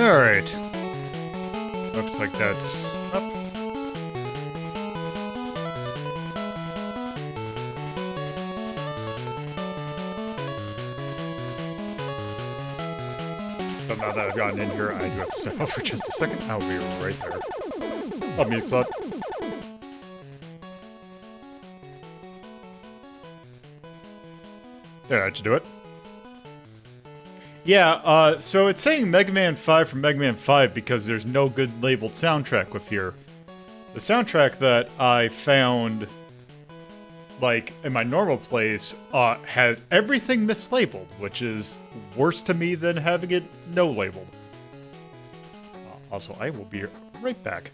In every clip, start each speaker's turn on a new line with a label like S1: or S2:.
S1: Alright. Looks like that's up. But now that I've gotten in here, I do have to step up for just a second. I'll be right there. Oh, music slot. There, that should do it. Yeah, so it's saying Mega Man 5 from Mega Man 5 because there's no good labeled soundtrack with here. The soundtrack that I found, like, in my normal place, had everything mislabeled, which is worse to me than having it no labeled. Also, I will be right back.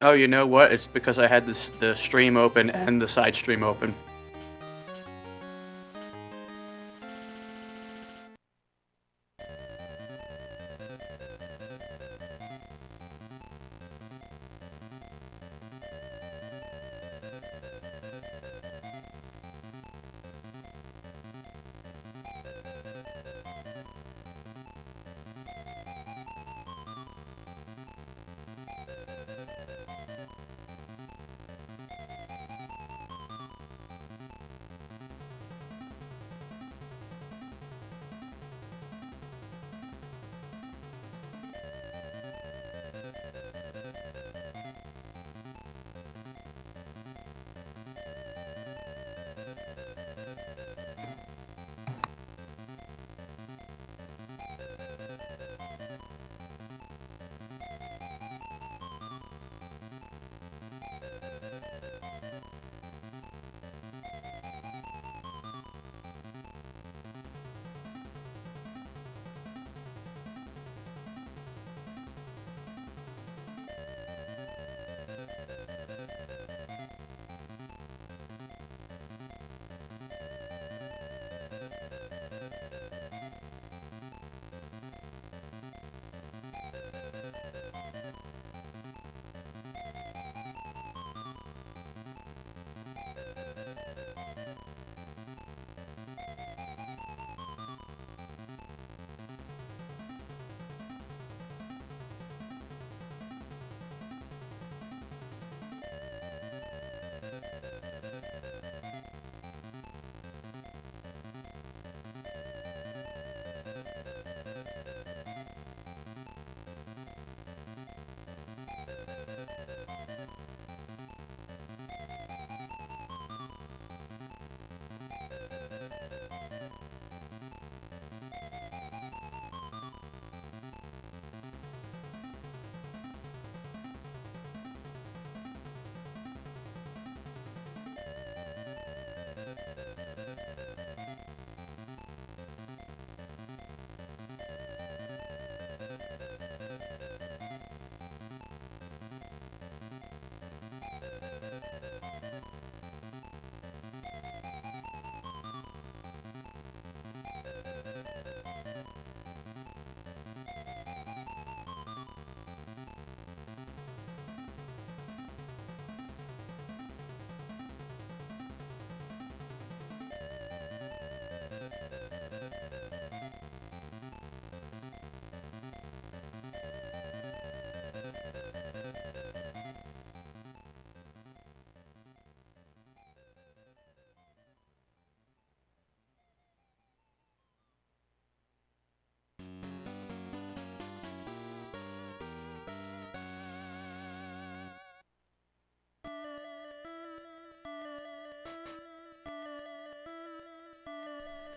S2: Oh, you know what? It's because I had the stream open and the side stream open.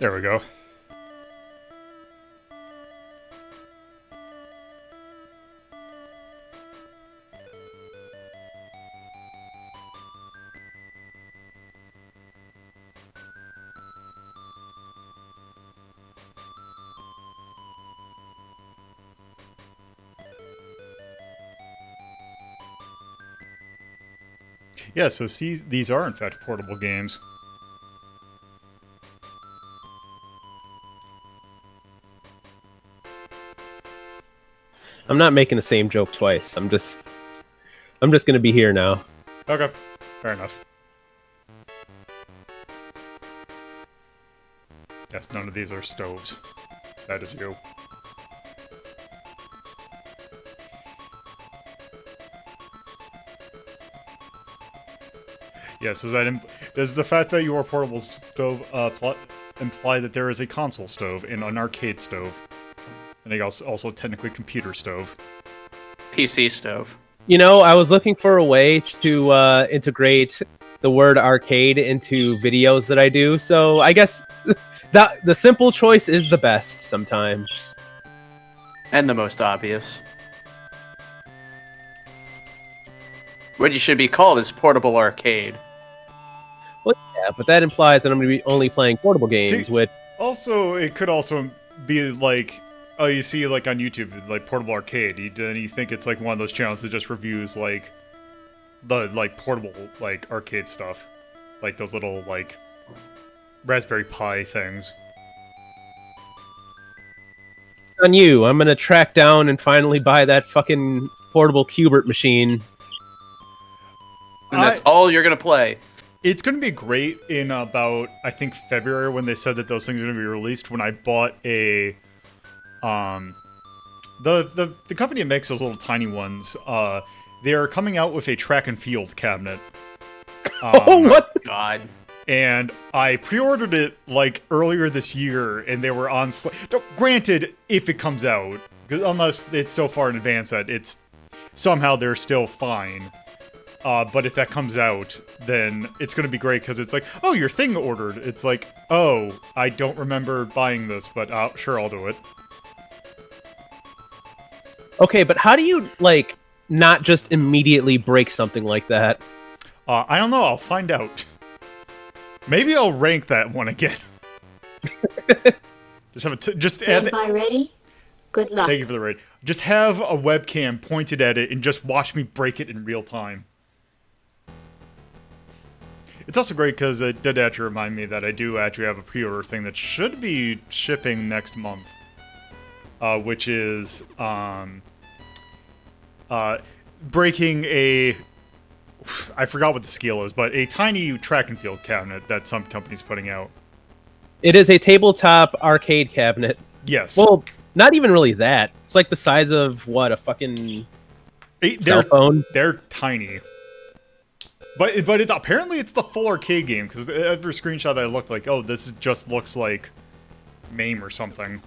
S1: There we go. Yeah, so see, these are in fact portable games.
S3: I'm not making the same joke twice. I'm just gonna be here now.
S1: Okay, fair enough. Yes, none of these are stoves. That is you. Yes, does the fact that you are a portable stove imply that there is a console stove and an arcade stove? And also technically computer stove.
S2: PC stove.
S3: You know, I was looking for a way to integrate the word arcade into videos that I do, so I guess that the simple choice is the best sometimes.
S2: And the most obvious. What you should be called is portable arcade.
S3: Well, yeah, but that implies that I'm going to be only playing portable games with...
S1: Also, it could also be like... Oh, you see, like, on YouTube, like, Portable Arcade, and you think it's, like, one of those channels that just reviews, like, the, like, portable, like, arcade stuff. Like, those little, like, Raspberry Pi things.
S3: On you, I'm gonna track down and finally buy that fucking portable Qbert machine.
S2: And that's all you're gonna play.
S1: It's gonna be great in about, I think, February, when they said that those things are gonna be released, when I bought a... The company that makes those little tiny ones, they are coming out with a track and field cabinet.
S3: Oh, what?
S2: God.
S1: And I pre-ordered it, like, earlier this year, and they were on... Granted, if it comes out, unless it's so far in advance that it's... Somehow they're still fine. But if that comes out, then it's gonna be great, because it's like, oh, your thing ordered. It's like, oh, I don't remember buying this, but sure, I'll do it.
S3: Okay, but how do you, like, not just immediately break something like that?
S1: I don't know, I'll find out. Maybe I'll rank that one again. Just
S4: Stand by ready? Good luck.
S1: Thank you for the raid. Just have a webcam pointed at it and just watch me break it in real time. It's also great because it did actually remind me that I do actually have a pre-order thing that should be shipping next month. Which is breaking a... I forgot what the scale is, but a tiny track and field cabinet that some company's putting out.
S3: It is a tabletop arcade cabinet.
S1: Yes.
S3: Well, not even really that. It's like the size of, what, a fucking cell phone?
S1: They're tiny. But apparently it's the full arcade game, because every screenshot that I looked like, oh, this just looks like MAME or something.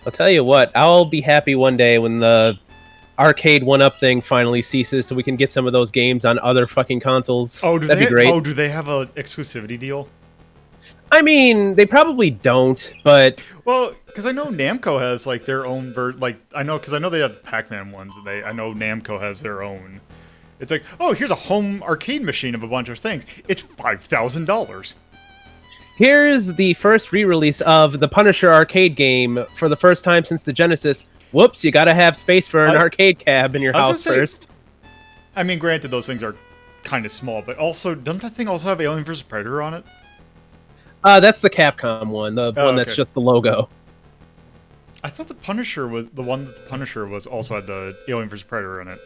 S3: I'll tell you what, I'll be happy one day when the arcade one-up thing finally ceases so we can get some of those games on other fucking consoles.
S1: Oh,
S3: that'd be great.
S1: Oh, do they have an exclusivity deal?
S3: I mean, they probably don't, but...
S1: Well, because I know Namco has, like, their own because I know they have the Pac-Man ones, and I know Namco has their own. It's like, oh, here's a home arcade machine of a bunch of things. It's $5,000.
S3: Here's the first re-release of the Punisher arcade game for the first time since the Genesis. Whoops, you gotta have space for an arcade cab in your house first.
S1: I mean, granted, those things are kind of small, but also, doesn't that thing also have Alien vs. Predator on it?
S3: That's the Capcom one, the one that's just the logo.
S1: I thought the Punisher was the one that the Punisher was also had the Alien vs. Predator in it.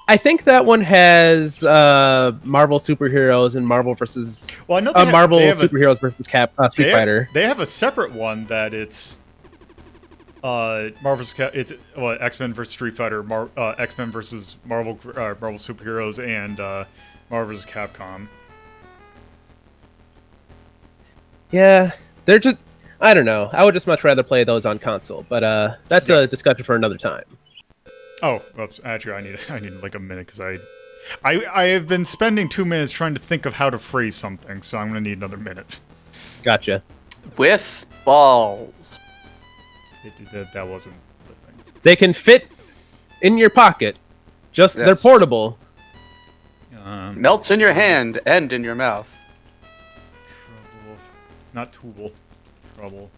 S3: I think that one has Marvel superheroes and Marvel versus Marvel superheroes versus Street Fighter.
S1: They have a separate one that it's X-Men versus Street Fighter, X-Men versus Marvel superheroes, and Marvel vs. Capcom.
S3: Yeah, they're just... I don't know. I would just much rather play those on console, but that's a discussion for another time.
S1: Oh, oops, actually, I need like a minute because I have been spending 2 minutes trying to think of how to phrase something, so I'm gonna need another minute.
S3: Gotcha.
S2: With balls.
S1: That wasn't the thing.
S3: They can fit in your pocket. Just they're
S2: Yes.
S3: portable.
S2: Melts in your hand and in your mouth.
S1: Trouble. Not tool. Trouble.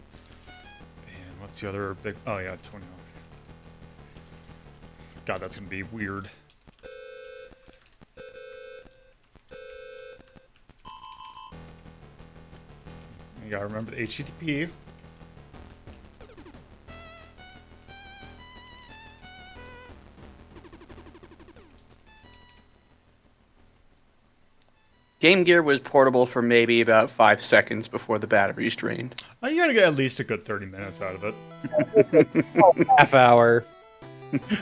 S1: And what's the other big... Oh, yeah, Tony. God, that's gonna be weird. You gotta remember the HTTP.
S2: Game Gear was portable for maybe about 5 seconds before the batteries drained.
S1: Oh, you gotta get at least a good 30 minutes out of it.
S5: Half hour.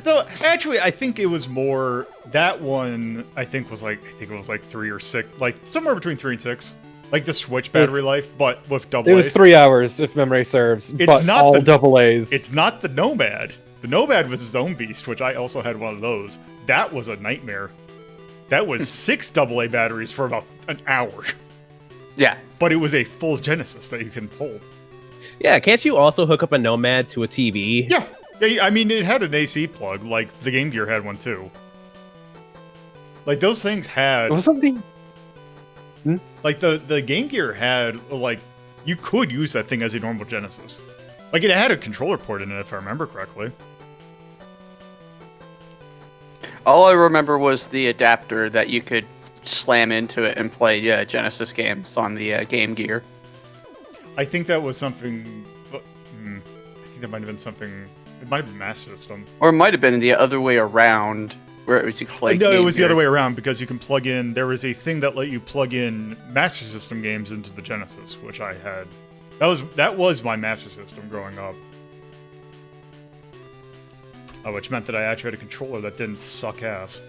S1: Though, actually, I think it was more... That one, I think it was like 3 or 6. Like, somewhere between 3 and 6. Like the Switch battery life, but with double
S5: It was
S1: A's.
S5: 3 hours, if memory serves,
S1: It's
S5: but
S1: not
S5: all
S1: the-
S5: double A's.
S1: It's not the Nomad. The Nomad was its own beast, which I also had one of those. That was a nightmare. That was 6 AA batteries for about an hour.
S2: Yeah.
S1: But it was a full Genesis that you can pull.
S3: Yeah, can't you also hook up a Nomad to a TV?
S1: Yeah. I mean, it had an AC plug, like the Game Gear had one too. Like, those things had...
S5: Was something...
S1: Like, the Game Gear had, like... You could use that thing as a normal Genesis. Like, it had a controller port in it, if I remember correctly.
S2: All I remember was the adapter that you could slam into it and play Genesis games on the Game Gear.
S1: I think that was something... I think that might have been something... It might have been Master System.
S2: Or it might have been the other way around, where it was you could play
S1: No, it
S2: Game
S1: was the
S2: Gear.
S1: other way around, because you can plug in... There was a thing that let you plug in Master System games into the Genesis, which I had. That was my Master System growing up. Which meant that I actually had a controller that didn't suck ass.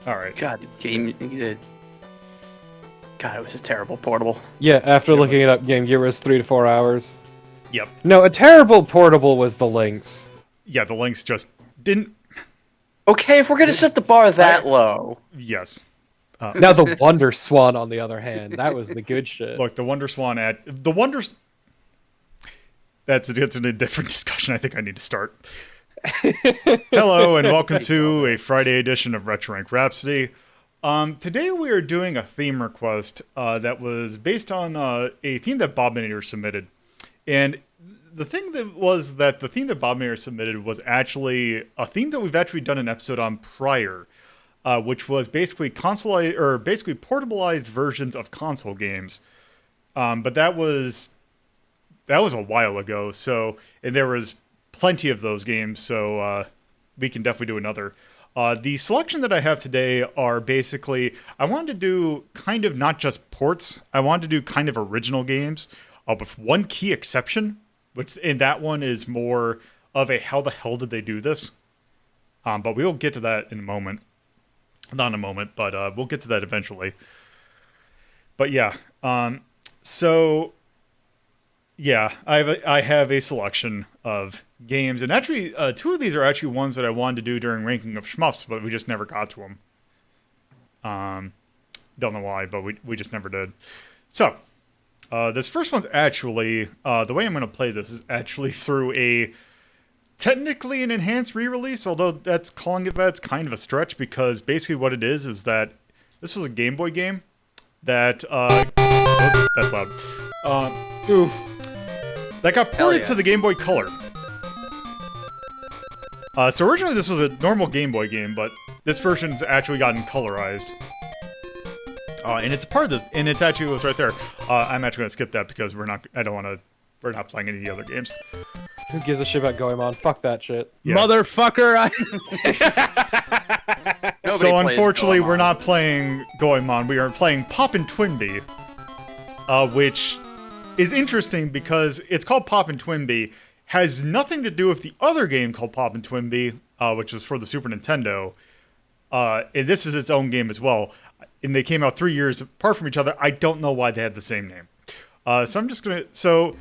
S1: Alright.
S2: God, God, it was a terrible portable.
S5: Yeah, after looking it up, Game Gear was 3 to 4 hours.
S1: Yep.
S5: No, a terrible portable was the Lynx.
S1: Yeah, the links just didn't...
S2: Okay, if we're gonna set the bar that low.
S1: Yes.
S5: Now the Wonder Swan, on the other hand, that was the good shit.
S1: Look, the Wonder Swan the Wonders... That's a different discussion I think I need to start. Hello, and welcome to a Friday edition of Retro Rank Rhapsody. Today we are doing a theme request that was based on a theme that Bob Minator submitted. And the thing that was that the theme that Bob Minator submitted was actually a theme that we've actually done an episode on prior, which was basically portableized versions of console games. But that was a while ago, and there was plenty of those games, so we can definitely do another. The selection that I have today are basically, I wanted to do kind of not just ports, I wanted to do kind of original games, with one key exception, and that one is more of a how the hell did they do this? But we'll get to that in a moment. Not in a moment, but we'll get to that eventually. But yeah, yeah, I have a selection of games, and actually, 2 of these are actually ones that I wanted to do during ranking of shmups, but we just never got to them. Don't know why, but we just never did. So, this first one's actually, the way I'm going to play this is actually through technically an enhanced re-release, although that's kind of a stretch, because basically what it is that this was a Game Boy game that, oops, that's loud. That got ported to the Game Boy Color. So originally this was a normal Game Boy game, but this version's actually gotten colorized. And it's part of this, and it's actually was right there. I'm actually gonna skip that because we're not playing any of the other games.
S5: Who gives a shit about Goemon? Fuck that shit.
S1: Yeah.
S3: Motherfucker!
S1: So unfortunately, we're not playing Goemon. We are playing Poppin' Twinbee, which is interesting because it's called Poppin' Twinbee, has nothing to do with the other game called Poppin' Twinbee, which was for the Super Nintendo. And this is its own game as well. And they came out 3 years apart from each other. I don't know why they had the same name. So I'm just gonna... So,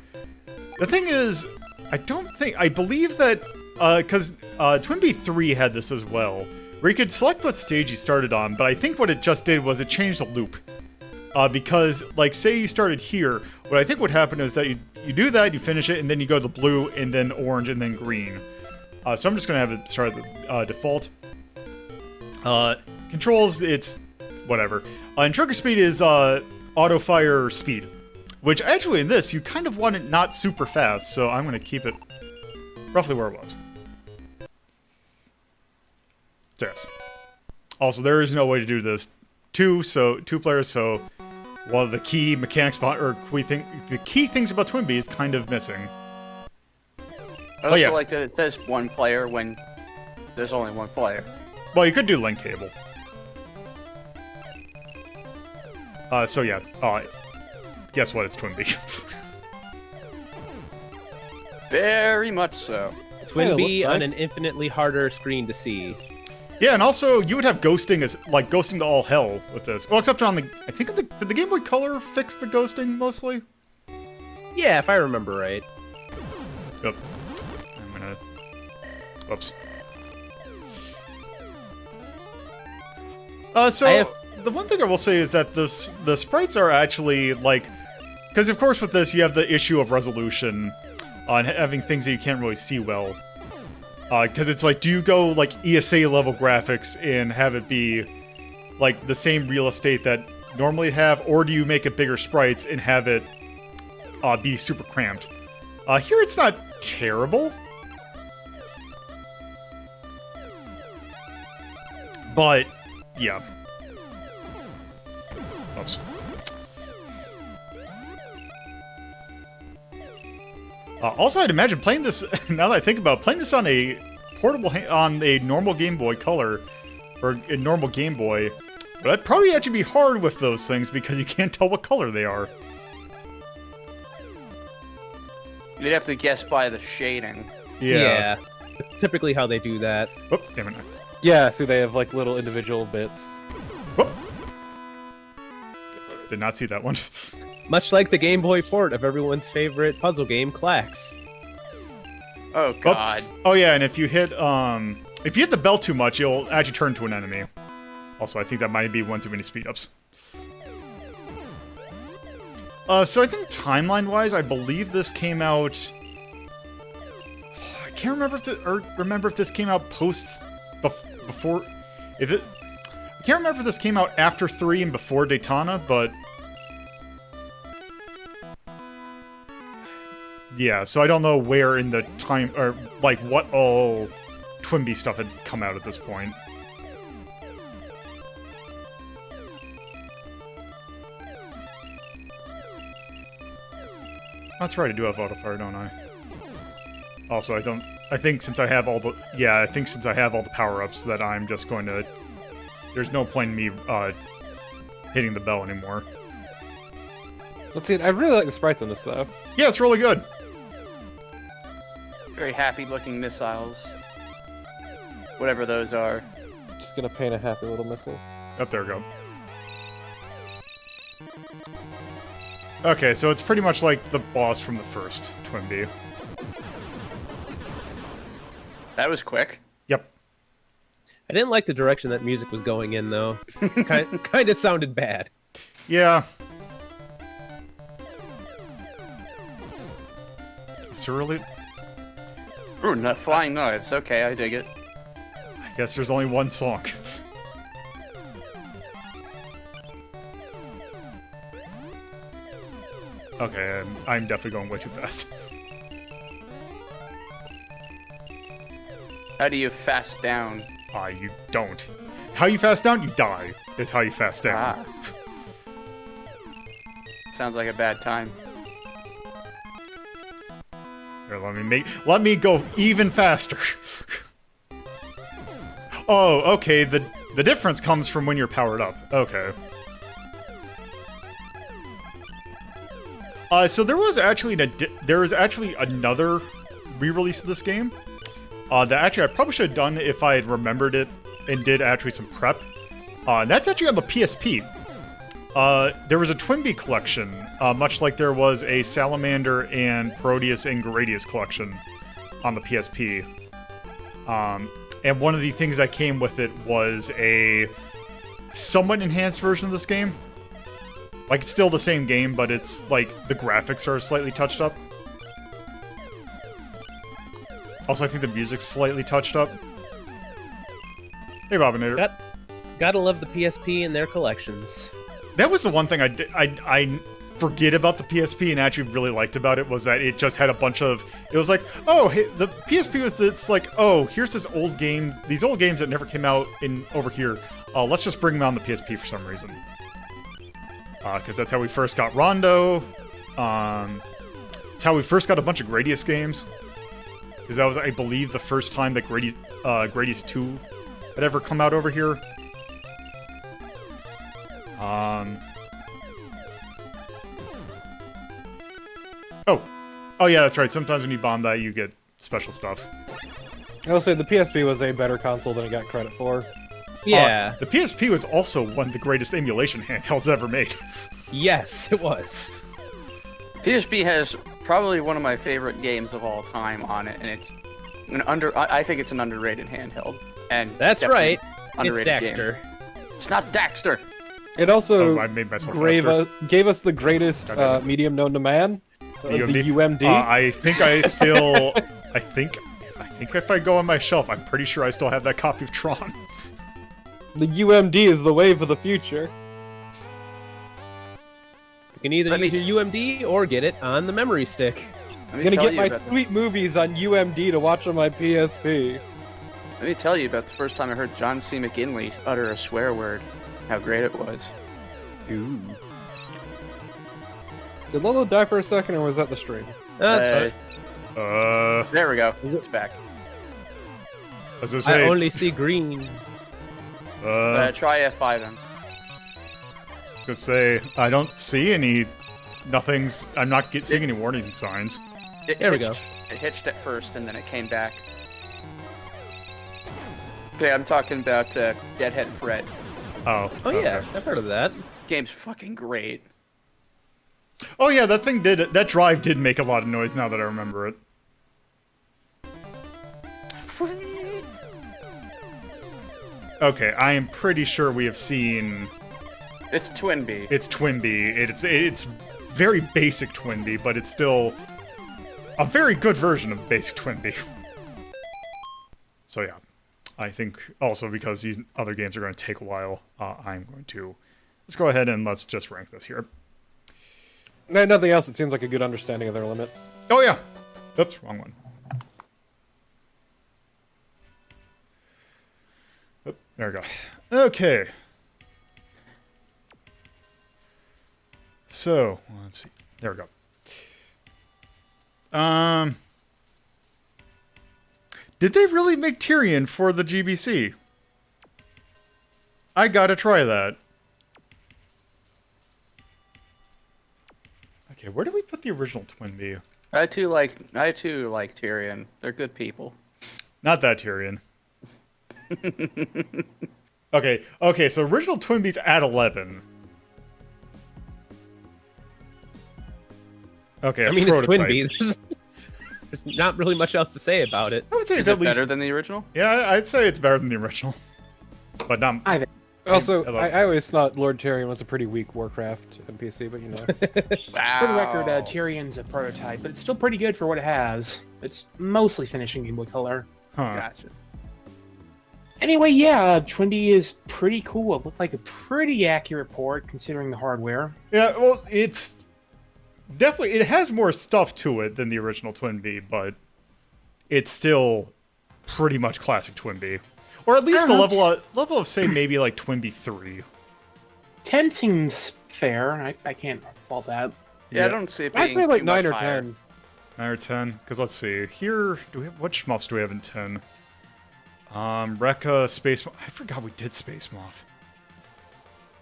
S1: the thing is, I don't think... I believe that... Because Twinbee 3 had this as well, where you could select what stage you started on, but I think what it just did was it changed the loop. Because, like, say you started here, what I think would happen is that you do that, you finish it, and then you go to the blue, and then orange, and then green. So I'm just going to have it start at the default. Controls, it's whatever. And trigger speed is auto-fire speed. Which, actually, in this, you kind of want it not super fast, so I'm going to keep it roughly where it was. Yes. Also, there is no way to do this two players, so one of the key mechanics the key things about Twinbee is kind of missing.
S2: I also like that it says one player when there's only one player.
S1: Well, you could do link cable. So yeah. Guess what? It's Twinbee.
S2: Very much so.
S3: Twinbee on an infinitely harder screen to see.
S1: Yeah, and also you would have ghosting as like ghosting to all hell with this. Well, except on the did the Game Boy Color fix the ghosting mostly?
S3: Yeah, if I remember right.
S1: Yep. I'm gonna. Whoops. The one thing I will say is that the sprites are actually like, because of course with this you have the issue of resolution on having things that you can't really see well. Because it's like, do you go like ESA level graphics and have it be like the same real estate that normally have, or do you make it bigger sprites and have it be super cramped? Here it's not terrible, but yeah. Oops. Also, I'd imagine playing this, now that I think about it, playing this on a on a normal Game Boy Color, or a normal Game Boy, but that'd probably actually be hard with those things because you can't tell what color they are.
S2: You'd have to guess by the shading.
S1: Yeah.
S3: Typically how they do that.
S1: Oh, damn it.
S5: Yeah, so they have like little individual bits.
S1: Oh. Did not see that one.
S3: Much like the Game Boy port of everyone's favorite puzzle game, Clax.
S2: Oh god.
S1: Oh yeah, and if you hit the bell too much, you'll actually turn to an enemy. Also, I think that might be one too many speed ups. So I think timeline-wise, I believe this came out. I can't remember if this came out before. I can't remember if this came out after 3 and before Daytona, but. Yeah, so I don't know where in the time, or like what all Twinbee stuff had come out at this point. That's right, I do have autofire, don't I? Also, I think since I have all the power-ups that I'm just going to... There's no point in me hitting the bell anymore.
S5: Let's see, I really like the sprites on this though.
S1: Yeah, it's really good.
S2: Very happy looking missiles. Whatever those are.
S5: Just gonna paint a happy little missile.
S1: Up there we go. Okay, so it's pretty much like the boss from the first Twinbee.
S2: That was quick.
S1: Yep.
S3: I didn't like the direction that music was going in, though. Kind of sounded bad.
S1: Yeah. So really...
S2: Ooh, not flying knives. Okay, I dig it.
S1: I guess there's only one song. Okay, I'm definitely going way too fast.
S2: How do you fast down?
S1: You don't. How you fast down? You die. Is how you fast down.
S2: Sounds like a bad time.
S1: Here, let me go even faster. Oh, okay. The difference comes from when you're powered up. Okay. So there was actually another re-release of this game. That actually I probably should have done if I had remembered it and did actually some prep. That's actually on the PSP. There was a Twinbee collection, much like there was a Salamander and Proteus and Gradius collection on the PSP. And one of the things that came with it was a somewhat enhanced version of this game. Like, it's still the same game, but it's, like, the graphics are slightly touched up. Also, I think the music's slightly touched up. Hey, Robinator.
S3: Gotta love the PSP and their collections.
S1: That was the one thing I forget about the PSP and actually really liked about it, was that it just had a bunch of... It was like, oh, hey, the PSP was... It's like, oh, here's this old game, these old games that never came out over here. Let's just bring them on the PSP for some reason. Because that's how we first got Rondo. It's how we first got a bunch of Gradius games. Because that was, I believe, the first time that Gradius 2 had ever come out over here. Oh yeah, that's right. Sometimes when you bomb that, you get special stuff.
S5: I will say the PSP was a better console than it got credit for.
S3: Yeah.
S1: The PSP was also one of the greatest emulation handhelds ever made.
S3: Yes, it was.
S2: PSP has probably one of my favorite games of all time on it, and it's I think it's an underrated handheld. And
S3: That's right. It's
S2: underrated
S3: Daxter.
S2: game. It's not Daxter.
S5: It also
S1: I made myself
S5: gave us the greatest medium known to man, the UMD.
S1: I think I still, I think if I go on my shelf, I'm pretty sure I still have that copy of Tron.
S5: The UMD is the wave of the future.
S3: You can either use your UMD or get it on the memory stick.
S5: I'm gonna get my sweet movies on UMD to watch on my PSP.
S2: Let me tell you about the first time I heard John C. McGinley utter a swear word. How great it was.
S5: Ooh. Did Lolo die for a second, or was that the stream?
S2: There we go. It's back.
S1: As I say,
S3: I only see green.
S2: Try F5 then.
S1: I was gonna say, I don't see any. I'm not seeing any warning signs.
S3: There we go.
S2: It hitched at first, and then it came back. Okay, I'm talking about Deadhead Fred.
S1: Oh.
S3: Oh
S1: okay.
S3: yeah, I've heard of that.
S2: Game's fucking great.
S1: Oh yeah, that drive did make a lot of noise now that I remember it. Okay, I am pretty sure we have seen...
S2: It's Twinbee.
S1: It's Twinbee. It's very basic Twinbee, but it's still a very good version of basic Twinbee. So yeah, I think also because these other games are going to take a while, I'm going to... Let's go ahead and let's just rank this here.
S5: Nothing else, it seems like a good understanding of their limits.
S1: Oh yeah! Oops, wrong one. Oh, there we go. Okay. So, let's see. There we go. Did they really make Tyrion for the GBC? I gotta try that. Okay, where do we put the original Twinbee?
S2: I too like Tyrion. They're good people.
S1: Not that Tyrion. Okay, so original Twinbee's at 11. Okay,
S3: I mean, it's
S1: prototype.
S3: Twinbee. There's not really much else to say about it.
S1: I would say
S2: Is
S1: it's
S2: it
S1: at least
S2: better than the original?
S1: Yeah, I'd say it's better than the original. But not...
S5: Also, I always thought Lord Tyrion was a pretty weak Warcraft NPC, but you know.
S2: Wow.
S6: For the record, Tyrion's a prototype, but it's still pretty good for what it has. It's mostly finishing Game Boy Color.
S1: Huh.
S2: Gotcha.
S6: Anyway, yeah, Twinbee is pretty cool. It looked like a pretty accurate port, considering the hardware.
S1: Yeah, well, it's... Definitely, it has more stuff to it than the original Twinbee, but it's still pretty much classic Twinbee. Or at least the level of, say, maybe like Twinbee 3.
S6: 10 seems fair. I can't fault that.
S2: Yeah, I don't see it being
S5: I'd say like
S2: too
S5: 9 or
S2: much higher.
S5: 10.
S1: 9 or 10? Because let's see. Here, what shmups do we have in 10? Rekka, Space Moth. I forgot we did Space Moth.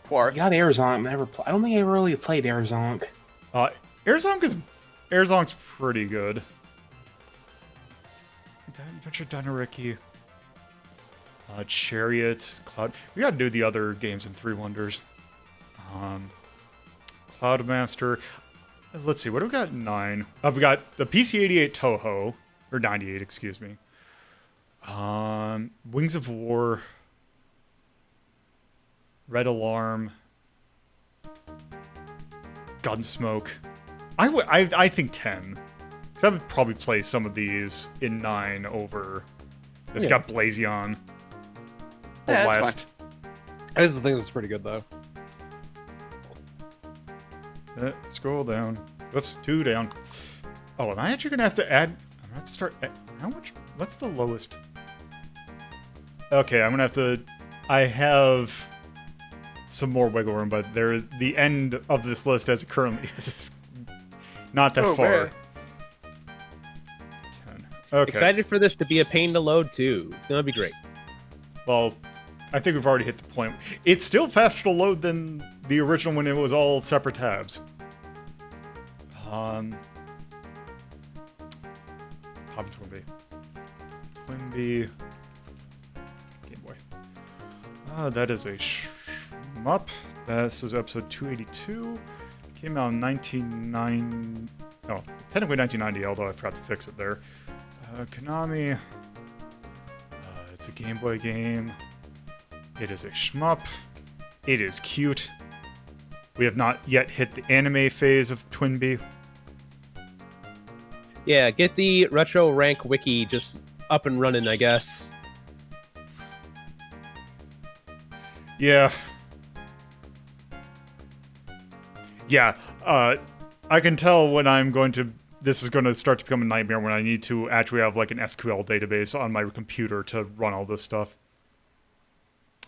S2: Quark.
S6: You got Airzonk. I don't think I ever really played Airzonk.
S1: Airzonk's pretty good. Adventure Dinariki. Chariot, Cloud. We gotta do the other games in Three Wonders. Podmaster. Let's see, what do we got? 9. We got the PC-88 Toho, or 98, excuse me. Wings of War, Red Alarm, Gunsmoke. I think 10. I would probably play some of these in 9 over. It's got Blazion.
S2: Yeah,
S1: Blast.
S5: I just think this is pretty good though.
S1: Scroll down. Whoops, 2 down. Oh, am I actually gonna have to add? I'm gonna have to start. How much? What's the lowest? Okay, I'm gonna have to. I have some more wiggle room, but the end of this list as it currently is not that far.
S5: Man.
S1: 10. Okay.
S3: Excited for this to be a pain to load too. It's gonna be great.
S1: Well, I think we've already hit the point. It's still faster to load than the original when it was all separate tabs. Twinbee. Twinbee. Game Boy. That is a shmup. This is episode 282. Came out in 1990. Oh, technically 1990, although I forgot to fix it there. Konami. It's a Game Boy game. It is a shmup. It is cute. We have not yet hit the anime phase of Twinbee.
S3: Yeah, get the retro rank wiki just up and running, I guess.
S1: Yeah. Yeah, I can tell when I'm going to... This is going to start to become a nightmare when I need to actually have like an SQL database on my computer to run all this stuff.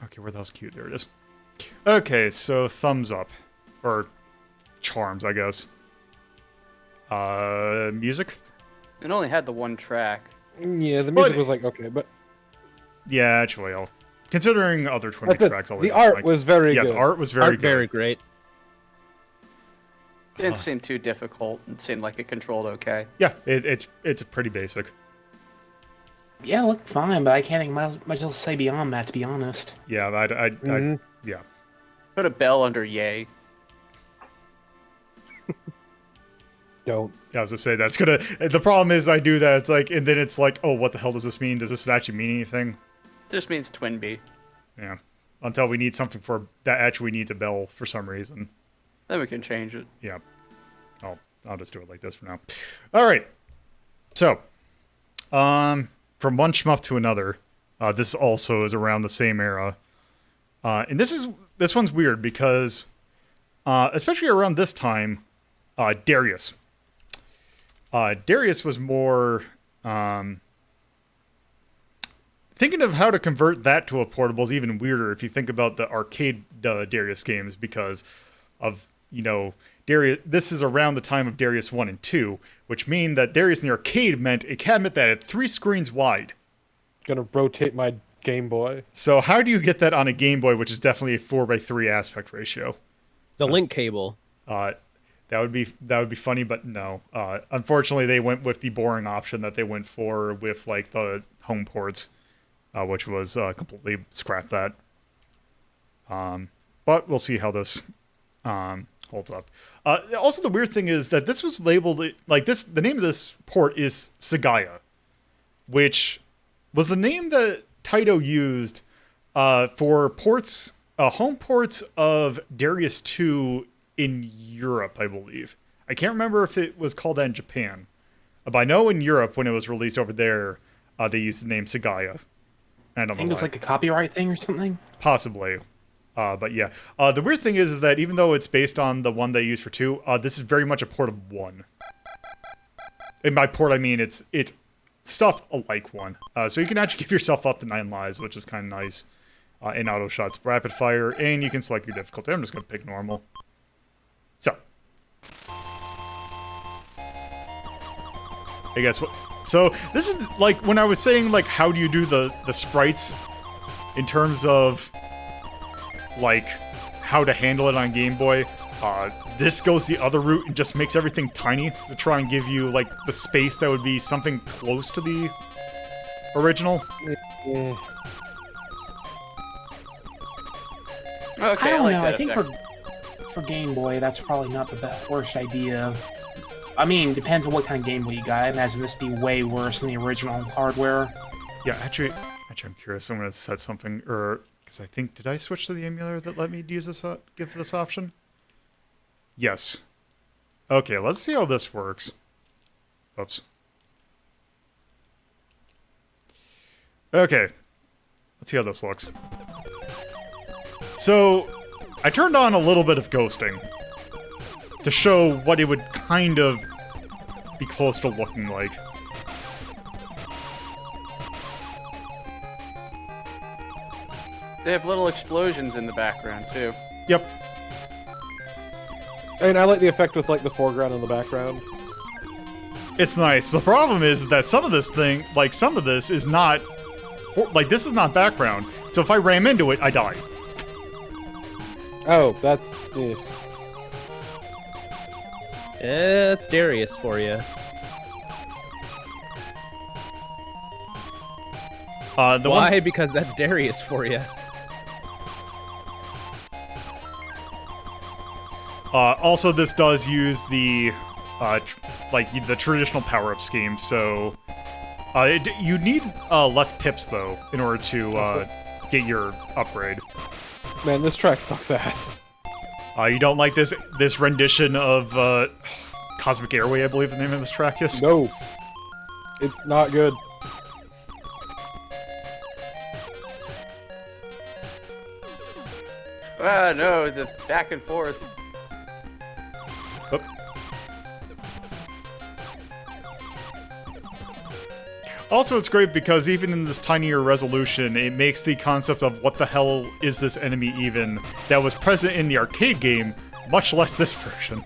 S1: Okay, where the hell's cute? There it is. Okay, so thumbs up. Or charms, I guess. Music?
S2: It only had the one track.
S5: Yeah, the music was like okay, but
S1: Yeah, actually, considering other Twinbee tracks,
S5: the art was very good.
S1: Yeah, the art was very good.
S3: Very great.
S2: It didn't seem too difficult. It seemed like it controlled okay.
S1: Yeah, it's pretty basic.
S6: Yeah, it looked fine, but I can't think much else to say beyond that, to be honest.
S1: Yeah, yeah.
S2: Put a bell under yay.
S5: Don't.
S1: Yeah, I was gonna say that's gonna. The problem is I do that. It's like, and then it's like, oh, what the hell does this mean? Does this actually mean anything?
S2: Just means Twinbee.
S1: Yeah. Until we need something for that actually needs a bell for some reason.
S2: Then we can change it.
S1: Yeah. I'll just do it like this for now. All right. So, from one shmup to another, this also is around the same era, and this one's weird because, especially around this time, Darius. Darius was more thinking of how to convert that to a portable is even weirder if you think about the arcade Darius games because of Darius. This is around the time of Darius 1 and 2, which mean that Darius in the arcade meant a cabinet that had 3 screens wide.
S5: Gonna rotate my Game Boy.
S1: So how do you get that on a Game Boy, which is definitely a 4:3 aspect ratio?
S3: The link cable.
S1: That would be funny, but no. Unfortunately, they went with the boring option that they went for with like the home ports, which was completely scrap that. But we'll see how this holds up. Also, the weird thing is that this was labeled like this. The name of this port is Sagaia, which was the name that Taito used for ports, home ports of Darius 2 in Europe, I believe. I can't remember if it was called that in Japan, but I know in Europe when it was released over there, they used the name Sagaia. I
S6: think it was like a copyright thing or something.
S1: Possibly. But yeah, the weird thing is that even though it's based on the one they used for 2, this is very much a port of 1. And by port, I mean it's stuff like 1. So you can actually give yourself up to 9 lives, which is kind of nice. In auto shots, rapid fire, and you can select your difficulty. I'm just going to pick normal. So. I guess what? So this is like when I was saying like how do you do the sprites in terms of like how to handle it on Game Boy. This goes the other route and just makes everything tiny to try and give you like the space that would be something close to the original.
S5: Yeah.
S2: Okay,
S6: I don't
S2: like
S6: know.
S2: that
S6: I think
S2: effect.
S6: for Game Boy, that's probably not the worst idea. I mean, depends on what kind of Game Boy you got. I imagine this would be way worse than the original hardware.
S1: Yeah, actually, I'm curious. I'm gonna set something, or because I think did I switch to the emulator that let me use this give this option? Yes. Okay, let's see how this works. Oops. Okay, let's see how this looks. So, I turned on a little bit of ghosting to show what it would kind of be close to looking like.
S2: They have little explosions in the background, too.
S1: Yep.
S5: And I like the effect with, like, the foreground and the background.
S1: It's nice. The problem is that some of this thing, like, some of this is not... Like, this is not background. So if I ram into it, I die.
S5: Oh, that's...
S3: It's Darius for you. Why? Because that's Darius for you.
S1: Also, this does use the, like, the traditional power-up scheme, so... you need less pips, though, in order to get your upgrade.
S5: Man, this track sucks ass.
S1: You don't like this rendition of Cosmic Airway, I believe the name of this track is?
S5: No. It's not good.
S2: No, the back and forth.
S1: Oop. Also, it's great because even in this tinier resolution, it makes the concept of what the hell is this enemy even that was present in the arcade game much less this version.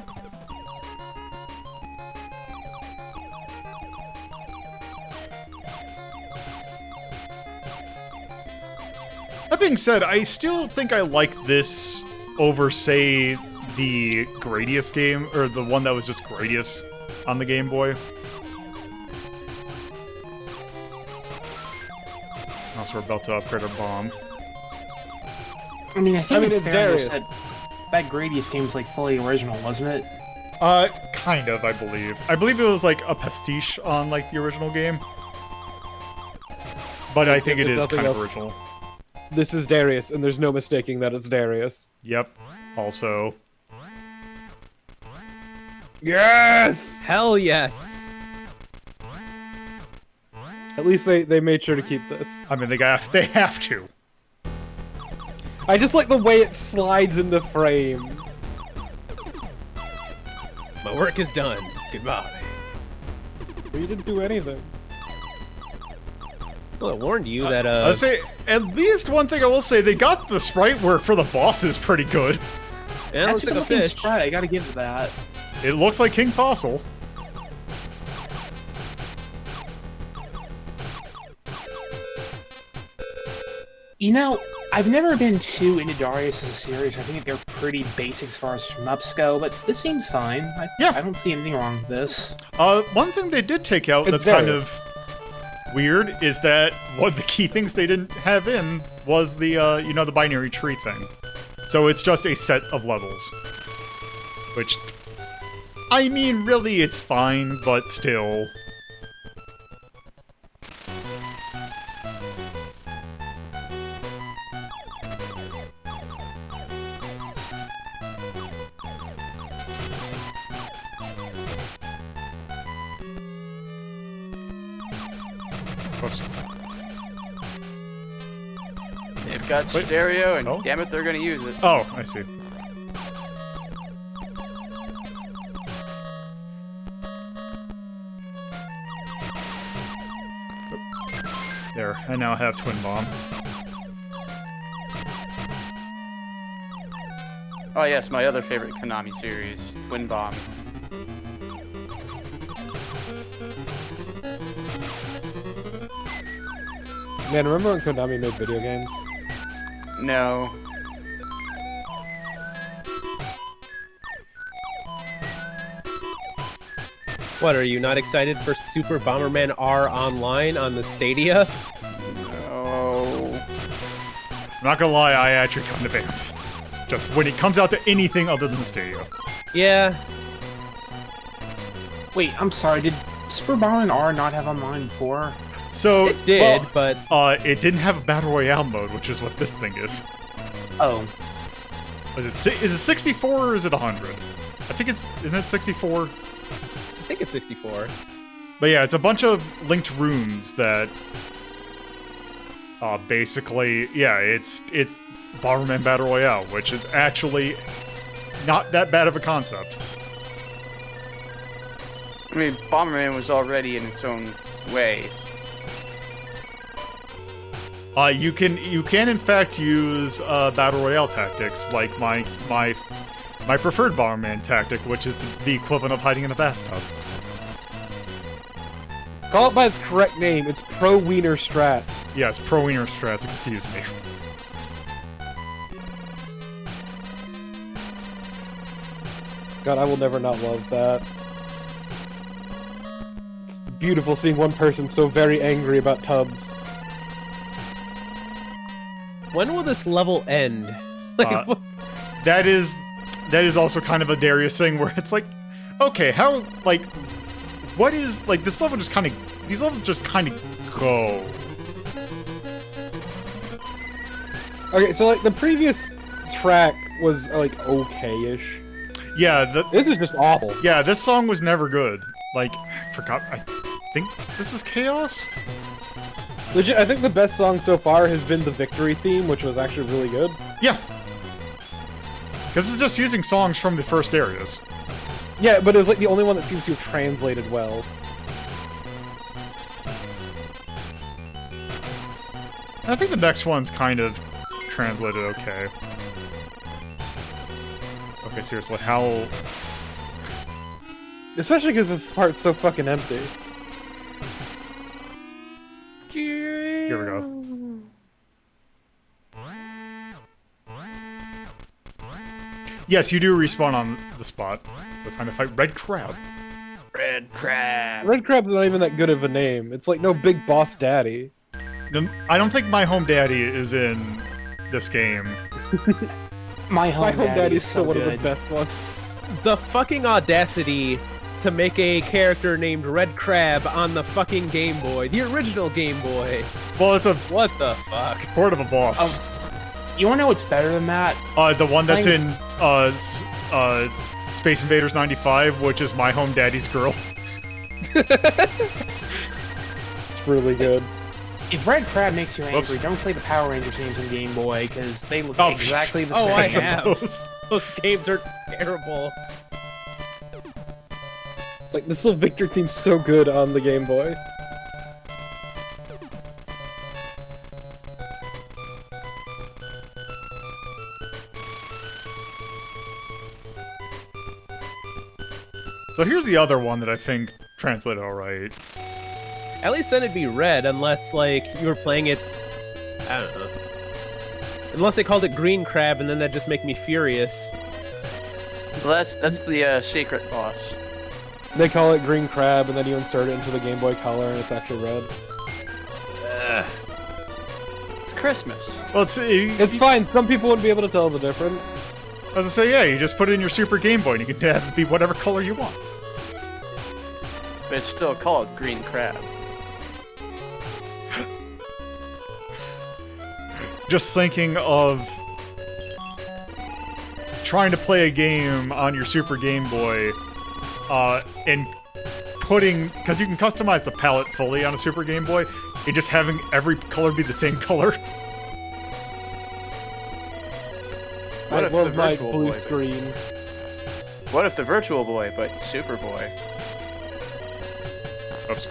S1: That being said, I still think I like this over, say, the Gradius game, or the one that was just Gradius on the Game Boy. Also, we're about to upgrade our bomb.
S6: I mean,
S5: it's Darius.
S6: That Gradius game's like fully original, wasn't it?
S1: Kind of, I believe. I believe it was like a pastiche on like the original game. But I think it is kind of original.
S5: This is Darius, and there's no mistaking that it's Darius.
S1: Yep. Also.
S5: Yes!
S3: Hell yes!
S5: At least they made sure to keep this.
S1: I mean, they have to.
S5: I just like the way it slides into frame.
S3: My work is done. Goodbye.
S5: We didn't do anything.
S3: Well, I warned you that,
S1: I'll say, at least one thing I will say, they got the sprite work for the bosses pretty good.
S3: Yeah,
S6: That's
S3: looks like a
S6: looking
S3: fish.
S6: sprite, I gotta give it that.
S1: It looks like King Fossil.
S6: You know, I've never been too into Darius as a series. I think they're pretty basic as far as shmups go, but this seems fine. I don't see anything wrong with this.
S1: One thing they did take out that's kind of weird is that one of the key things they didn't have in was the, you know, the binary tree thing. So it's just a set of levels. Which, I mean, really it's fine, but still.
S2: They've got stereo, and damn it, they're gonna use it.
S1: Oh, I see. There, I now have Twin Bomb.
S2: Oh yes, my other favorite Konami series, Twin Bomb.
S5: Man, remember when Konami made video games?
S2: No.
S3: What, are you not excited for Super Bomberman R Online on the Stadia?
S2: No.
S1: I'm not gonna lie, I actually kind of am. Just when it comes out to anything other than Stadia.
S3: Yeah.
S6: Wait, I'm sorry, did Super Bomberman R not have online before?
S1: So
S3: It did,
S1: well,
S3: but
S1: it didn't have a battle royale mode, which is what this thing is.
S6: Oh.
S1: Is it 64 or is it 100? I think isn't it 64?
S3: I think it's 64.
S1: But yeah, it's a bunch of linked rooms that basically, yeah, it's Bomberman Battle Royale, which is actually not that bad of a concept.
S2: I mean, Bomberman was already in its own way.
S1: You can in fact use Battle Royale tactics, like my preferred Bomberman tactic, which is the equivalent of hiding in a bathtub.
S5: Call it by its correct name. It's Pro Wiener Strats.
S1: Yeah, it's Pro Wiener Strats, excuse me.
S5: God, I will never not love that. It's beautiful seeing one person so very angry about tubs.
S3: When will this level end? Like,
S1: That is also kind of a Darius thing where it's like, okay, how, like, what is, like, this level just kind of, these levels just kind of go.
S5: Okay, so like the previous track was like okay-ish.
S1: Yeah,
S5: This is just awful.
S1: yeah, this song was never good. Like, I forgot, I think this is Chaos?
S5: Legit, I think the best song so far has been the Victory theme, which was actually really good.
S1: Yeah. Because it's just using songs from the first areas.
S5: Yeah, but it was like the only one that seems to have translated well.
S1: I think the next one's kind of translated okay. Okay, seriously, how...
S5: Especially because this part's so fucking empty.
S1: Here we go. Yes, you do respawn on the spot. So time to fight Red Crab.
S2: Red Crab.
S5: Red Crab's not even that good of a name. It's like no Big Boss Daddy.
S1: I don't think My Home Daddy is in this game.
S6: My Home
S5: Daddy
S6: is
S5: is still
S6: so
S5: one of
S6: good.
S5: the best ones.
S3: the fucking audacity to make a character named Red Crab on the fucking Game Boy, the original Game Boy.
S1: Well, it's a
S3: What the fuck?
S1: port of a boss.
S6: You wanna know what's better than that?
S1: The one that's
S6: Playing-
S1: in Space Invaders 95, which is My Home Daddy's Girl.
S5: It's really good.
S6: If Red Crab makes you angry,
S1: Whoops.
S6: don't play the Power Rangers games on Game Boy, because they look
S1: Oh,
S6: exactly the
S3: oh,
S6: same.
S3: I
S1: I
S3: have.
S1: suppose.
S3: Those games are terrible.
S5: Like, this little Victor theme's so good on the Game Boy.
S1: So here's the other one that I think translated alright.
S3: At least then it'd be red, unless, like, you were playing it... I don't know. Unless they called it Green Crab, and then that'd just make me furious.
S2: Well, that's the secret boss.
S5: They call it Green Crab, and then you insert it into the Game Boy Color, and it's actually red.
S2: It's Christmas.
S1: Well,
S5: It's fine, some people wouldn't be able to tell the difference.
S1: as I say, yeah, you just put it in your Super Game Boy, and you can have it be whatever color you want.
S2: But it's still called Green Crab.
S1: Just thinking of trying to play a game on your Super Game Boy, and putting, because you can customize the palette fully on a Super Game Boy, and just having every color be the same color.
S2: What
S5: I
S2: if
S5: love
S2: the
S5: my
S2: Virtual
S5: blue
S2: Boy?
S5: screen.
S2: What if the Virtual Boy, but Super Boy?
S1: Oops.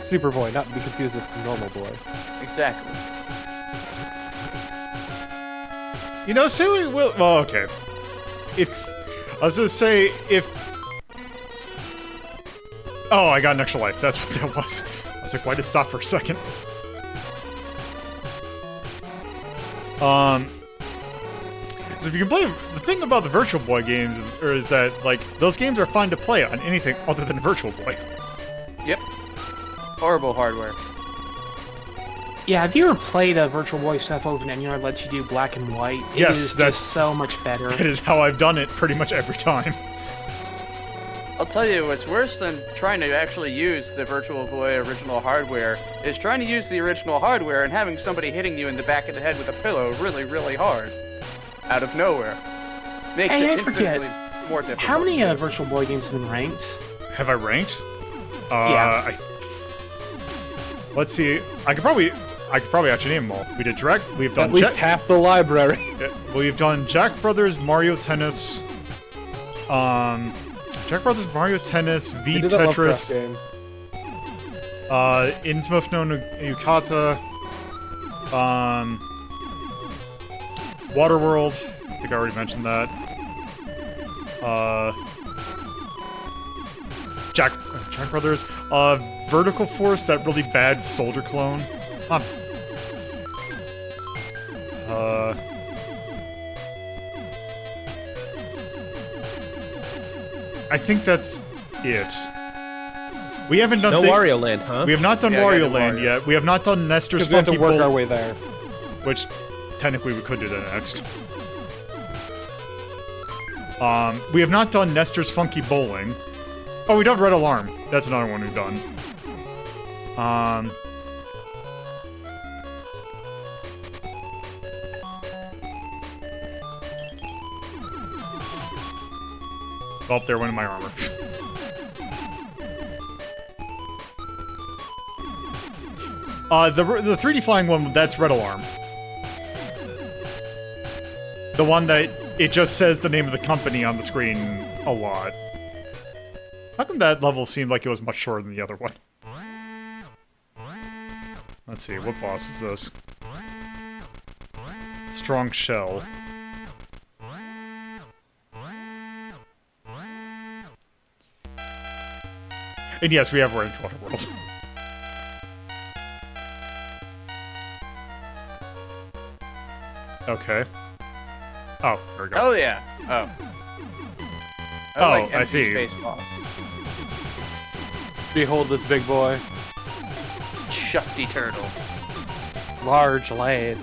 S5: Superboy, not to be confused with Normal Boy.
S2: Exactly.
S1: You know, say we will. Well, okay. If I was gonna say if. Oh, I got an extra life. That's what that was. I was like, why did it stop for a second? So if you can play, the thing about the Virtual Boy games is that like those games are fun to play on anything other than Virtual Boy.
S2: Yep. Horrible hardware.
S6: Yeah, have you ever played Virtual Boy stuff over an emulator that lets you do black and white? It is just so much better.
S1: That is how I've done it pretty much every time.
S2: I'll tell you what's worse than trying to actually use the Virtual Boy original hardware is trying to use the original hardware and having somebody hitting you in the back of the head with a pillow really, really hard. Out of nowhere. Makes
S6: Hey, I
S2: it
S6: forget.
S2: More difficult.
S6: How many Virtual Boy games have been ranked?
S1: Have I ranked?
S6: Yeah.
S1: Let's see. I could probably actually name them all. We did direct. We've done
S5: At least half the library.
S1: We've done Jack Brothers, Mario Tennis, Jack Brothers, Mario Tennis, V Tetris, Innsmouth no Yukata, Waterworld. I think I already mentioned that. Jack Brothers, Vertical Force, that really bad Soldier clone. I think that's it. We haven't done
S3: No Wario Land, huh?
S1: We have not done Wario Land yet. We have not done Nestor's
S5: Because we have
S1: Funky
S5: to work
S1: Bowl,
S5: our way there.
S1: which technically we could do that next. We have not done Nestor's Funky Bowling. Oh, we done Red Alarm. That's another one we've done. Oh, there went my armor. The 3D flying one, that's Red Alarm. The one that it just says the name of the company on the screen a lot. How come that level seemed like it was much shorter than the other one? Let's see, what boss is this? Strong Shell. And yes, we have Orange Water World. Okay. Oh, there we go.
S2: Oh yeah. Oh.
S1: Oh, I see.
S2: Baseball.
S5: Behold this big boy.
S2: Shufty turtle.
S5: Large land.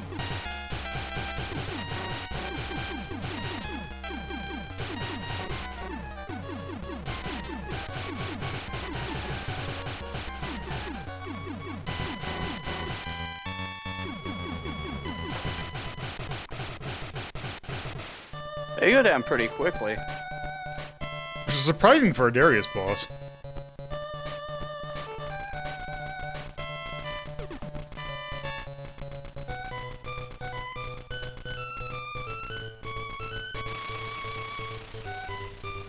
S2: They go down pretty quickly.
S1: Which is surprising for a Darius boss.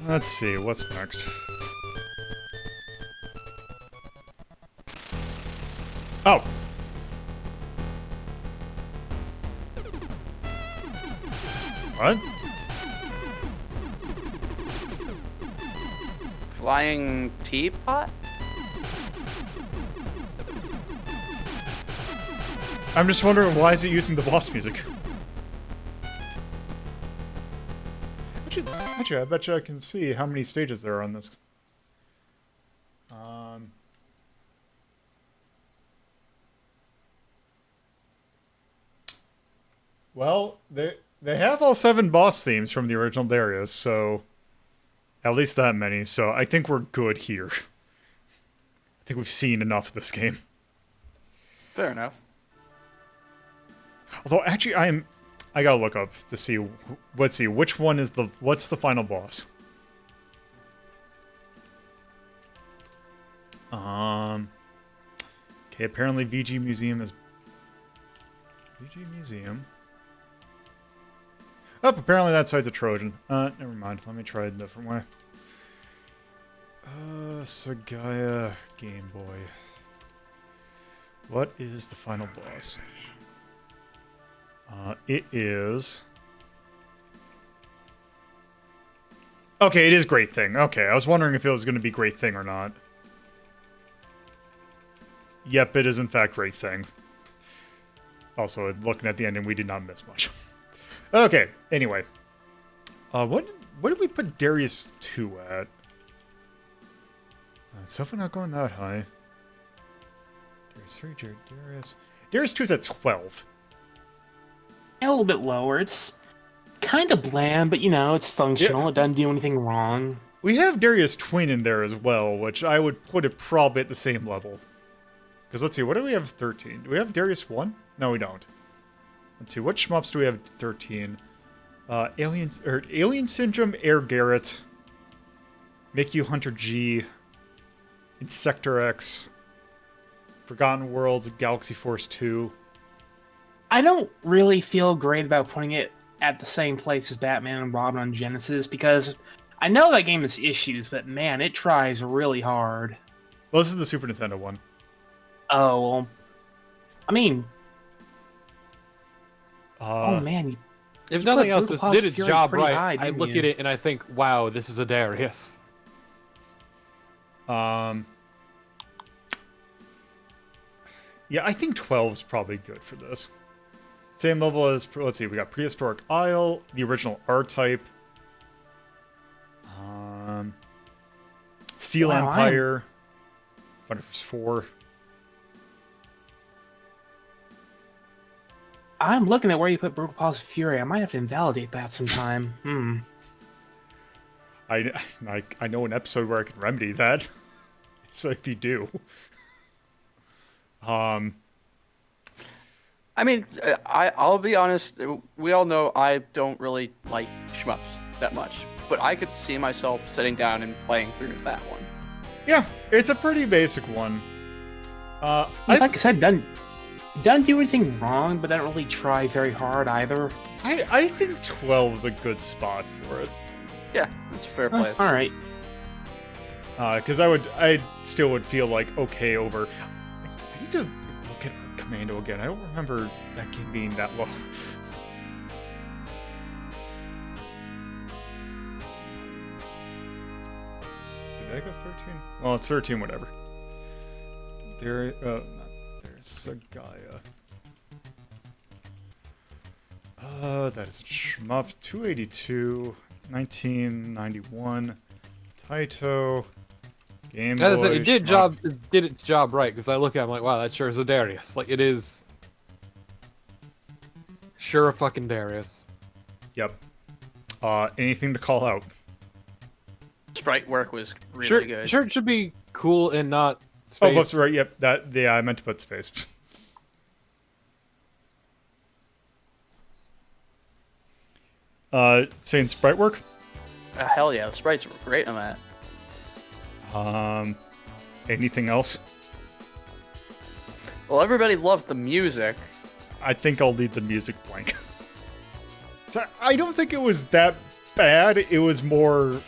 S1: Let's see, what's next? Oh! What?
S2: Flying teapot?
S1: I'm just wondering, why is it using the boss music? Actually, I bet you I can see how many stages there are on this. Well, they have all 7 boss themes from the original Darius, so at least that many. So I think we're good here. I think we've seen enough of this game.
S2: Fair enough.
S1: Although actually, I gotta look up to see. Let's see, which one is what's the final boss? Okay, apparently VG Museum is VG Museum. Oh, apparently that side's a Trojan. Never mind. Let me try it a different way. Sagaia Game Boy. What is the final boss? It is... Okay, it is Great Thing. Okay, I was wondering if it was going to be Great Thing or not. Yep, it is in fact Great Thing. Also, looking at the ending, we did not miss much. Okay, anyway. What did we put Darius 2 at? It's definitely not going that high. Darius 3, Darius... Darius 2 is at 12.
S6: A little bit lower. It's kind of bland, but it's functional.
S1: Yeah.
S6: It doesn't do anything wrong.
S1: We have Darius Twin in there as well, which I would put it probably at the same level. Because let's see, what do we have 13? Do we have Darius 1? No, we don't. Let's see, what shmups do we have at 13? Alien Syndrome, Air Garrett, Make You Hunter G, Insector X, Forgotten Worlds, Galaxy Force 2.
S6: I don't really feel great about putting it at the same place as Batman and Robin on Genesis, because I know that game has issues, but man, it tries really hard.
S1: Well, this is the Super Nintendo one.
S6: Oh, well, I mean... oh man,
S5: if nothing else, this did its job right. I look at it and I think, wow, this is a Darius.
S1: Yeah, I think 12 is probably good for this. Same level as, let's see, we got Prehistoric Isle, the original R-Type, Steel Empire, Final Fantasy 4.
S6: I'm looking at where you put Brutal Pause Fury. I might have to invalidate that sometime.
S1: I know an episode where I can remedy that. So if you do.
S2: I mean, I'll be honest. We all know I don't really like shmups that much, but I could see myself sitting down and playing through that one.
S1: Yeah, it's a pretty basic one.
S6: Like I said, doesn't do anything wrong, but doesn't really try very hard either.
S1: I think 12 is a good spot for it.
S2: Yeah, that's a fair place.
S6: All right.
S1: Because I still would feel like okay over. I need to look at Commando again. I don't remember that game being that low. Did I go 13? Well, it's 13, whatever. There's Sagaia. That is shmup. 282, 1991, Taito, Game Boy.
S5: It did its job right, because I look at it, I'm like, wow, that sure is a Darius. Like, it is sure a fucking Darius.
S1: Yep. Anything to call out?
S2: Sprite work was really good.
S5: Sure, it should be cool and not space.
S1: Oh, that's right. Yep. Yeah, I meant to put space. Saying sprite work?
S2: Hell yeah, the sprites were great on that.
S1: Anything else?
S2: Well, everybody loved the music.
S1: I think I'll leave the music blank. So I don't think it was that bad. It was more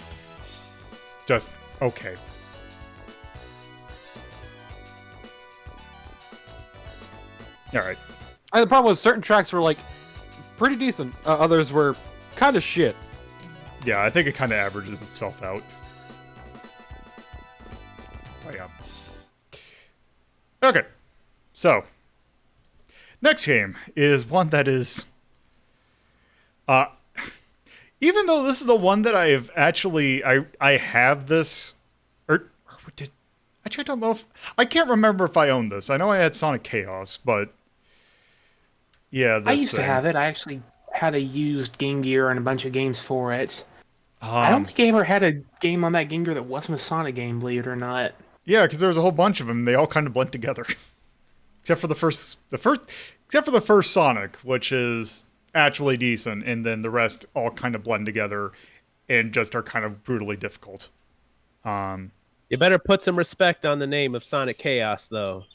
S1: just okay. All right.
S5: And the problem was certain tracks were like pretty decent. Others were kind of shit.
S1: Yeah, I think it kind of averages itself out. Oh yeah. Okay. So, next game is one that is even though this is the one that I have actually I have this or did actually I don't know if I can't remember if I own this. I know I had Sonic Chaos, but yeah,
S6: I used to have it. I actually had a used Game Gear and a bunch of games for it. I don't think I ever had a game on that Game Gear that wasn't a Sonic game, believe it or not.
S1: Yeah, because there was a whole bunch of them. They all kind of blend together, except for the first Sonic, which is actually decent, and then the rest all kind of blend together and just are kind of brutally difficult.
S3: You better put some respect on the name of Sonic Chaos, though.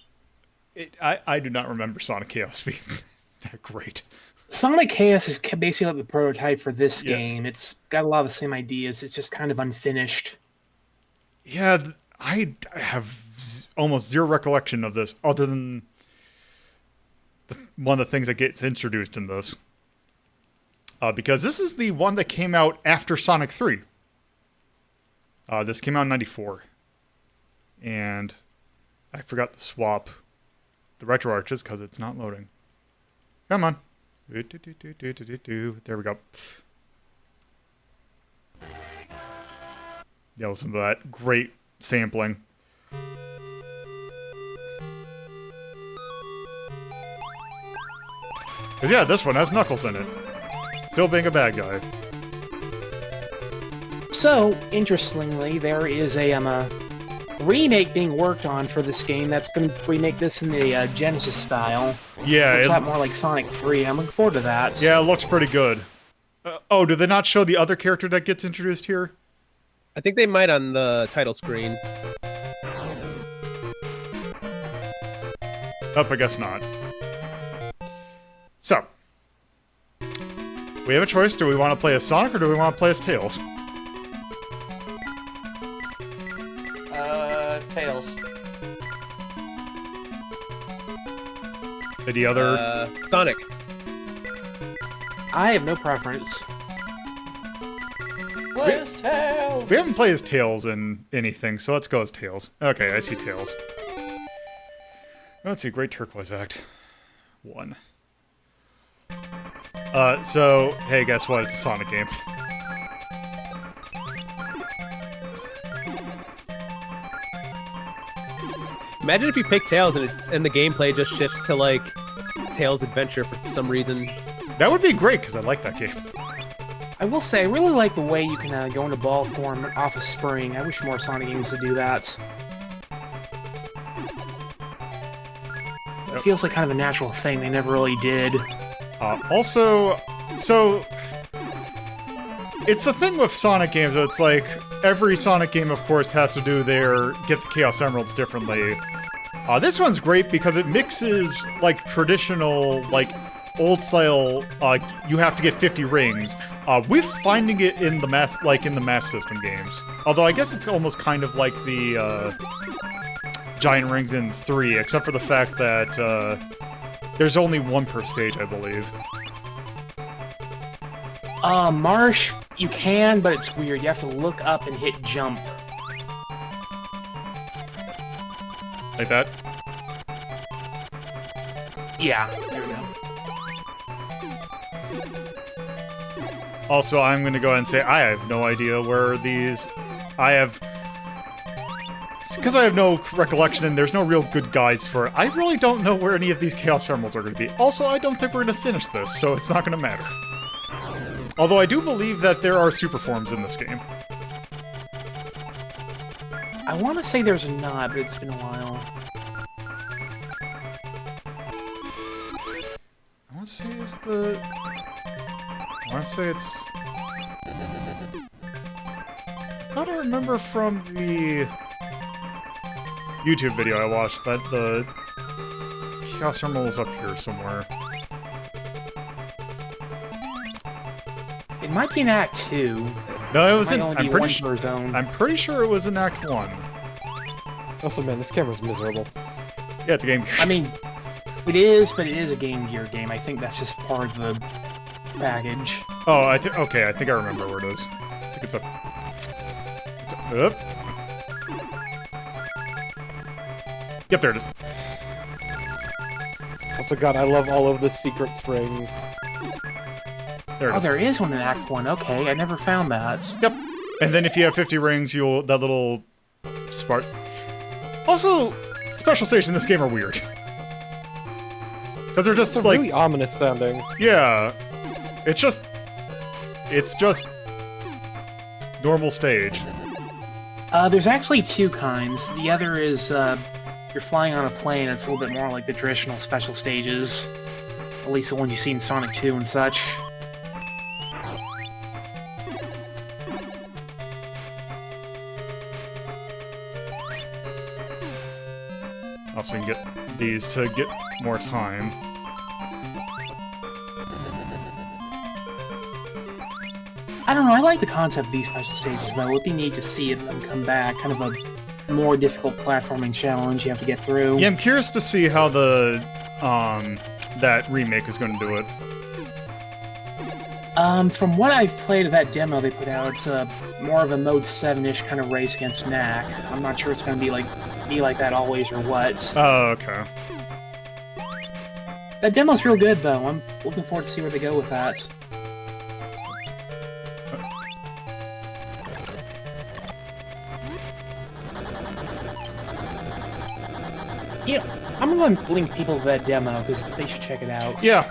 S1: I do not remember Sonic Chaos being that great.
S6: Sonic Chaos is basically like the prototype for this game. It's got a lot of the same ideas. It's just kind of unfinished.
S1: Yeah, I have almost zero recollection of this, other than one of the things that gets introduced in this. Because this is the one that came out after Sonic 3. This came out in 94. And I forgot to swap the RetroArches because it's not loading. Come on. There we go. Yeah, listen to that great sampling. Because yeah, this one has Knuckles in it. Still being a bad guy.
S6: So, interestingly, there is a remake being worked on for this game that's going to remake this in the Genesis style.
S1: Yeah,
S6: It's a lot more like Sonic 3. I'm looking forward to that.
S1: Yeah, it looks pretty good. Oh, did they not show the other character that gets introduced here?
S3: I think they might on the title screen.
S1: Nope, I guess not. So, we have a choice. Do we want to play as Sonic or do we want to play as Tails?
S2: Tails.
S1: Any other?
S3: Sonic.
S6: I have no preference.
S2: Where's Tails?
S1: We haven't played as Tails in anything, so let's go as Tails. Okay, I see Tails. Let's see, Great Turquoise Act. 1. So, hey, guess what? It's a Sonic game.
S3: Imagine if you pick Tails and the gameplay just shifts to, like, Tails Adventure for some reason.
S1: That would be great, because I like that game.
S6: I will say, I really like the way you can go into ball form off a spring. I wish more Sonic games would do that. It feels like kind of a natural thing. They never really did.
S1: Also, so... It's the thing with Sonic games, it's like, every Sonic game, of course, has to do get the Chaos Emeralds differently. This one's great because it mixes, like, traditional, like, old-style, you have to get 50 rings, with finding it in the Master System games. Although I guess it's almost kind of like the, Giant Rings in 3, except for the fact that, there's only one per stage, I believe.
S6: Marsh, you can, but it's weird. You have to look up and hit jump.
S1: Like that?
S6: Yeah, there we go.
S1: Also, I'm going to go ahead and say I have no idea where these... Because I have no recollection and there's no real good guides for it, I really don't know where any of these Chaos Emeralds are going to be. Also, I don't think we're going to finish this, so it's not going to matter. Although I do believe that there are super forms in this game.
S6: I want to say there's not, but it's been a while.
S1: I want to say it's the... I want to say it's... I thought I remember from the YouTube video I watched that the Chaos Emerald was up here somewhere.
S6: It might be in Act 2.
S1: No, it was
S6: Might
S1: in...
S6: only
S1: I'm
S6: be
S1: pretty,
S6: one per zone.
S1: I'm pretty sure it was in Act 1.
S5: Also, man, this camera's miserable.
S1: Yeah, it's a Game Gear.
S6: I mean, it is, but it is a Game Gear game. I think that's just part of the package.
S1: Oh, okay, I think I remember where it is. I think it's up... Up. Yep, there it is.
S5: Also, God, I love all of the secret springs.
S1: There it
S6: Oh,
S1: is.
S6: there is one in Act 1. Okay, I never found that.
S1: Yep. And then if you have 50 rings, that little spark. Also, special stations in this game are weird. Because they're just,
S5: They're
S1: like...
S5: really ominous sounding.
S1: Yeah. It's just normal stage.
S6: There's actually two kinds. The other is, you're flying on a plane. It's a little bit more like the traditional special stages. At least the ones you see in Sonic 2 and such.
S1: Also, you can get these to get more time.
S6: I don't know, I like the concept of these special stages, though. It would be neat to see them come back. Kind of a more difficult platforming challenge you have to get through.
S1: Yeah, I'm curious to see how the, that remake is going to do it.
S6: From what I've played of that demo they put out, it's more of a Mode 7-ish kind of race against Knack. I'm not sure it's going to be like that always or what.
S1: Oh, okay.
S6: That demo's real good, though. I'm looking forward to see where they go with that. Yeah, I'm going to link people to that demo, because they should check it out.
S1: Yeah.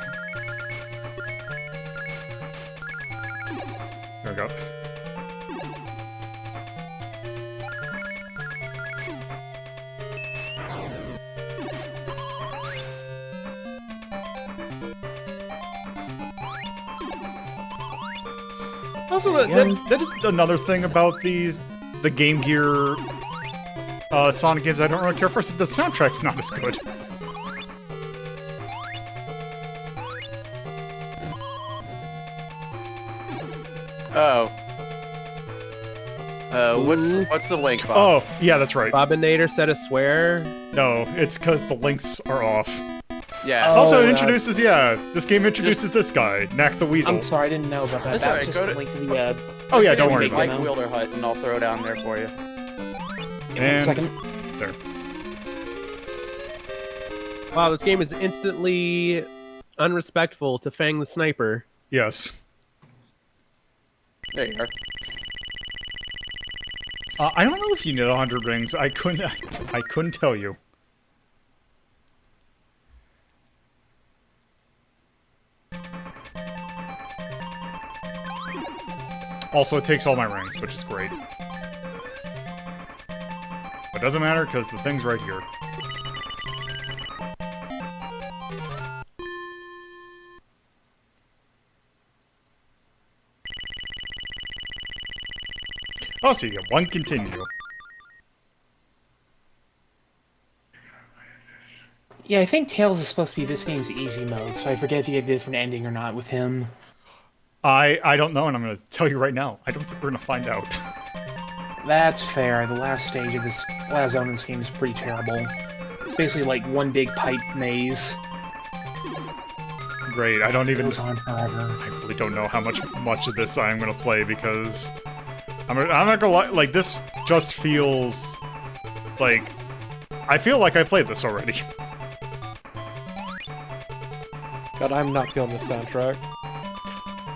S1: Also, that is another thing about the Game Gear Sonic games I don't really care for. The soundtrack's not as good.
S2: Oh. What's the link, Bob?
S1: Oh, yeah, that's right.
S3: Bobinator said a swear.
S1: No, it's because the links are off.
S2: Yeah.
S1: Also, it introduces, this game introduces this guy, Knack the Weasel.
S6: I'm sorry, I didn't know about that.
S2: That's
S6: That's
S2: all right,
S6: just the link to the,
S1: Oh yeah, don't worry about
S2: Mike
S1: it.
S2: Wheeler Hut, and I'll throw it down there for you.
S6: Give me 1 second.
S1: There.
S3: Wow, this game is instantly unrespectful to Fang the Sniper.
S1: Yes.
S2: There you are.
S1: I don't know if you need 100 rings. I couldn't tell you. Also, it takes all my rings, which is great. But it doesn't matter, because the thing's right here. Oh, so you get one continue.
S6: Yeah, I think Tails is supposed to be this game's easy mode, so I forget if you get a different ending or not with him.
S1: I don't know, and I'm going to tell you right now. I don't think we're going to find out.
S6: That's fair. The last stage of this last zone of this game is pretty terrible. It's basically like one big pipe maze.
S1: Great, I don't even...
S6: Goes on forever.
S1: I really don't know how much of this I'm going to play, because... I'm not gonna lie, like, this just feels... like... I feel like I played this already.
S5: God, I'm not feeling the soundtrack.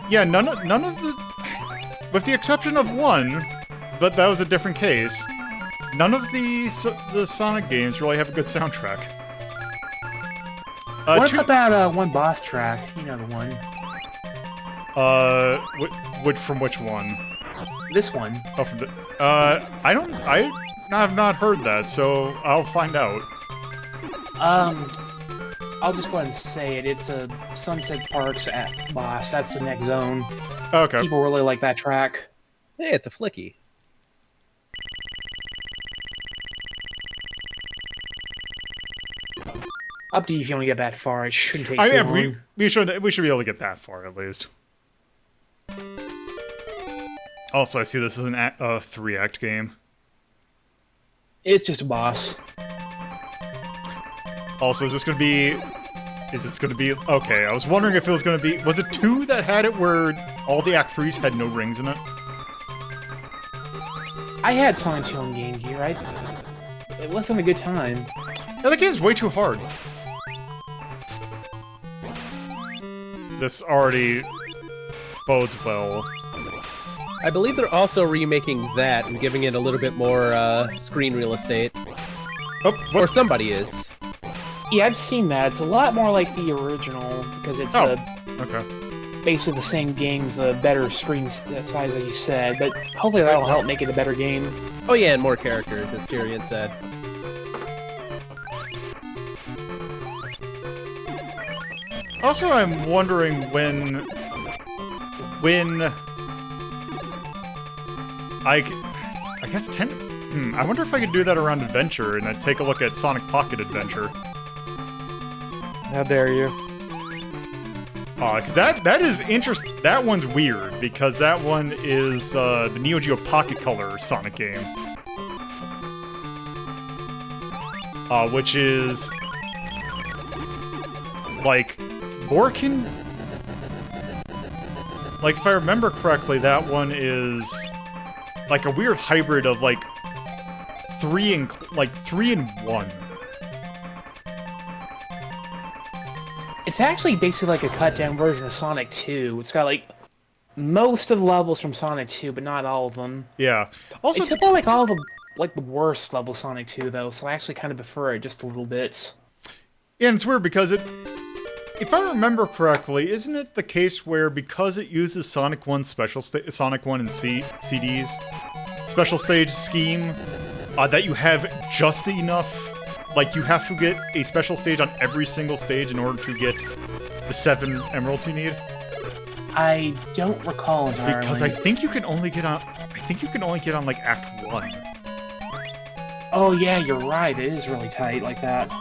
S1: Yeah, none of the... With the exception of one, but that was a different case, none of the Sonic games really have a good soundtrack.
S6: What about that one boss track? You know the one.
S1: From which one?
S6: This one.
S1: Oh, from the... I have not heard that, so I'll find out.
S6: I'll just go ahead and say it. It's a Sunset Parks at boss. That's the next zone.
S1: Okay.
S6: People really like that track.
S3: Hey, it's a flicky.
S6: Up to you if you want to get that far. It shouldn't take too long.
S1: We should be able to get that far, at least. Also, I see this is a 3-act game.
S6: It's just a boss.
S1: Also, is this gonna be... Okay, I was wondering if it was gonna be... Was it 2 that had it where all the Act 3s had no rings in it?
S6: I had Sonic 2 on Game Gear. It wasn't a good time.
S1: Yeah, that game's way too hard. This already bodes well.
S3: I believe they're also remaking that and giving it a little bit more screen real estate.
S1: Oh,
S3: or somebody is.
S6: Yeah, I've seen that. It's a lot more like the original, because it's
S1: okay.
S6: basically the same game with a better screen size, as you said, but hopefully that'll help make it a better game.
S3: Oh yeah, and more characters, as Tyrion said.
S1: Also, I'm wondering when I guess 10... I wonder if I could do that around Adventure and then take a look at Sonic Pocket Adventure.
S5: How dare you?
S1: Because that is interesting. That one's weird, because that one is the Neo Geo Pocket Color Sonic game. Which is... like... Borkin? Like, if I remember correctly, that one is... like a weird hybrid of, like... 3 and 1.
S6: It's actually basically like a cut-down version of Sonic 2. It's got, like, most of the levels from Sonic 2, but not all of them.
S1: Yeah. Also,
S6: It took out, like, all the, like, the worst level Sonic 2, though, so I actually kind of prefer it just a little bit.
S1: Yeah, and it's weird because if I remember correctly, isn't it the case where because it uses Sonic 1 Sonic 1 and CD's special stage scheme, that you have just enough, like you have to get a special stage on every single stage in order to get the 7 emeralds you need?
S6: I don't recall entirely.
S1: Because I think you can only get on. I think you can only get on like Act 1.
S6: Oh yeah, you're right. It is really tight like that.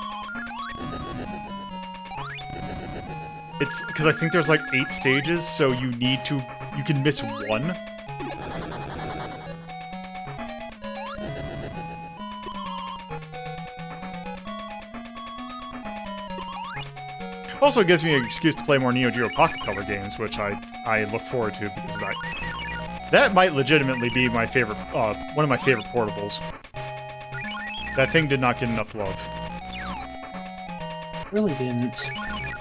S1: It's because I think there's like 8 stages, so you can miss 1. Also, it gives me an excuse to play more Neo Geo Pocket Color games, which I look forward to because that might legitimately be my favorite, one of my favorite portables. That thing did not get enough love.
S6: Really didn't.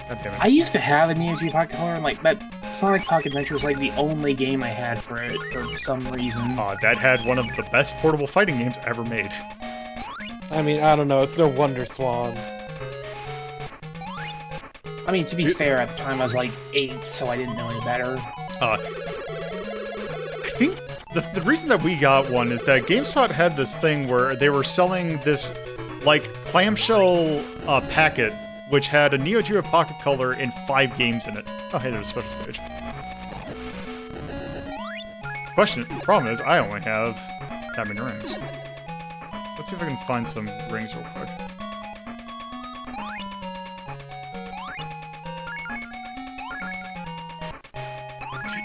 S1: God damn it.
S6: I used to have a Neo Geo Pocket Color, and like that Sonic Pocket Adventure was like the only game I had for it for some reason.
S1: That had one of the best portable fighting games ever made.
S5: I mean, I don't know. It's no wonder Swan.
S6: I mean, to be fair, at the time I was like 8, so I didn't know any better.
S1: I think the reason that we got one is that GameSpot had this thing where they were selling this, like, clamshell packet, which had a Neo Geo Pocket Color and 5 games in it. Oh, hey, there's a special stage. Problem is, I only have that many rings. So let's see if I can find some rings real quick.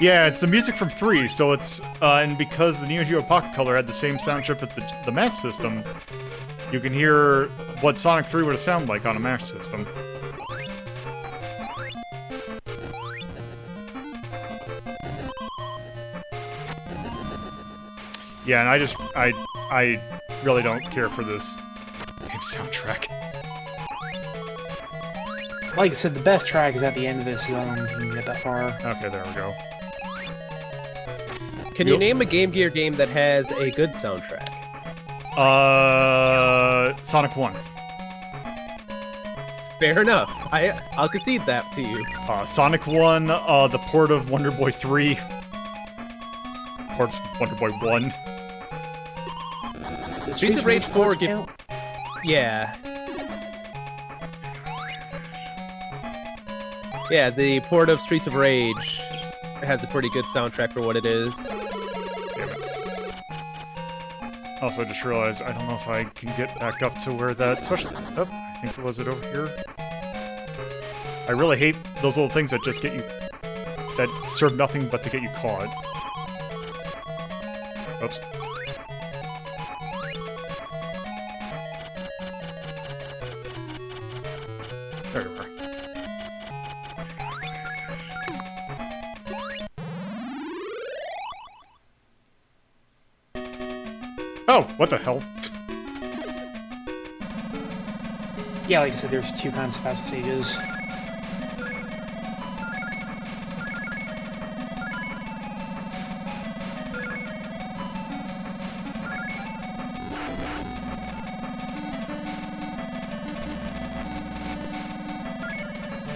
S1: Yeah, it's the music from 3, so it's, and because the Neo Geo Pocket Color had the same sound chip as the Master System, you can hear what Sonic 3 would have sounded like on a Master System. Yeah, and I really don't care for this game soundtrack.
S6: Like I said, the best track is at the end of this zone if you can get that far.
S1: Okay, there we go.
S3: Can you name a Game Gear game that has a good soundtrack?
S1: Sonic 1.
S3: Fair enough. I'll concede that to you.
S1: Sonic 1, the port of Wonder Boy 3. Port of Wonder Boy 1.
S3: Streets of Rage 4 give... Yeah. Yeah, the port of Streets of Rage has a pretty good soundtrack for what it is.
S1: Also, I just realized I don't know if I can get back up to where that special... Oh, I think it was it over here. I really hate those little things that just get you... that serve nothing but to get you caught. Oops. There you are. Oh, what the hell?
S6: Yeah, like I said, there's 2 kinds of special stages.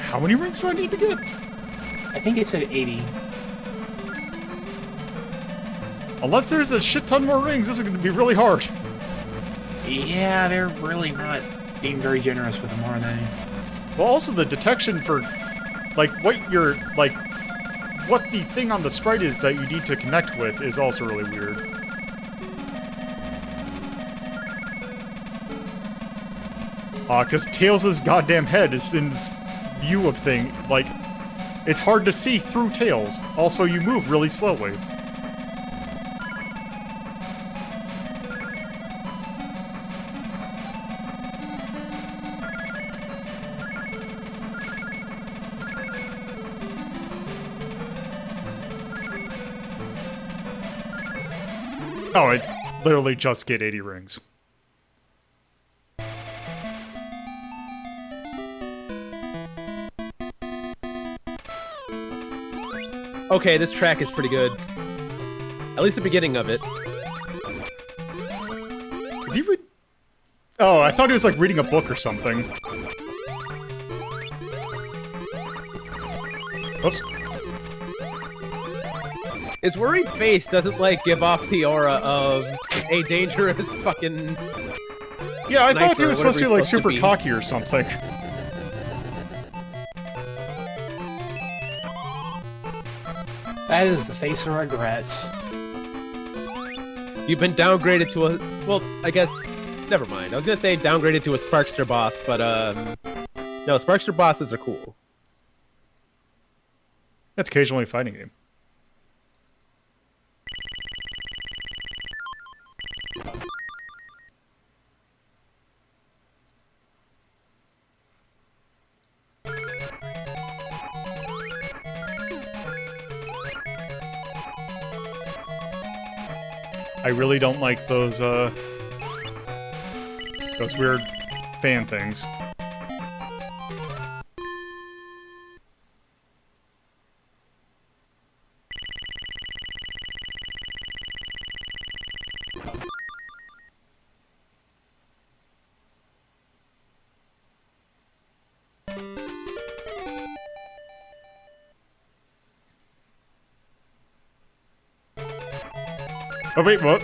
S1: How many rings do I need to get?
S6: I think it said 80.
S1: Unless there's a shit ton more rings, this is going to be really hard.
S6: Yeah, they're really not being very generous with them, are they?
S1: Well, also the detection for, like, what you're, like, what the thing on the sprite is that you need to connect with is also really weird. Because Tails' goddamn head is in this view of thing, like, it's hard to see through Tails. Also, you move really slowly. Oh, it's literally just get 80 rings.
S3: Okay, this track is pretty good. At least the beginning of it.
S1: Is he read? Oh, I thought he was like reading a book or something. Oops.
S3: His worried face doesn't, like, give off the aura of a dangerous fucking...
S1: Yeah, I thought he was supposed to be, like,
S3: supposed
S1: super
S3: to be.
S1: cocky or something.
S6: That is the face of regrets.
S3: You've been downgraded to a... Well, I guess... Never mind. I was gonna say downgraded to a Sparkster boss, but, no, Sparkster bosses are cool.
S1: That's occasionally a fighting game. I really don't like those weird fan things. Oh wait, what?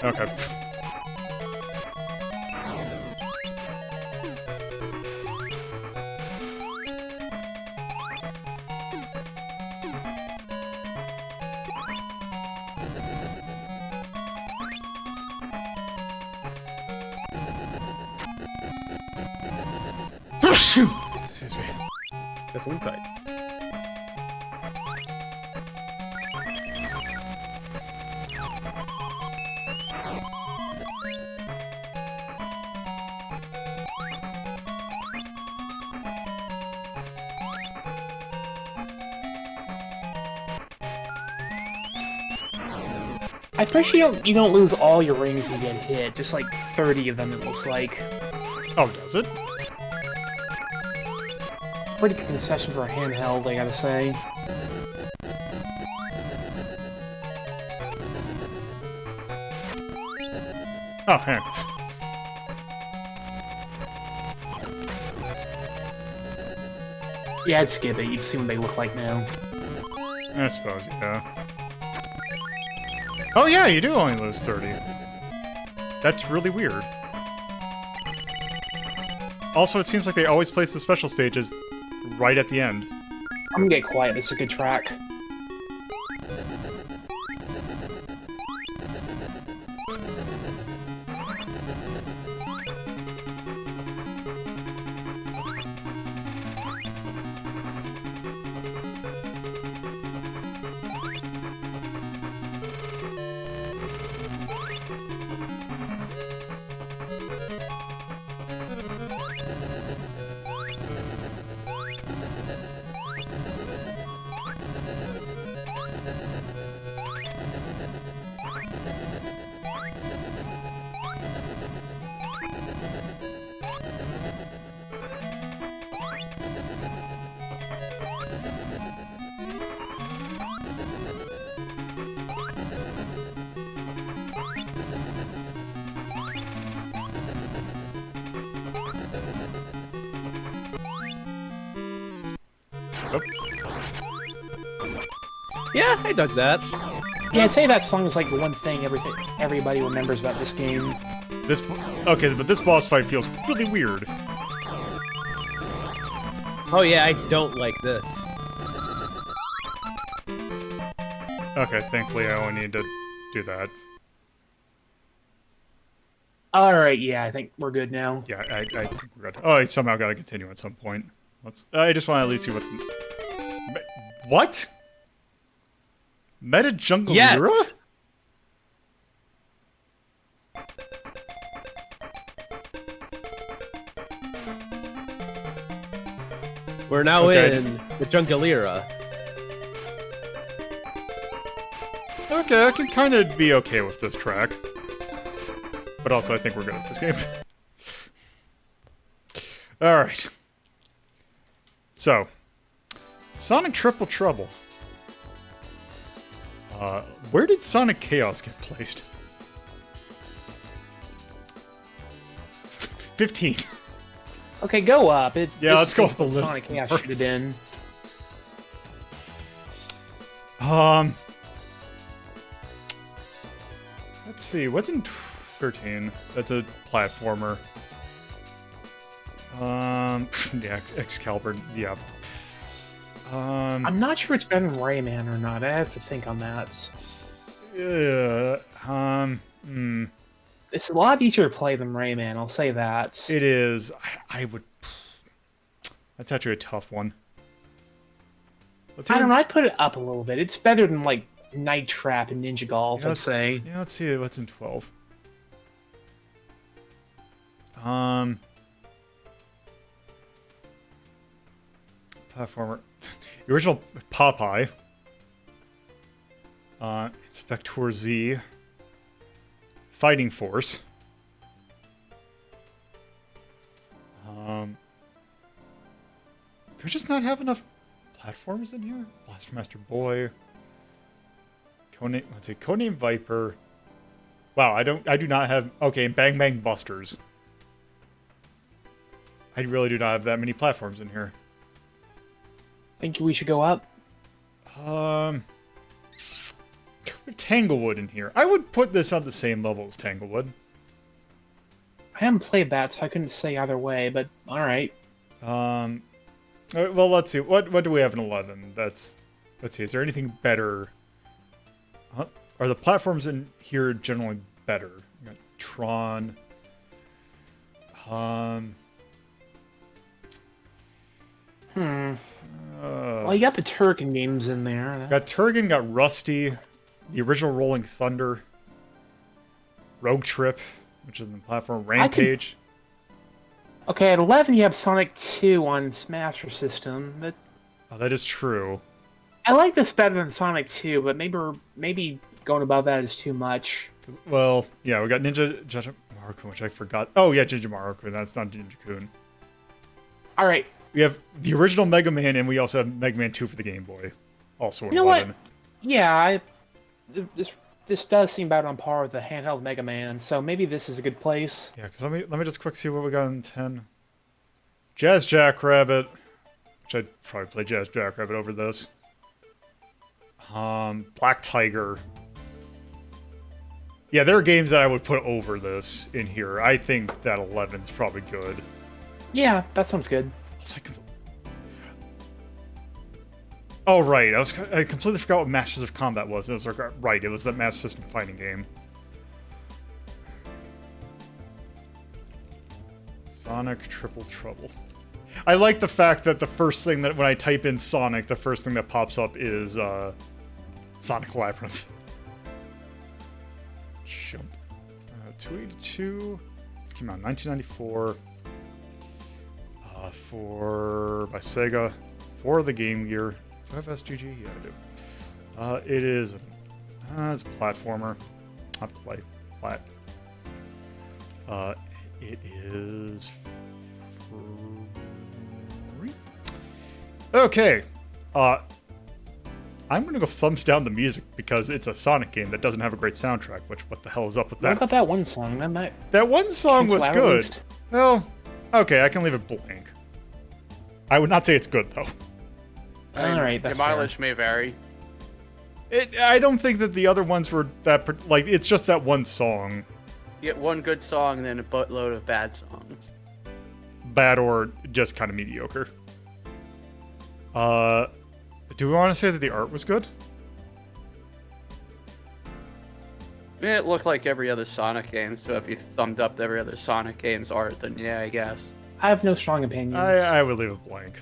S1: Okay. Excuse me.
S3: That's one fight.
S6: I'm pretty sure you don't lose all your rings when you get hit, just like 30 of them it looks like.
S1: Oh, does it?
S6: Pretty good concession for a handheld, I gotta say.
S1: Oh, heck.
S6: Yeah, I'd skip it, you'd see what they look like now.
S1: I suppose, yeah. Oh yeah, you do only lose 30. That's really weird. Also, it seems like they always place the special stages right at the end.
S6: I'm gonna get quiet, this is a good track.
S3: Yeah, I dug that.
S6: Yeah, I'd say that song is like the one thing everybody remembers about this game.
S1: Okay, but this boss fight feels really weird.
S3: Oh yeah, I don't like this.
S1: Okay, thankfully I only need to do that.
S6: Alright, yeah, I think we're good now.
S1: Yeah, I think we're good. Oh, I somehow gotta continue at some point. I just want to at least see what's... What? Meta Jungle
S3: Yes!
S1: Era?
S3: We're now
S1: Okay.
S3: in the Jungle Era.
S1: Okay, I can kind of be okay with this track. But also, I think we're good at this game. Alright. So, Sonic Triple Trouble. Where did Sonic Chaos get placed? 15.
S6: Okay, go up.
S1: Yeah, let's go
S6: up
S1: up a little
S6: Sonic Chaos
S1: more.
S6: should have been.
S1: Let's see, what's in 13? That's a platformer. Yeah, Excalibur, yeah.
S6: I'm not sure it's better than Rayman or not. I have to think on that.
S1: Yeah.
S6: It's a lot easier to play than Rayman, I'll say that.
S1: It is. I would. That's actually a tough one.
S6: I don't know, I'd put it up a little bit. It's better than, like, Night Trap and Ninja Golf, I'd say.
S1: Yeah, let's see what's in 12. Platformer. The original Popeye. Inspector Z. Fighting Force. Do we just not have enough platformers in here? Blaster Boy. Codename Viper. Wow, I do not have. Okay, Bang Bang Busters. I really do not have that many platforms in here.
S6: Think we should go up?
S1: Tanglewood in here. I would put this on the same level as Tanglewood.
S6: I haven't played that, so I couldn't say either way, but alright.
S1: Well, let's see. What do we have in 11? Let's see. Is there anything better? Are the platforms in here generally better? We got Tron.
S6: Well, you got the Turrican games in there.
S1: Got Turrican, got Rusty, the original Rolling Thunder, Rogue Trip, which is in the platform, Rampage.
S6: Okay, at 11 you have Sonic 2 on Master System.
S1: That is true.
S6: I like this better than Sonic 2, but maybe going above that is too much.
S1: Well, yeah, we got Ninja Maru-kun, which I forgot. Oh, yeah, Ninja Maru-kun. That's not Ninja-kun.
S6: Alright.
S1: We have the original Mega Man, and we also have Mega Man 2 for the Game Boy. Also in 11.
S6: You know what? Yeah, this does seem about on par with the handheld Mega Man, so maybe this is a good place.
S1: Yeah, because let me just quick see what we got in 10. Jazz Jackrabbit, which I'd probably play Jazz Jackrabbit over this. Black Tiger. Yeah, there are games that I would put over this in here. I think that 11's probably good.
S6: Yeah, that sounds good.
S1: Oh, right. I completely forgot what Masters of Combat was. It was like, right, it was that Master System fighting game. Sonic Triple Trouble. I like the fact that the first thing that when I type in Sonic, the first thing that pops up is Sonic Labyrinth. Jump. 282. This came out in 1994. By Sega. For the Game Gear. Do I have SGG? Yeah, I do. It is... it's a platformer. Not plat. It is... free. Okay. I'm gonna go thumbs down the music because it's a Sonic game that doesn't have a great soundtrack, which, what the hell is up with that?
S6: What about that one song?
S1: That one song was good. Well, okay, I can leave it blank. I would not say it's good, though.
S6: Alright, that's
S2: Your mileage may vary.
S1: I don't think that the other ones were that... Like, it's just that one song.
S2: You get one good song and then a buttload of bad songs.
S1: Bad or just kind of mediocre. Do we want to say that the art was good?
S2: It looked like every other Sonic game, so if you thumbed up every other Sonic game's art, then yeah, I guess.
S6: I have no strong opinions.
S1: I would leave it blank.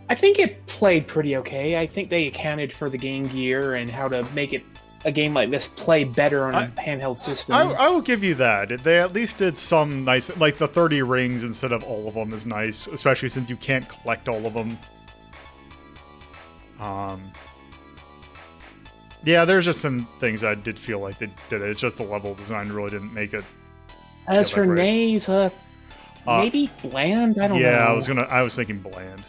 S6: I think it played pretty okay. I think they accounted for the Game Gear and how to make a game like this play better on a handheld system.
S1: I will give you that. They at least did some nice... Like, the 30 rings instead of all of them is nice, especially since you can't collect all of them. Yeah, there's just some things I did feel like they did it. It's just the level design really didn't make it.
S6: As for Nays, maybe bland? I don't know.
S1: Yeah, I was thinking bland.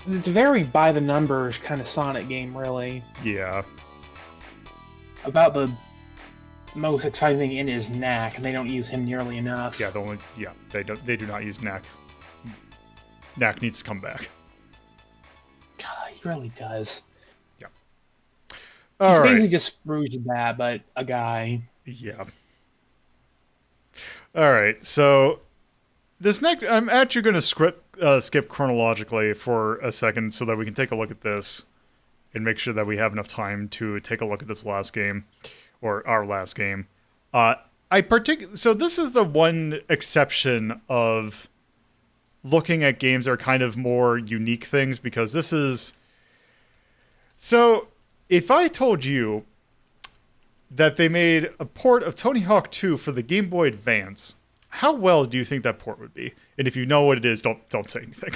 S6: It's a very by the numbers kind of Sonic game, really.
S1: Yeah.
S6: About the most exciting thing in is Knack, and they don't use him nearly enough.
S1: Yeah, they do not use Knack. Knack needs to come back.
S6: God, he really does.
S1: Yeah.
S6: He's basically just Rouge Bat, but a guy.
S1: Yeah. All right, so this next, I'm actually going to skip chronologically for a second so that we can take a look at this and make sure that we have enough time to take a look at this last game, or our last game. So this is the one exception of looking at games that are kind of more unique things, because this is... So, if I told you that they made a port of Tony Hawk 2 for the Game Boy Advance, how well do you think that port would be? And if you know what it is, don't say anything.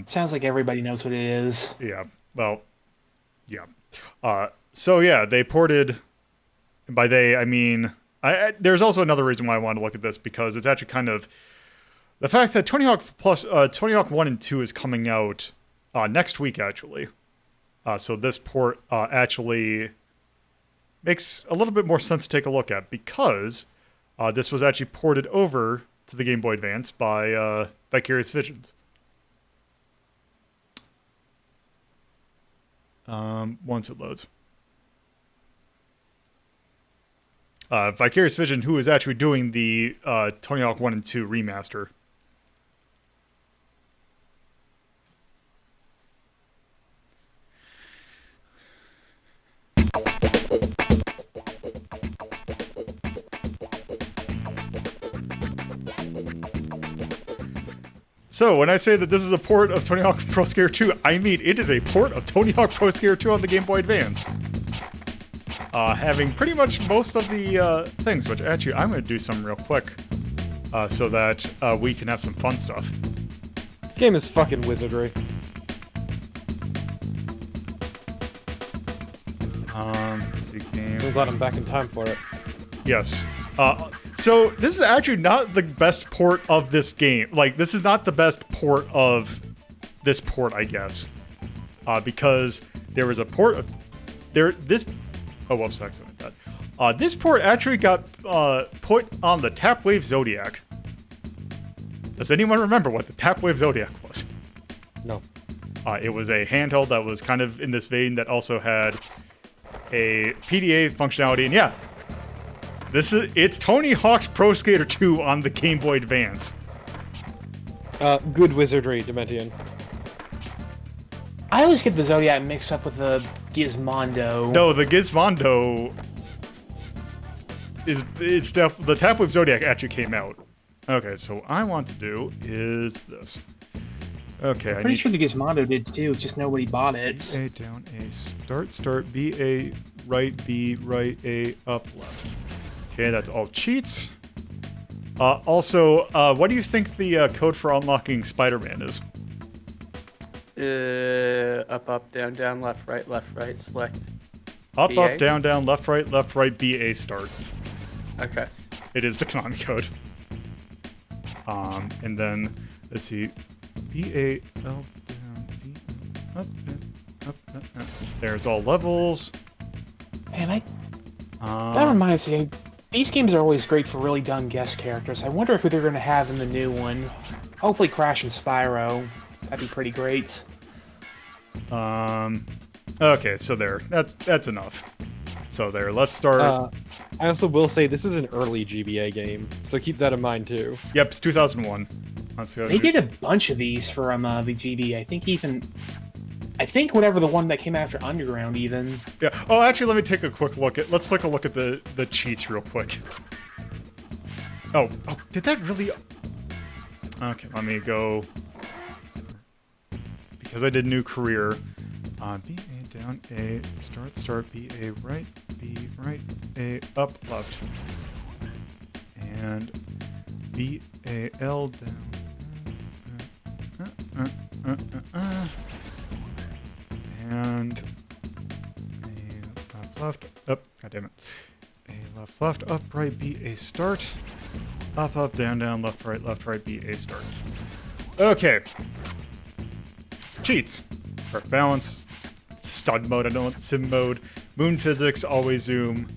S6: Sounds like everybody knows what it is.
S1: Yeah, well, yeah. So yeah, they ported, and by they, I mean, there's also another reason why I wanted to look at this, because it's actually kind of, the fact that Tony Hawk 1 and 2 is coming out next week, actually. So this port actually makes a little bit more sense to take a look at, because this was actually ported over to the Game Boy Advance by Vicarious Visions. Once it loads. Vicarious Vision, who is actually doing the Tony Hawk 1 and 2 remaster. So, when I say that this is a port of Tony Hawk Pro Skater 2, I mean it is a port of Tony Hawk Pro Skater 2 on the Game Boy Advance. Having pretty much most of the things, which actually I'm going to do some real quick so that we can have some fun stuff.
S5: This game is fucking wizardry.
S1: Let's see, game.
S5: So glad I'm back in time for it.
S1: Yes. So this is actually not the best port of this game. Like, this is not the best port of this port, I guess. Because there was a port of... Oh, whoops, accident like that. This port actually got put on the Tapwave Zodiac. Does anyone remember what the Tapwave Zodiac was?
S5: No.
S1: It was a handheld that was kind of in this vein that also had a PDA functionality, and yeah, it's Tony Hawk's Pro Skater 2 on the Game Boy Advance.
S5: Good wizardry, Dementian.
S6: I always get the Zodiac mixed up with the Gizmondo.
S1: No, the Gizmondo it's the Tapwave Zodiac actually came out. Okay, so what I want to do is this. Okay,
S6: I'm pretty sure the Gizmondo did too, just nobody bought it.
S1: A down, A start, B A right, B right, A up left. Okay, that's all cheats. Also, what do you think the code for unlocking Spider-Man is?
S2: Up, down, left, right, select.
S1: Up,
S2: BA?
S1: up, down, left, right, BA start.
S2: Okay.
S1: It is the Konami code. And then, let's see, BA, L, down, B, up. There's all levels.
S6: Man, that reminds me, these games are always great for really dumb guest characters. I wonder who they're going to have in the new one. Hopefully Crash and Spyro. That'd be pretty great.
S1: Okay, so there. That's enough. So there, let's start.
S5: I also will say this is an early GBA game, so keep that in mind too.
S1: Yep, it's 2001. Let's go.
S6: They did a bunch of these for the GBA. I think whatever the one that came after Underground even.
S1: Yeah. Oh, actually, let me take a quick look at. Let's take a look at the cheats real quick. Oh, did that really? Okay, let me go. Because I did new career. B A down, A start, B A right, A up left, and B A L down. And a left, up, god damn it. A left, up, right, B, A, start. Up, down, left, right, B, A, start. Okay. Cheats. Perfect balance. Stud mode, I don't want sim mode. Moon physics, always zoom.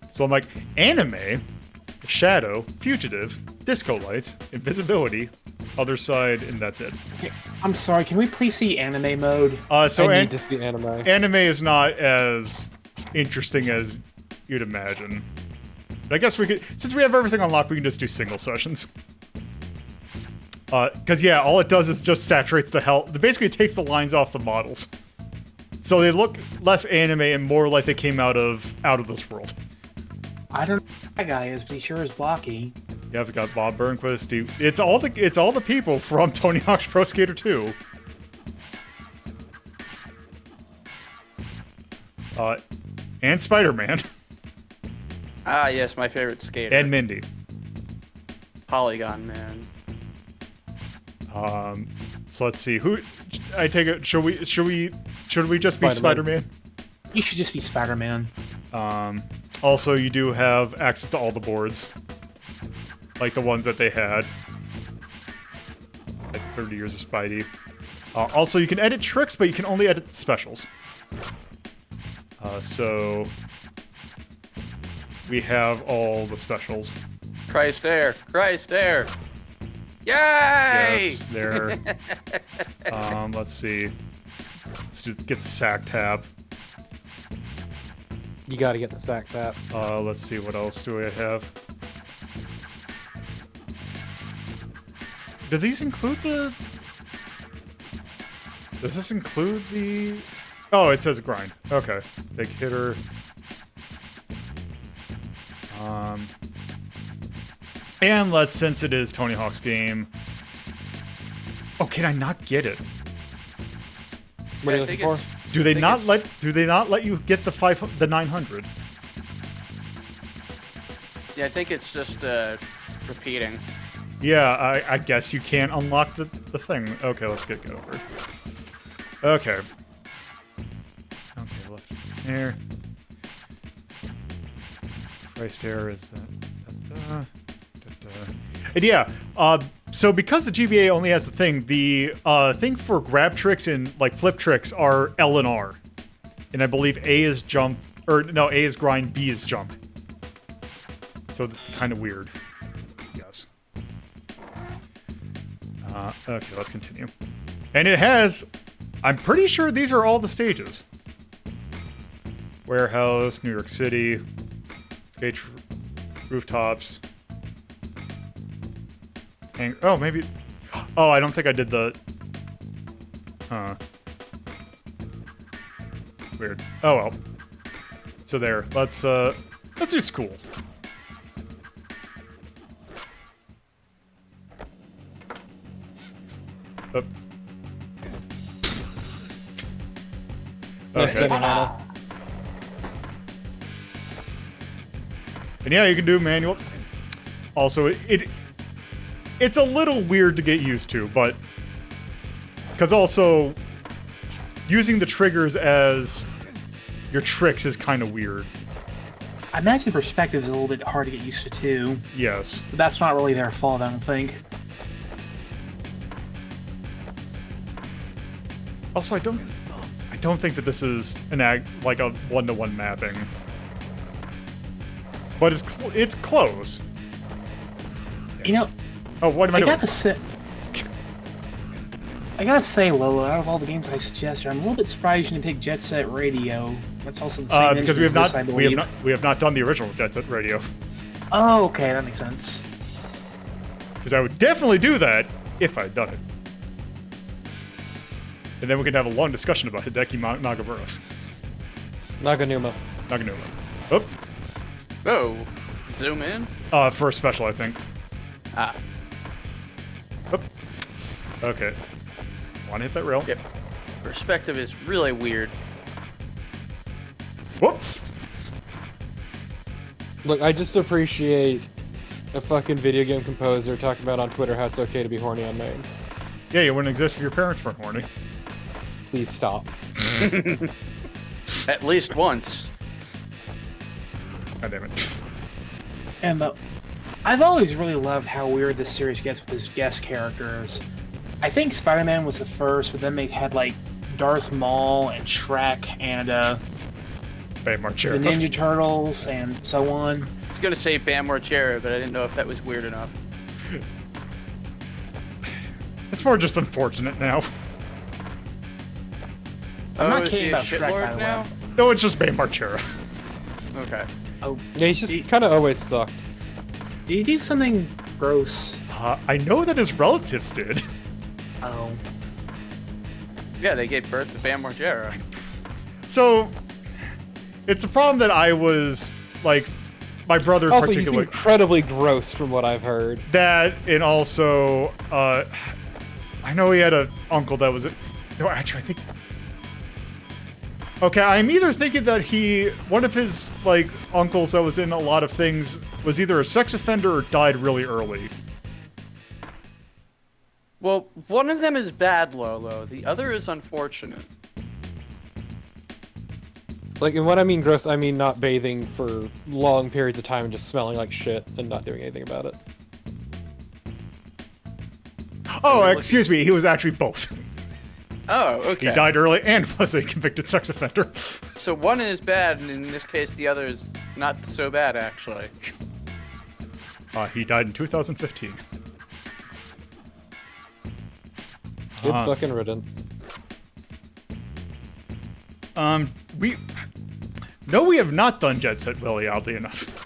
S1: So I'm like, anime, shadow, fugitive, disco lights, invisibility, other side, and that's it.
S6: I'm sorry, can we please see anime mode?
S1: So
S5: I need to see anime.
S1: Anime is not as interesting as you'd imagine. But I guess we could, since we have everything unlocked, we can just do single sessions. Because yeah, all it does is just saturates the hell. Basically, it takes the lines off the models, so they look less anime and more like they came out of this world.
S6: I don't know who that guy is, but he sure is blocky.
S1: Yeah, we got Bob Burnquist. Dude. It's all the people from Tony Hawk's Pro Skater 2. And Spider-Man.
S2: Ah, yes, my favorite skater.
S1: And Mindy.
S2: Polygon Man.
S1: So let's see. Who? I take it. Should we just be Spider-Man?
S6: You should just be Spider-Man.
S1: Also, you do have access to all the boards, like the ones that they had. Like 30 Years of Spidey. Also, you can edit tricks, but you can only edit specials. So we have all the specials.
S2: Christ there! Christ there! Yay!
S1: Yes, there. Let's see. Let's just get the sack tab.
S5: You gotta get the sack tab.
S1: Let's see, what else do I have? Do these include the... Does this include the... Oh, it says grind. Okay. Big hitter. And since it is Tony Hawk's game... Oh, can I not get it?
S5: What are you looking for?
S1: Do they not let you get the 900?
S2: Yeah, I think it's just repeating.
S1: Yeah, I guess you can't unlock the thing. Okay, let's get over. Okay. Okay, left there. Christ error is that. And yeah, so because the GBA only has the thing for grab tricks and like flip tricks are L and R. And I believe A is jump, or no, A is grind, B is jump. So that's kind of weird. Yes. Okay, let's continue. And it has, I'm pretty sure these are all the stages. Warehouse, New York City, skate rooftops. Oh, maybe... Oh, I don't think I did the... Huh. Weird. Oh, well. So there. Let's do school. Oh. Okay. And yeah, you can do manual. Also, it's a little weird to get used to, but... Because also, using the triggers as your tricks is kind of weird.
S6: I imagine perspective is a little bit hard to get used to, too.
S1: Yes.
S6: But that's not really their fault, I don't think.
S1: Also, I don't think that this is like a one-to-one mapping. But it's close.
S6: You know...
S1: Oh, what am I doing?
S6: I gotta say, Lolo, out of all the games I suggested, I'm a little bit surprised you didn't pick Jet Set Radio. That's also the same
S1: because we have not done the original Jet Set Radio.
S6: Oh, okay, that makes sense.
S1: Because I would definitely do that if I'd done it. And then we could have a long discussion about Hideki Nagamura.
S5: Naganuma.
S1: Oh.
S2: Oh, zoom in.
S1: For a special, I think.
S2: Ah.
S1: Oh. Okay. Want to hit that rail?
S2: Yep. Perspective is really weird.
S1: Whoops.
S5: Look, I just appreciate a fucking video game composer talking about on Twitter how it's okay to be horny on main.
S1: Yeah, you wouldn't exist if your parents weren't horny.
S5: Please stop.
S2: At least once.
S1: God damn it.
S6: And I've always really loved how weird this series gets with its guest characters. I think Spider-Man was the first, but then they had like Darth Maul and Shrek and
S1: Bam Margera.
S6: the Ninja Turtles and so on.
S2: I was gonna say Bam Margera, but I didn't know if that was weird enough.
S1: It's more just unfortunate now.
S6: I'm not
S2: is
S6: kidding
S2: he a
S6: about Shrek,
S2: shitlord
S6: by the
S2: now?
S6: way.
S1: No, it's just Bam Margera.
S2: Okay.
S6: Oh,
S5: Yeah, he's just kind of always sucked.
S6: did he do something gross?
S1: I know that his relatives did.
S6: Oh.
S2: Yeah, they gave birth to Bam Margera.
S1: So, it's a problem that I was, like, my brother
S5: Also, he's
S1: particularly...
S5: incredibly gross from what I've heard.
S1: That, and also, I know he had an uncle that was... No, actually, I think... Okay, I'm either thinking that one of his, like, uncles that was in a lot of things was either a sex offender or died really early.
S2: Well, one of them is bad, Lolo. The other is unfortunate.
S5: Like, and when I mean gross, I mean not bathing for long periods of time and just smelling like shit and not doing anything about it.
S1: Oh, excuse me, he was actually both.
S2: Oh, okay.
S1: He died early and was a convicted sex offender.
S2: So one is bad, and in this case, the other is not so bad, actually.
S1: He died in 2015.
S5: Good fucking riddance.
S1: We have not done Jet Set Willy, oddly enough.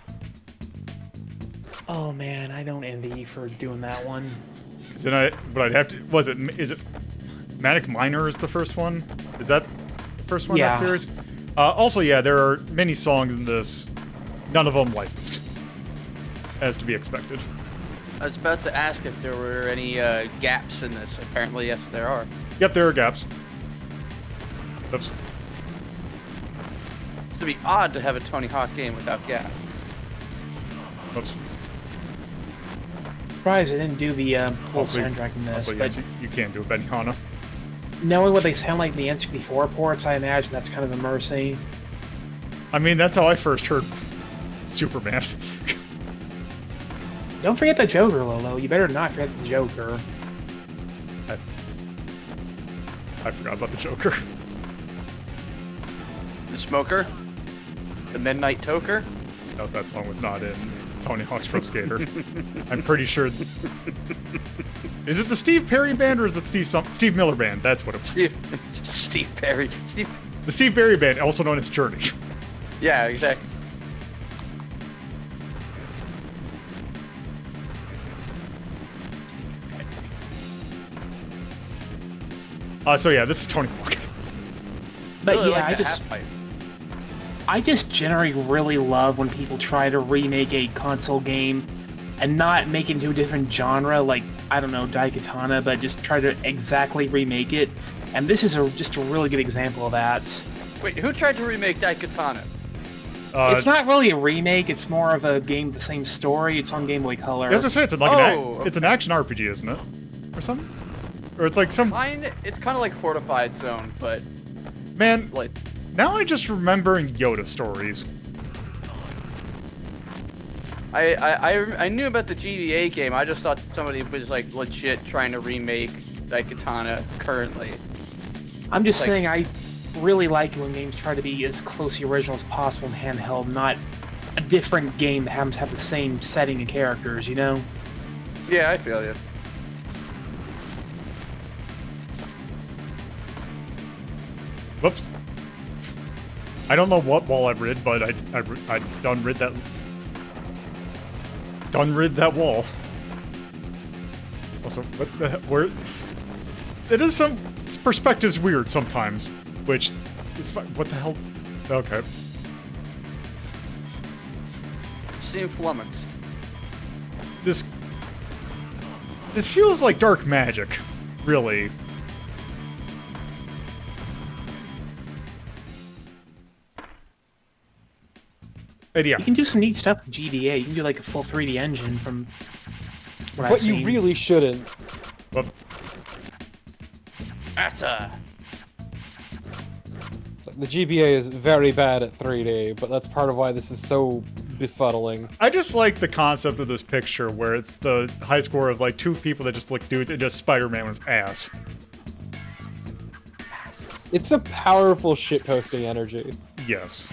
S6: Oh man, I don't envy you for doing that one.
S1: Is it? But I'd have to. Is it? Manic Miner is the first one. Is that the first one in that series? Also, yeah, there are many songs in this. None of them licensed, as to be expected.
S2: I was about to ask if there were any gaps in this. Apparently, yes, there are.
S1: Yep, there are gaps. Oops.
S2: It's to be odd to have a Tony Hawk game without gaps.
S1: Oops.
S6: Surprised I didn't do the full soundtrack in this.
S1: Also, yes, you can do a Benihana.
S6: Knowing what they sound like in the N64 ports, I imagine that's kind of a mercy.
S1: I mean, that's how I first heard Superman.
S6: Don't forget the Joker, Lolo. You better not forget the Joker.
S1: I forgot about the Joker.
S2: The Smoker? The Midnight Toker?
S1: No, that song was not in Tony Hawk's Pro Skater. I'm pretty sure... Is it the Steve Perry Band or is it Steve Miller Band? That's what it was.
S2: Steve Perry.
S1: The Steve Perry Band, also known as Journey.
S2: Yeah, exactly.
S1: So yeah, this is Tony Hawk.
S6: But
S2: Really
S6: yeah,
S2: like the
S6: I just generally really love when people try to remake a console game and not make it into a different genre, like, I don't know, Daikatana, but just try to exactly remake it. And this is just a really good example of that.
S2: Wait, who tried to remake Daikatana?
S6: It's not really a remake, it's more of a game with the same story. It's on Game Boy Color.
S1: As I say, it's like it's an action RPG, isn't it? Or something? Or it's like some...
S2: It's kind of like Fortified Zone, but...
S1: Man,
S2: like...
S1: now I just remembering Yoda stories.
S2: I knew about the GDA game, I just thought somebody was like legit trying to remake Daikatana currently.
S6: I'm just saying I really like when games try to be as close to the original as possible in handheld, not a different game that happens to have the same setting and characters, you know?
S2: Yeah, I feel you.
S1: Whoops. I don't know what wall I've rid, but I done rid that wall. Also, what the hell? Where? It is some perspective's weird sometimes, which is fine. What the hell? Okay.
S2: Seem flummoxed.
S1: This feels like dark magic, really. And yeah.
S6: You can do some neat stuff with GDA. You can do like a full 3D engine from what I've
S5: But you
S6: seen.
S5: really shouldn't.
S1: Well,
S5: The GBA is very bad at 3D, but that's part of why this is so befuddling.
S1: I just like the concept of this picture where it's the high score of like two people that just look dudes and just Spider-Man with ass.
S5: It's a powerful shitposting energy.
S1: Yes.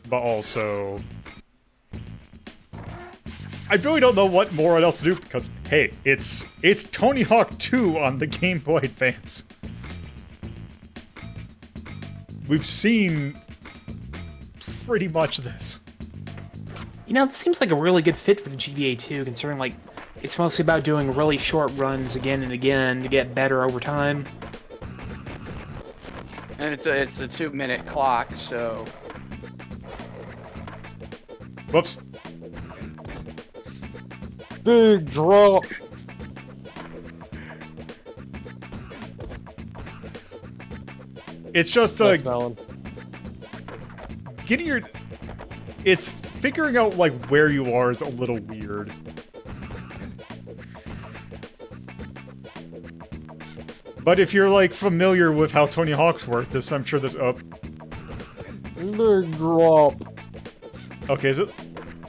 S1: But also... I really don't know what more else to do because, hey, it's Tony Hawk 2 on the Game Boy Advance. we've seen pretty much this.
S6: You know, this seems like a really good fit for the GBA 2, considering, like, it's mostly about doing really short runs again and again to get better over time.
S2: And it's a 2-minute clock, so...
S1: Whoops.
S5: Big drop.
S1: It's just
S5: Nice melon.
S1: getting your... It's figuring out, like, where you are is a little weird. But if you're, like, familiar with how Tony Hawk's work, I'm sure this... Oh.
S5: Big drop.
S1: Okay, is it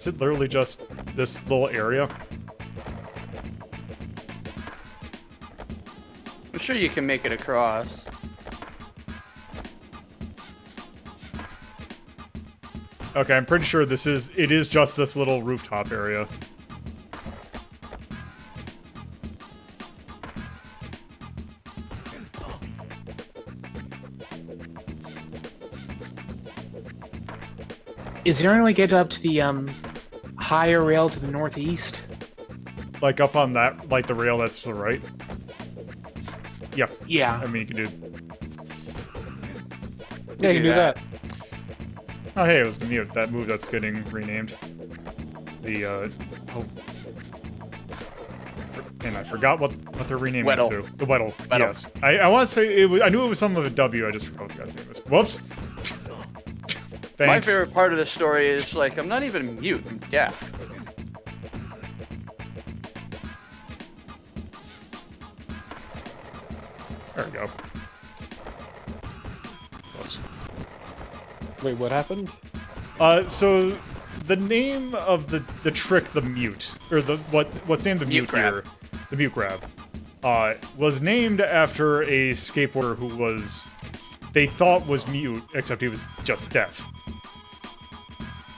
S1: literally just this little area?
S2: I'm sure you can make it across.
S1: Okay, I'm pretty sure it is just this little rooftop area.
S6: Is there any way to get up to the higher rail to the northeast?
S1: Like up on that, like the rail that's to the right? Yeah.
S6: Yeah.
S1: I mean, you can do...
S5: Yeah, you can do that.
S1: Oh, hey, it was the mute. That move that's getting renamed. The, oh. And I forgot what they're renaming
S2: Weddle.
S1: it to. The Weddle.
S2: Weddle.
S1: Yes. I want to say, I knew it was something with a W, I just forgot what the guy's name was. Whoops!
S2: My
S1: Thanks.
S2: favorite part of the story is, like, I'm not even mute, I'm deaf.
S1: There we go. Whoops.
S5: Wait, what happened?
S1: So the name of the trick, the mute, or what's named the mute
S2: grab.
S1: here, the mute grab, was named after a skateboarder who they thought was mute, except he was just deaf.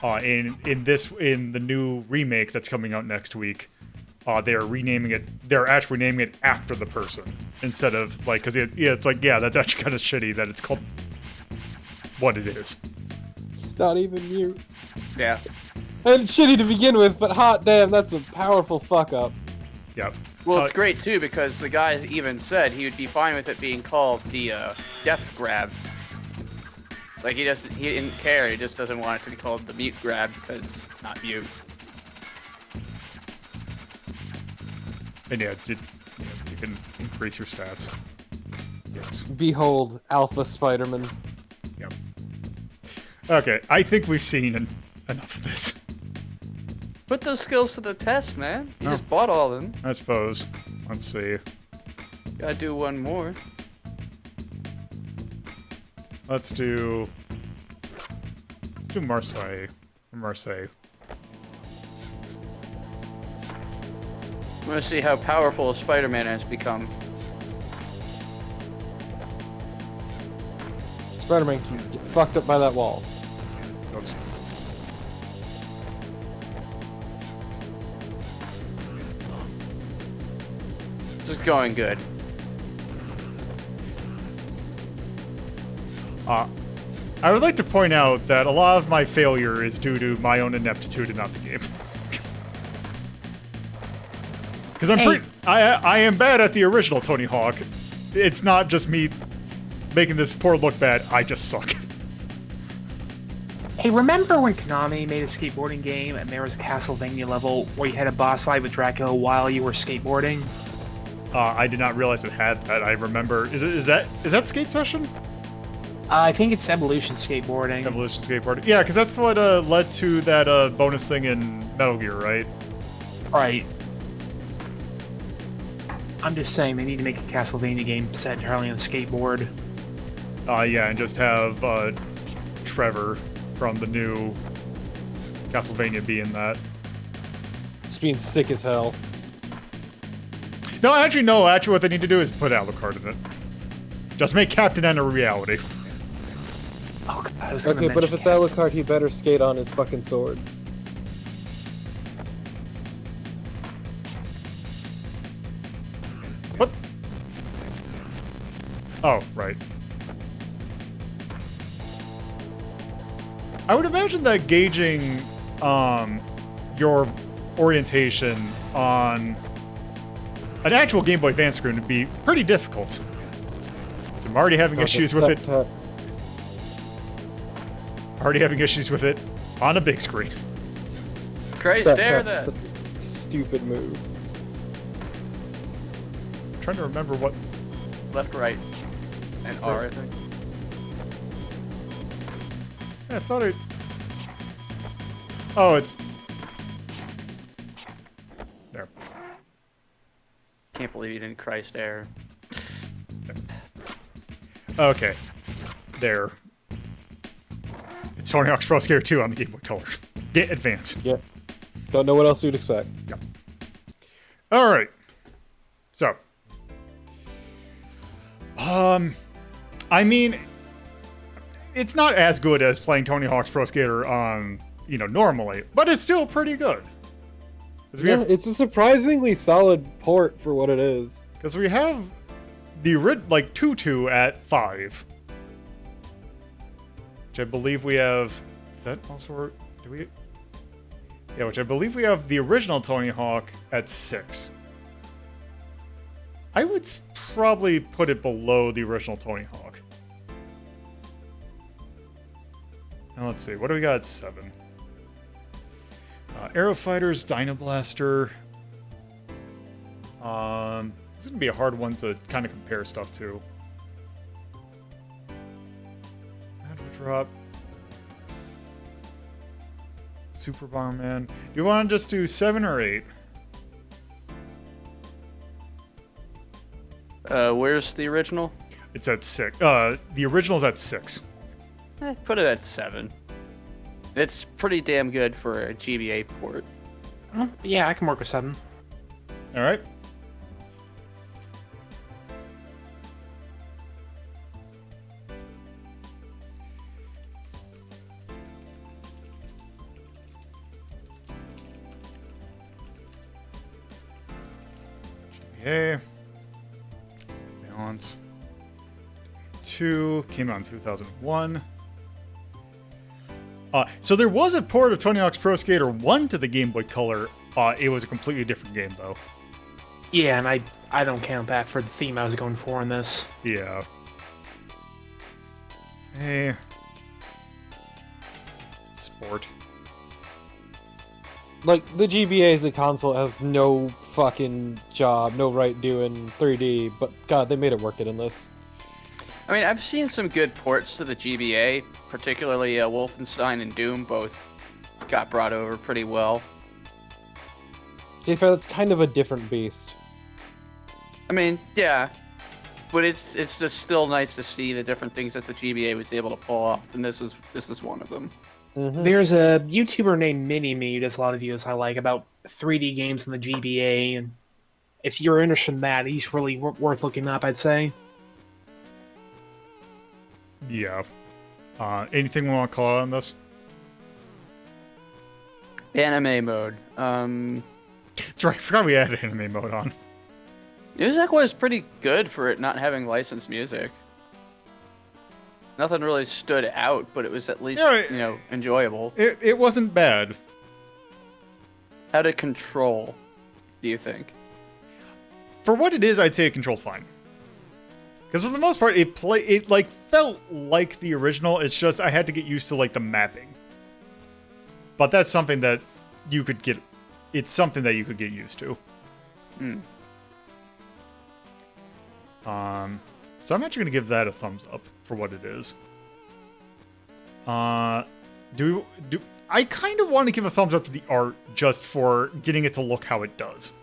S1: In the new remake that's coming out next week, they're renaming it. They're actually naming it after the person instead of like, because it's like, yeah, that's actually kind of shitty that it's called what it is.
S5: It's not even mute.
S2: Yeah.
S5: And it's shitty to begin with, but hot damn, that's a powerful fuck up.
S1: Yep.
S2: Well, it's great too because the guy even said he would be fine with it being called the death grab. Like he didn't care. He just doesn't want it to be called the mute grab because it's not mute.
S1: And yeah, you can increase your stats. Yes.
S5: Behold, Alpha Spider-Man.
S1: Yep. Okay, I think we've seen enough of this.
S2: Put those skills to the test, man. You
S1: Oh.
S2: just bought all of them.
S1: I suppose. Let's see.
S2: Gotta do one more.
S1: Let's do Marseille. Marseille.
S2: I want to see how powerful Spider-Man has become.
S5: Spider-Man can get fucked up by that wall.
S1: Oops.
S2: This is going good.
S1: I would like to point out that a lot of my failure is due to my own ineptitude and not the game. Because I am bad at the original Tony Hawk. It's not just me making this poor look bad, I just suck.
S6: Hey, remember when Konami made a skateboarding game and there was a Castlevania level where you had a boss fight with Draco while you were skateboarding?
S1: I did not realize it had that. I remember. Is that Skate Session?
S6: I think it's Evolution Skateboarding.
S1: Evolution Skateboarding. Yeah, because that's what led to that bonus thing in Metal Gear, right?
S6: Right. I'm just saying they need to make a Castlevania game set entirely on a skateboard.
S1: Yeah, and just have Trevor from the new Castlevania be in that.
S5: Just being sick as hell.
S1: No, actually, what they need to do is put Alucard in it. Just make Captain N a reality.
S6: Oh, God, I was gonna
S5: Okay, but if it's
S6: mention
S5: Alucard, he better skate on his fucking sword.
S1: What? Oh, right. I would imagine that gauging your orientation on an actual Game Boy Advance screen would be pretty difficult. So I'm already having issues with it. Already having issues with it on a big screen.
S2: Great, there that.
S5: Stupid move.
S1: I'm trying to remember what.
S2: Left, right, and R, I think.
S1: Yeah, I thought it. Oh, it's. There.
S2: Can't believe you didn't Christ error.
S1: Okay. There. It's Tony Hawk's Pro Skater 2 on the Game Boy Color. Get Advance.
S5: Yep. Don't know what else you'd expect.
S1: Yep. Alright. So. I mean, it's not as good as playing Tony Hawk's Pro Skater on, normally, but it's still pretty good.
S5: Yeah, it's a surprisingly solid port for what it is.
S1: Because we have the 2-2 at 5. Which I believe we have... Is that also... Do we... Yeah, which I believe we have the original Tony Hawk at 6. I would probably put it below the original Tony Hawk. Now let's see, what do we got at 7? Aero Fighters, Dino Blaster. This is going to be a hard one to kind of compare stuff to. Drop. Super Bomberman. Do you want to just do 7 or 8?
S2: Where's the original?
S1: It's at 6. The original's at 6.
S2: Put it at 7. It's pretty damn good for a GBA port.
S6: Yeah, I can work with 7.
S1: All right. GBA. Balance. 2 came out in 2001. So there was a port of Tony Hawk's Pro Skater 1 to the Game Boy Color. It was a completely different game, though.
S6: Yeah, and I don't count that for the theme I was going for in this.
S1: Yeah. Hey. Sport.
S5: Like, the GBA as a console has no fucking job, no right doing 3D, but god, they made it work it in this.
S2: I mean, I've seen some good ports to the GBA, particularly Wolfenstein and Doom both got brought over pretty well.
S5: To be fair, that's kind of a different beast.
S2: I mean, yeah, but it's just still nice to see the different things that the GBA was able to pull off, and this is one of them.
S5: Mm-hmm.
S6: There's a YouTuber named Mini-Me who does a lot of videos I like about 3D games in the GBA, and if you're interested in that, he's really worth looking up, I'd say.
S1: Yeah. Anything we want to call out on this?
S2: Anime mode.
S1: That's right. I forgot we added anime mode on.
S2: Music was pretty good for it not having licensed music. Nothing really stood out, but it was at least, enjoyable.
S1: It wasn't bad.
S2: How to control, do you think?
S1: For what it is, I'd say it controlled fine. Because for the most part, it felt like the original. It's just I had to get used to the mapping. But that's something that you could get. It's something that you could get used to.
S2: Mm.
S1: So I'm actually gonna give that a thumbs up for what it is. I kind of want to give a thumbs up to the art just for getting it to look how it does.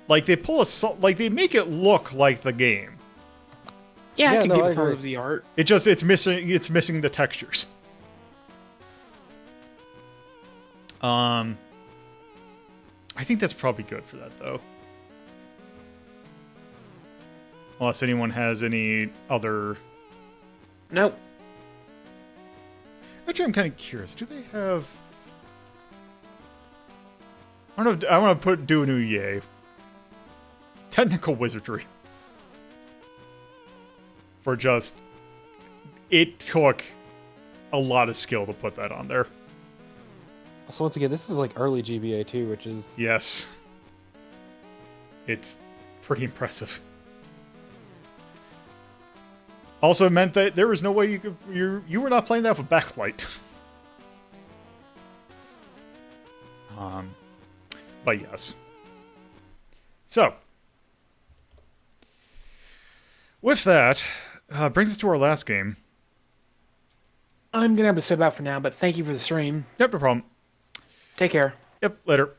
S1: They make it look like the game.
S6: Yeah, I can give
S5: I
S6: a thumbs
S5: agree.
S6: up to the art.
S1: It's missing the textures. I think that's probably good for that though. Unless anyone has any other...
S6: Nope.
S1: Actually, I'm kind of curious. Do they have... I don't know. I want to do a new yay. Technical wizardry. For just... it took a lot of skill to put that on there.
S5: So once again, this is like early GBA too, which is
S1: Yes. It's pretty impressive. Also, it meant that there was no way you were not playing that with backlight. But yes. So, with that, brings us to our last game.
S6: I'm gonna have to step out for now, but thank you for the stream.
S1: Yep, no problem.
S6: Take care.
S1: Yep, later.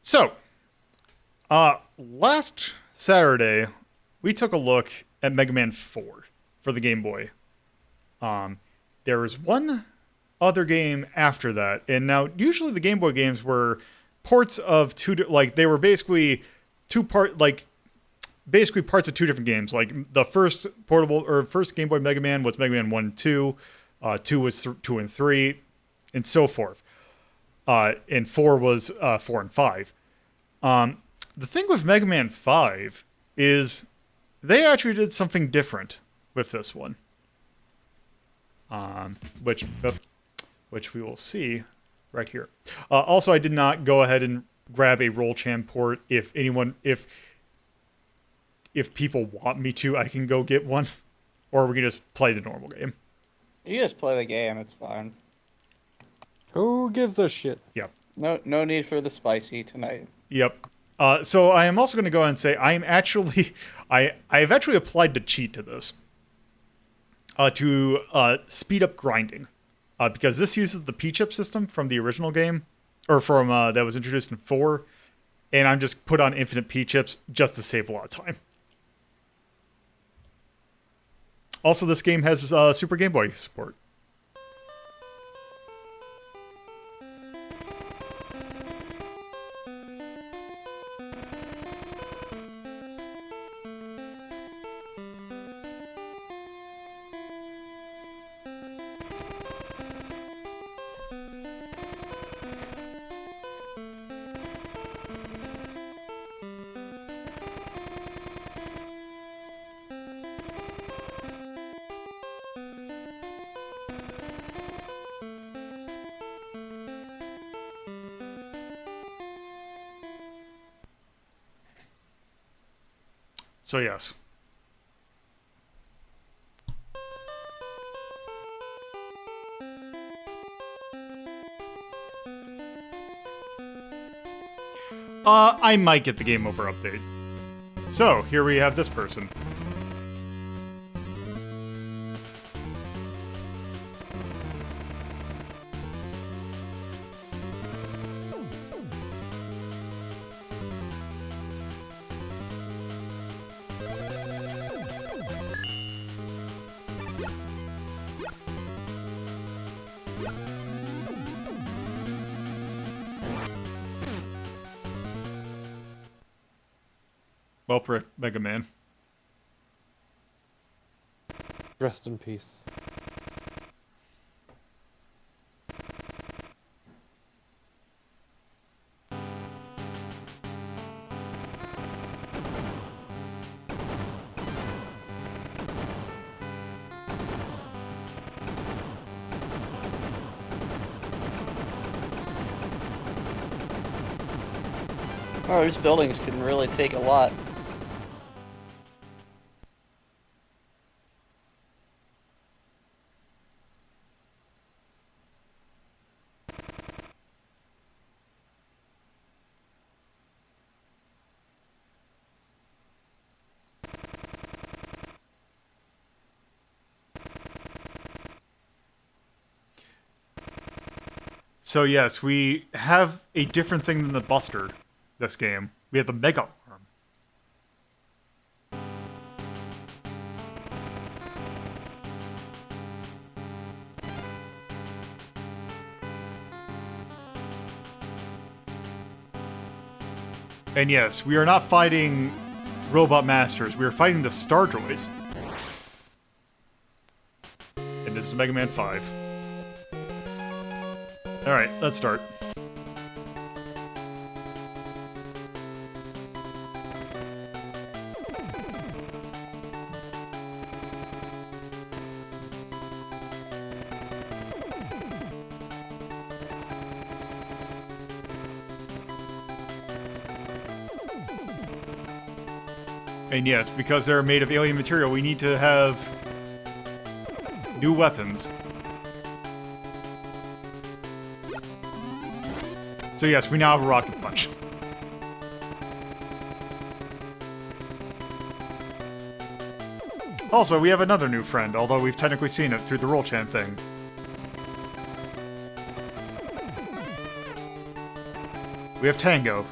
S1: So, last Saturday, we took a look at Mega Man 4 for the Game Boy. There was one other game after that, and now usually the Game Boy games were ports of they were basically basically parts of two different games. Like the first first Game Boy Mega Man was Mega Man 1 and 2, 2 was 2 and 3, and so forth. And 4 was 4 and 5. The thing with Mega Man 5 is they actually did something different with this one. Which we will see right here. Also, I did not go ahead and grab a Roll Champ port. If people want me to, I can go get one. Or we can just play the normal game.
S2: You just play the game, it's fine.
S5: who gives a shit?
S1: Yep.
S2: No need for the spicy tonight.
S1: Yep. So I am also going to go ahead and say I am actually... I have actually applied to cheat to this. To speed up grinding. Because this uses the P-chip system from the original game. Or from that was introduced in 4. And I'm just put on infinite P-chips just to save a lot of time. Also, this game has Super Game Boy support. So yes. I might get the game over update. So, here we have this person. Well, Mega Man.
S5: Rest in peace.
S2: Oh, these buildings can really take a lot.
S1: So yes, we have a different thing than the Buster this game. We have the Mega Arm. And yes, we are not fighting Robot Masters, we are fighting the Star Droids. And this is Mega Man 5. Alright, let's start. And yes, because they're made of alien material, we need to have new weapons. So yes, we now have a rocket punch. Also, we have another new friend, although we've technically seen it through the roll chant thing. We have Tango.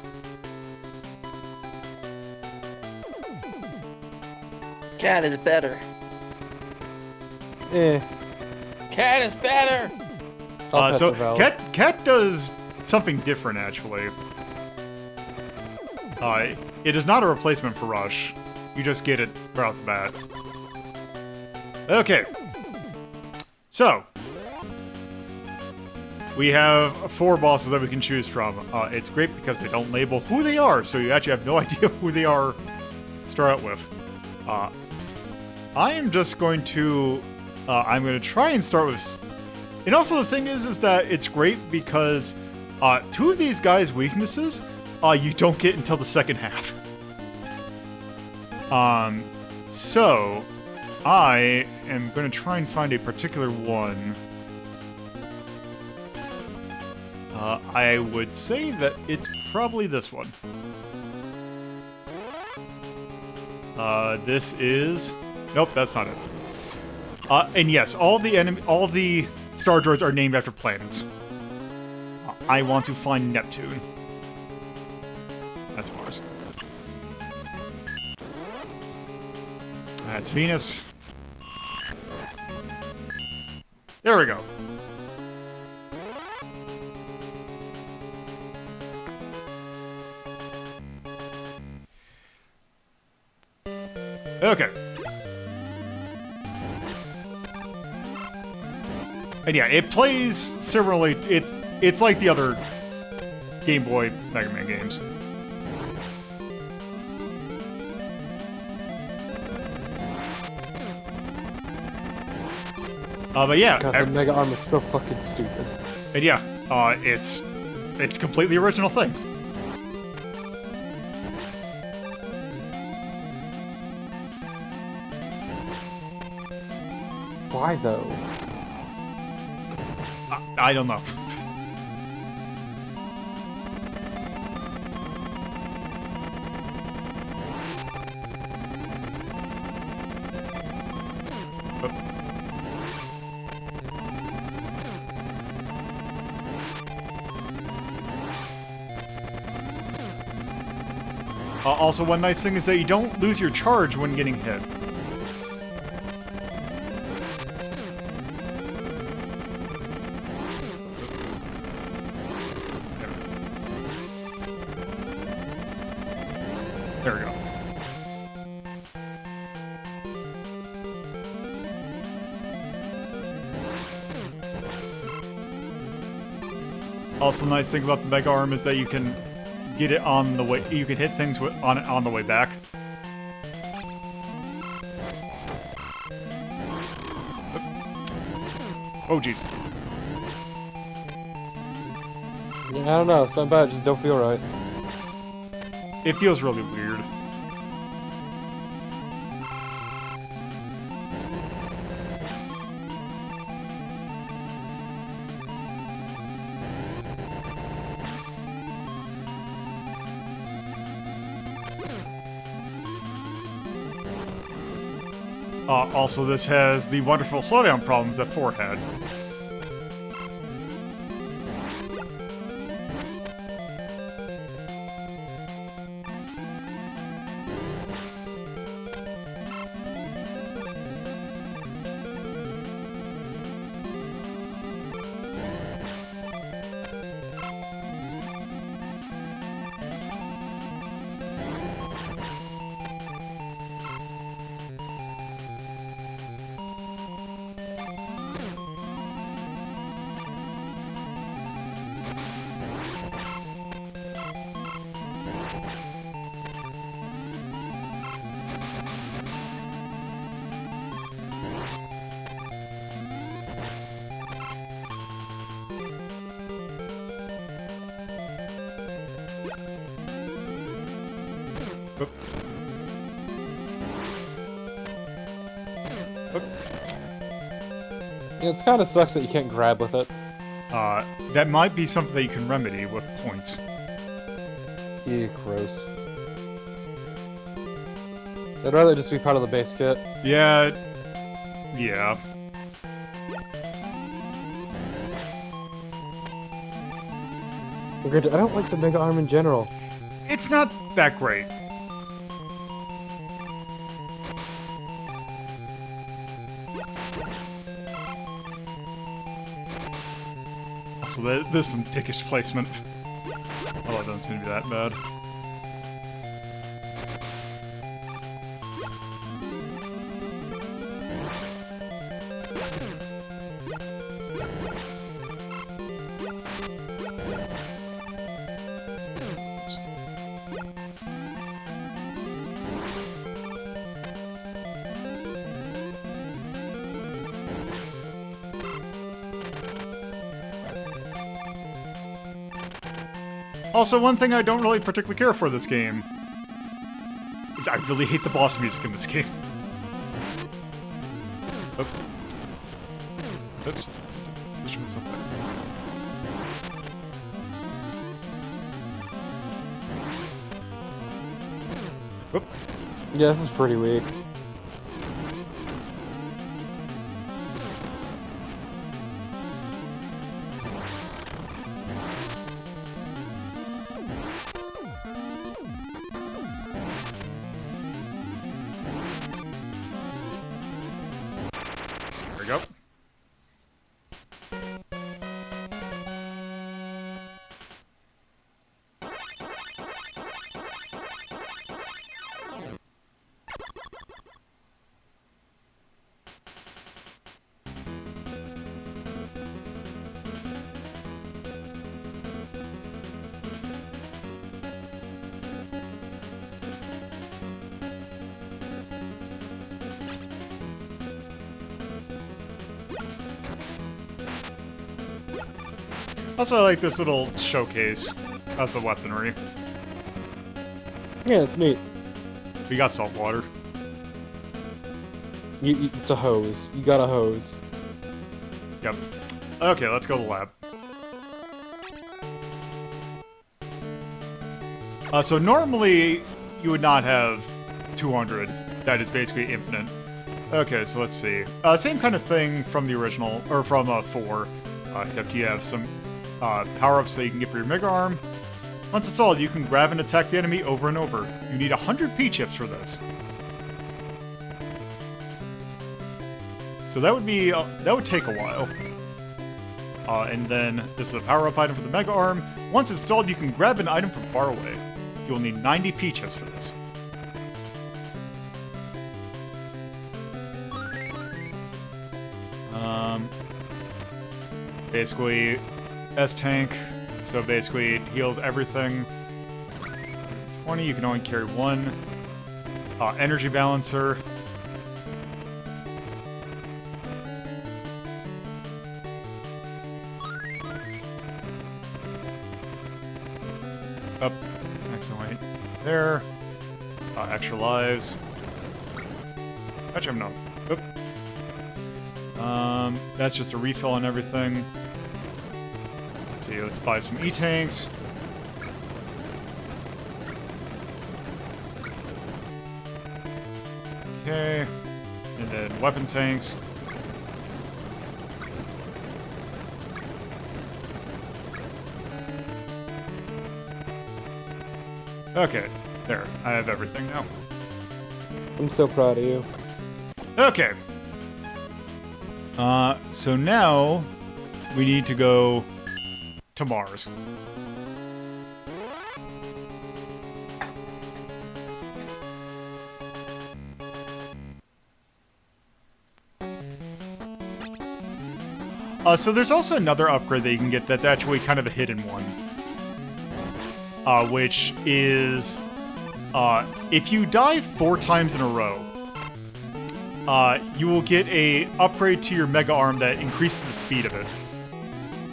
S2: Cat is better.
S5: Eh.
S2: Cat is better!
S5: All pets
S1: So
S5: are valid.
S1: Cat does something different, actually. It is not a replacement for Rush. You just get it right off the bat. Okay. So, we have 4 bosses that we can choose from. It's great because they don't label who they are, so you actually have no idea who they are to start out with. I am just going to... I'm going to try and start with... And also the thing is that it's great because 2 of these guys' weaknesses you don't get until the second half. So I am going to try and find a particular one. I would say that it's probably this one. This is... Nope, that's not it. And yes, all the star droids are named after planets. I want to find Neptune. That's Mars. That's Venus. There we go. Okay. And yeah, it plays similarly. It's like the other Game Boy Mega Man games. But yeah,
S5: God, the Mega Arm is so fucking stupid.
S1: and yeah, it's completely original thing.
S5: Why though?
S1: I don't know. Also, one nice thing is that you don't lose your charge when getting hit. There we go. Also, the nice thing about the Mega Arm is that you can get it on the way. You can hit things on it on the way back. Oh, jeez.
S5: Yeah, I don't know. Something about it just don't feel right.
S1: It feels really weird. Also, this has the wonderful slowdown problems that 4 had.
S5: Yeah, it kind of sucks that you can't grab with it.
S1: That might be something that you can remedy with points.
S5: Ew, gross. I'd rather just be part of the base kit.
S1: Yeah. Yeah.
S5: I don't like the Mega Arm in general.
S1: It's not that great. So there's some dickish placement. Oh, it doesn't seem to be that bad. Also, one thing I don't really particularly care for this game is I really hate the boss music in this game. Oh. Oops. Switch myself back. Oop.
S5: Yeah, this is pretty weak.
S1: There we go. Also, I like this little showcase of the weaponry.
S5: Yeah, it's neat.
S1: We got salt water.
S5: It's a hose. You got a hose.
S1: Yep. Okay, let's go to the lab. So normally you would not have 200. That is basically infinite. Okay, so let's see. Same kind of thing from the original, or from 4, except you have some power-ups that you can get for your Mega Arm. Once installed, you can grab and attack the enemy over and over. You need 100 P-chips for this. So that would be that would take a while. And then this is a power-up item for the Mega Arm. Once installed, you can grab an item from far away. You will need 90 P-chips for this. Basically, S-Tank. So basically, it heals everything. 20, you can only carry 1. Energy Balancer. Up. Excellent. There. Extra lives. Actually, I'm not. Oop. That's just a refill on everything. Let's see, let's buy some E-tanks. Okay. And then weapon tanks. Okay, there. I have everything now.
S5: I'm so proud of you.
S1: Okay. So now we need to go to Mars. So there's also another upgrade that you can get that's actually kind of a hidden one. Which is, if you die 4 times in a row, you will get a upgrade to your Mega Arm that increases the speed of it.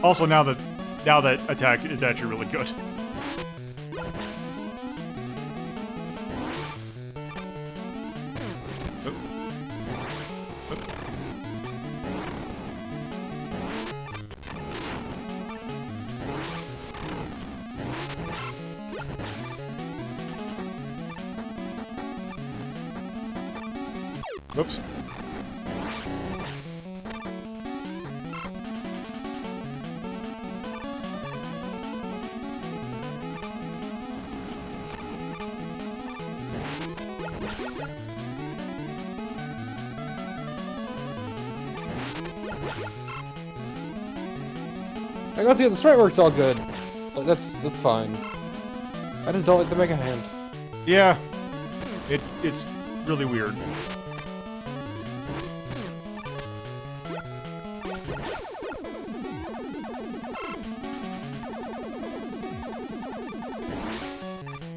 S1: Also, now that attack is actually really good. Oop. Oop. Whoops.
S5: I got to get the sprite works all good. Like, that's fine. I just don't like the Mega Hand.
S1: Yeah. It's really weird.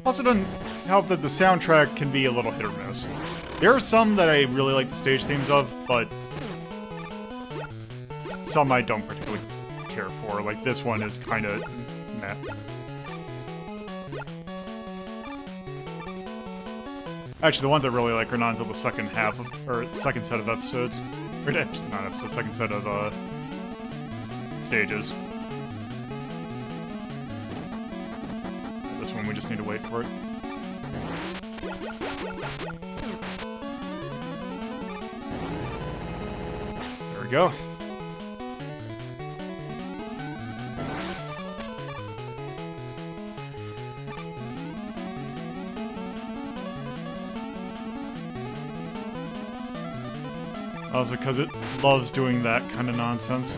S1: Also doesn't help that the soundtrack can be a little hit or miss. There are some that I really like the stage themes of, but some I don't particularly care for. Like this one is kind of meh. Actually, the ones I really like are not until the second half of, or second set of episodes. Or not episodes, second set of stages. This one we just need to wait for it. There we go. Also, because it loves doing that kind of nonsense.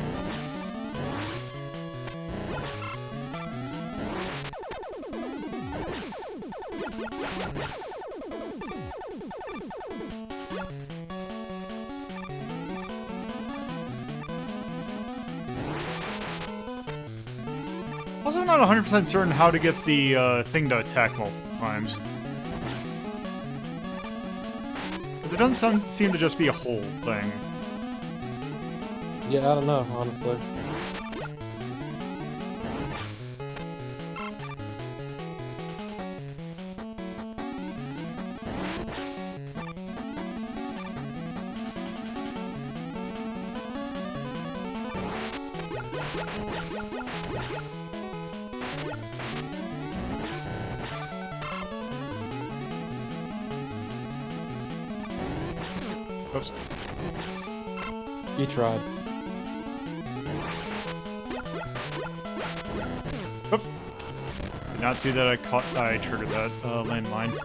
S1: Also, not 100% certain how to get the thing to attack multiple times. It doesn't seem to just be a whole thing.
S5: Yeah, I don't know, honestly.
S1: Oops.
S5: You tried.
S1: Oop. Did not see that I triggered that landmine.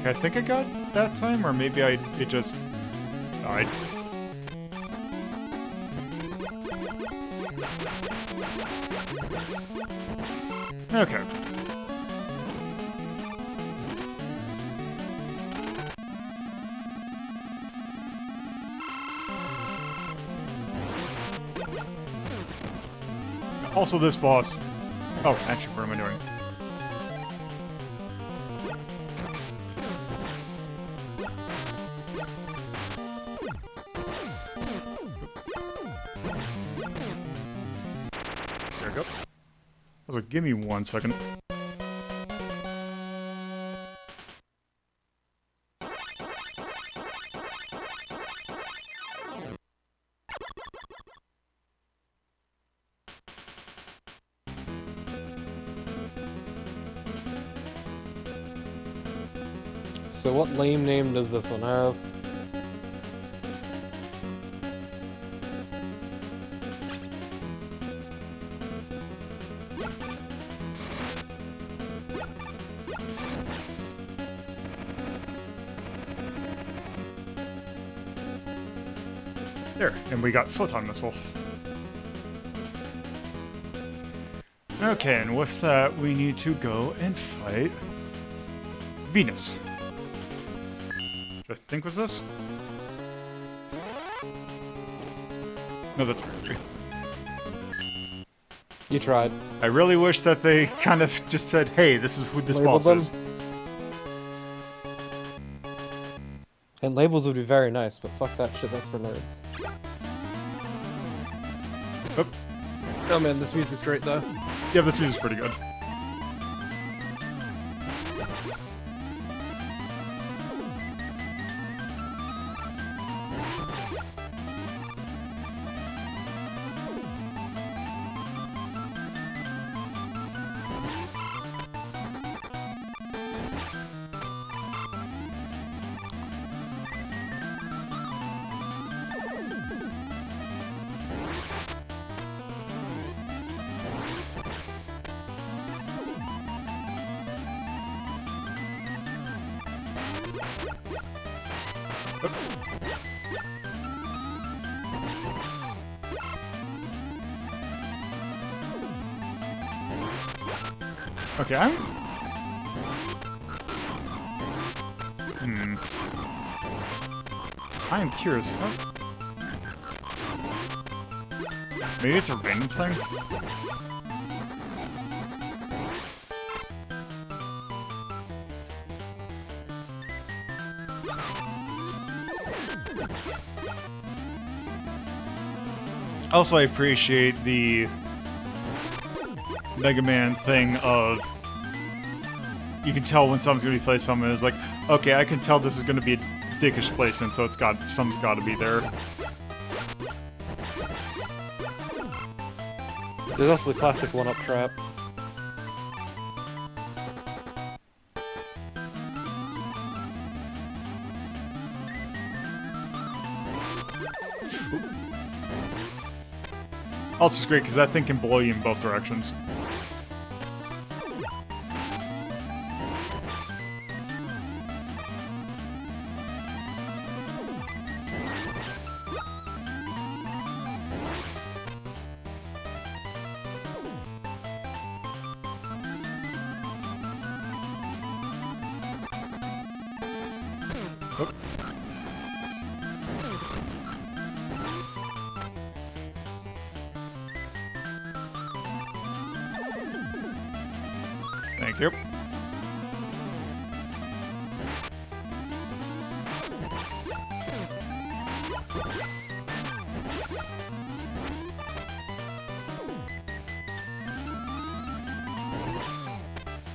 S1: I think I got that time, or maybe it just died. Okay. Also, this boss... Oh, actually, what am I doing? There we go. Also, give me 1 second.
S5: So what lame name does this one have?
S1: There, and we got Photon Missile. Okay, and with that, we need to go and fight Venus. Which I think was this? No, that's Mercury.
S5: You tried.
S1: I really wish that they kind of just said, hey, this is who this
S5: Labeled
S1: boss is.
S5: And labels would be very nice, but fuck that shit, that's for nerds.
S1: Oop.
S5: Oh man, this music's great though.
S1: Yeah, this music's pretty good. Okay, I'm curious. Maybe it's a random thing? Also, I appreciate the Mega Man thing of you can tell when someone's gonna be playing something. It's like, okay, I can tell this is gonna be a dickish placement, so something's got to be there.
S5: There's also the classic one-up trap.
S1: Also, it's great because that thing can blow you in both directions. Oop. Thank you.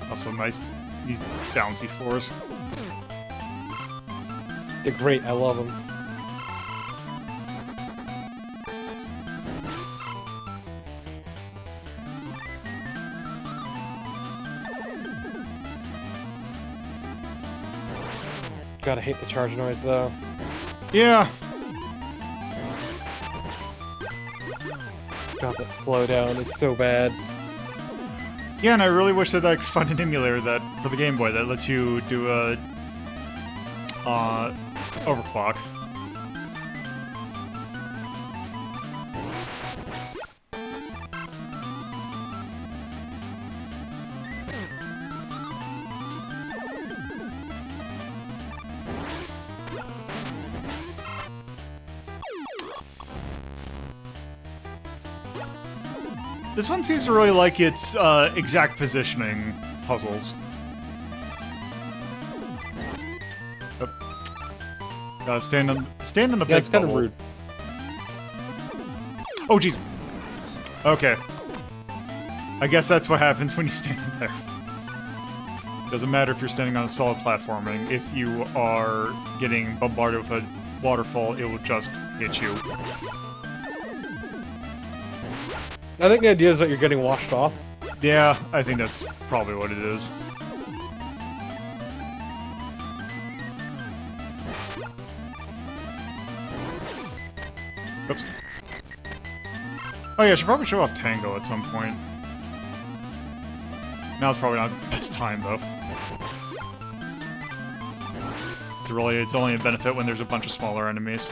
S1: Also nice, these bouncy floors.
S5: They're great, I love them. Gotta hate the charge noise though.
S1: Yeah.
S5: God, that slowdown is so bad.
S1: Yeah, and I really wish that I could find an emulator that for the Game Boy that lets you do a overclock. This one seems to really like its exact positioning puzzles. Gotta stand on the big
S5: Yeah, it's kind of
S1: bubble.
S5: rude.
S1: Oh jeez. Okay. I guess that's what happens when you stand there. Doesn't matter if you're standing on a solid platforming. If you are getting bombarded with a waterfall, it will just hit you.
S5: I think the idea is that you're getting washed off.
S1: Yeah, I think that's probably what it is. Oops. Oh yeah, I should probably show off Tango at some point. Now's probably not the best time, though. So really, it's only a benefit when there's a bunch of smaller enemies.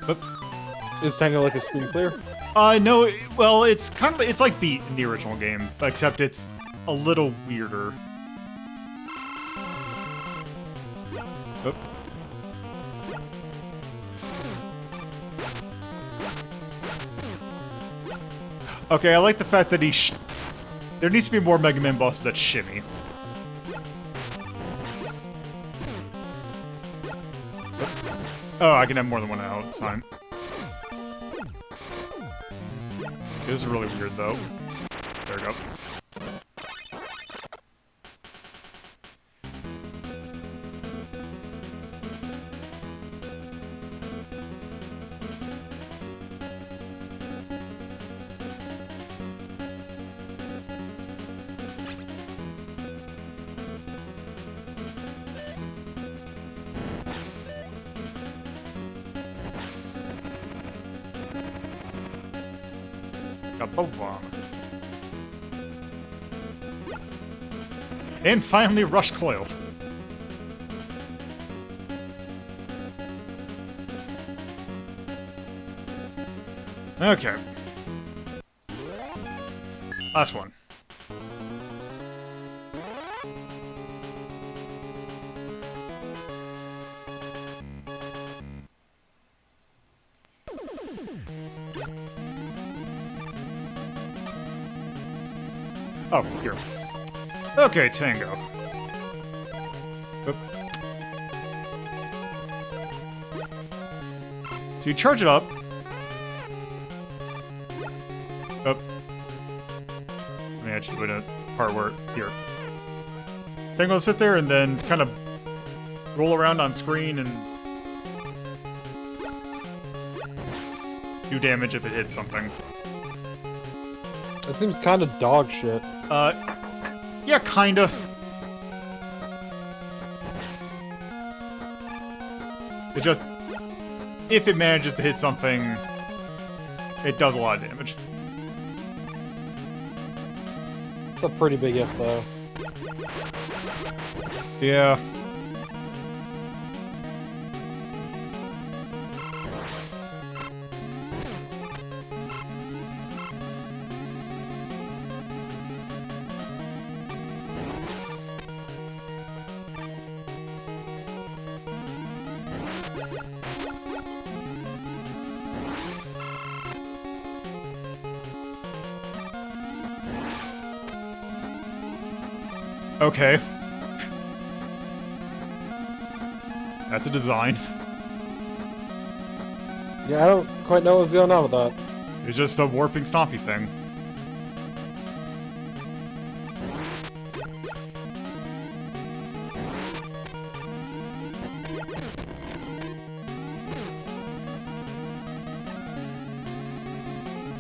S1: Oop.
S5: Is Tango like a screen clear?
S1: No, well, it's kind of, it's like Beat in the original game, except it's a little weirder. Oop. Okay, I like the fact that there needs to be more Mega Man bosses that shimmy. Oh, I can have more than one out. It's fine. This is really weird, though. There we go. Got both bomb. And finally, Rush Coil. Okay. Last one. Oh, here. Okay, Tango. Oop. So you charge it up. Oh. Let me actually put a part where here. Tango will sit there and then kind of roll around on screen and do damage if it hits something.
S5: It seems kind of dog shit.
S1: Yeah, kinda. It just, if it manages to hit something, it does a lot of damage.
S5: It's a pretty big if, though.
S1: Yeah. Okay. That's a design.
S5: Yeah, I don't quite know what's going on with that.
S1: It's just a warping stompy thing.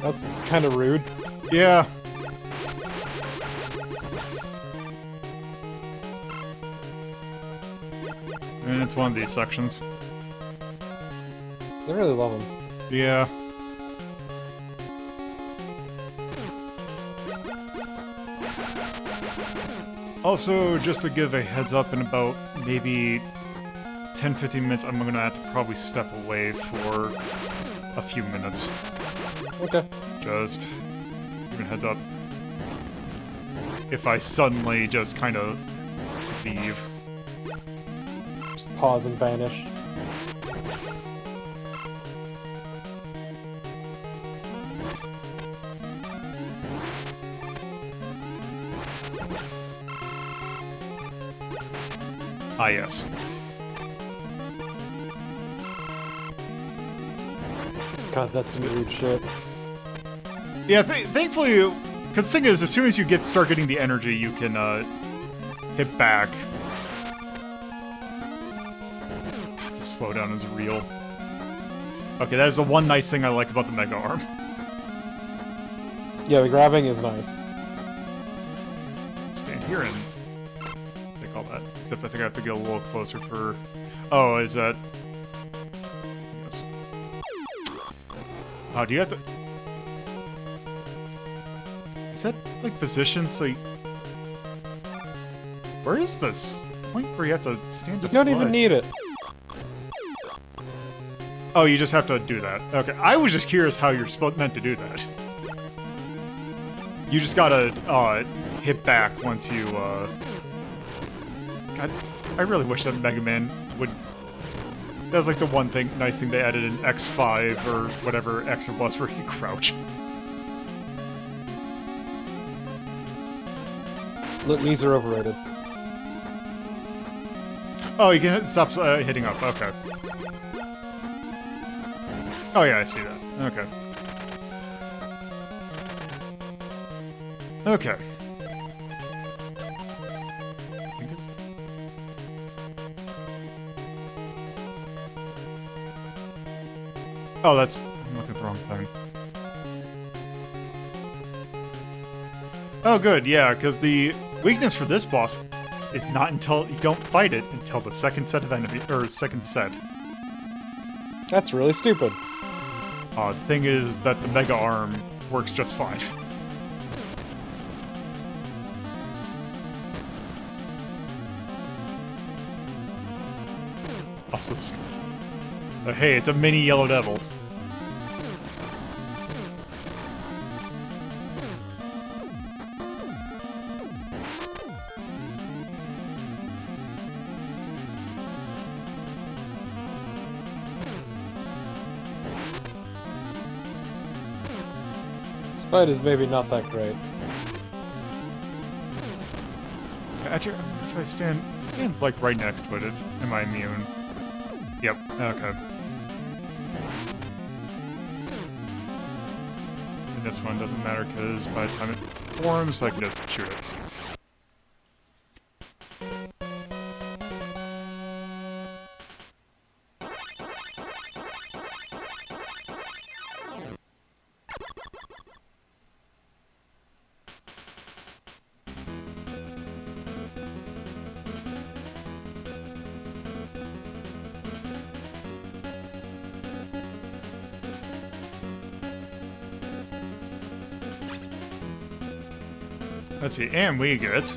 S5: That's kind of rude.
S1: Yeah. And it's one of these sections.
S5: I really love them.
S1: Yeah. Also, just to give a heads up, in about maybe 10-15 minutes, I'm gonna have to probably step away for a few minutes.
S5: Okay.
S1: Just giving a heads up. If I suddenly just kind of leave.
S5: Just pause and vanish.
S1: Ah, yes.
S5: God, that's some rude shit.
S1: Yeah, thankfully, because the thing is, as soon as you start getting the energy, you can hit back. God, the slowdown is real. Okay, that is the one nice thing I like about the Mega Arm.
S5: Yeah, the grabbing is nice.
S1: Stand here and take all that. Except I think I have to get a little closer for... Oh, is that... Yes. Oh, do you have to... Is that, like, position so you... Where is this point where you have to stand to
S5: You don't
S1: slide?
S5: even need it.
S1: Oh, you just have to do that. Okay, I was just curious how you're meant to do that. You just gotta, hit back once you, God, I really wish that Mega Man would... That was like the one thing, nice thing they added in X5 or whatever X it was where you crouch.
S5: Look, knees are overrated.
S1: Oh, you can stop hitting up, okay. Oh yeah, I see that. Okay. Okay. I think it's... Oh, that's... I'm looking at the wrong thing. Oh, good, yeah, because the weakness for this boss is not until you don't fight it until the second set of enemies, or second set.
S5: That's really stupid.
S1: The thing is that the Mega Arm works just fine. Also, hey, it's a mini Yellow Devil.
S5: Fight is maybe not that great.
S1: Actually, if I stand like right next to it, am I immune? Yep. Okay. And this one doesn't matter because by the time it forms, I can just shoot it. Let's see, and we get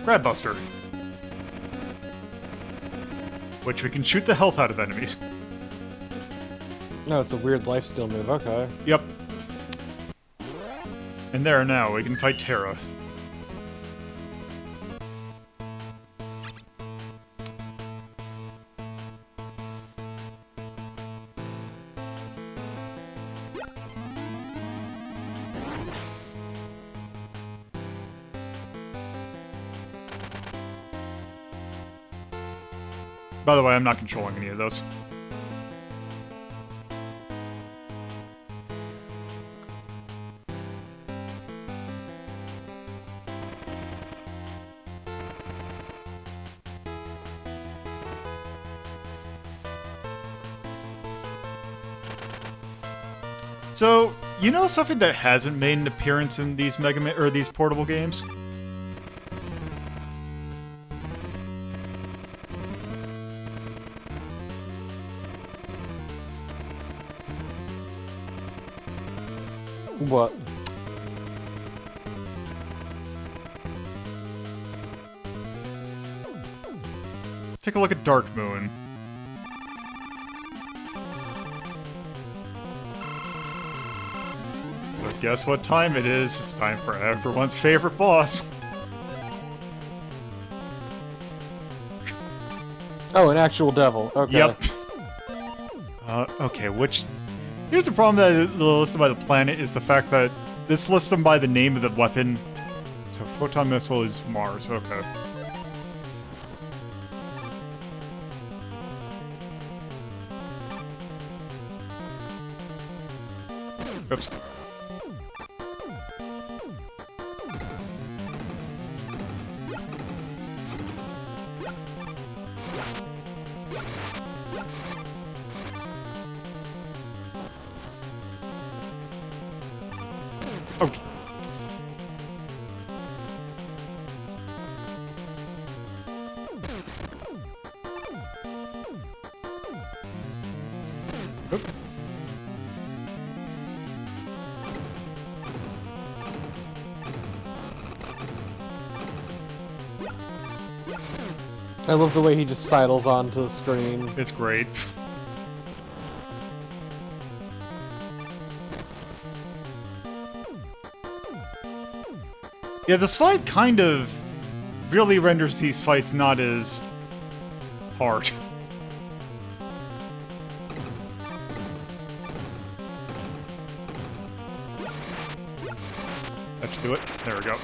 S1: Grab Buster, which we can shoot the health out of enemies.
S5: No, it's a weird lifesteal move, okay.
S1: Yep. And there now, we can fight Terra. By the way, I'm not controlling any of those. So, you know something that hasn't made an appearance in these Mega Man or these portable games?
S5: What?
S1: Let's take a look at Dark Moon. So guess what time it is? It's time for everyone's favorite boss.
S5: Oh, an actual devil. Okay.
S1: Yep. Okay, which... Here's the problem that is listed by the planet is the fact that this lists them by the name of the weapon. So Photon Missile is Mars, okay. Oops. Oh. Oop.
S5: I love the way he just sidles onto the screen.
S1: It's great. Yeah, the slide kind of really renders these fights not as hard. That should do it. There we go.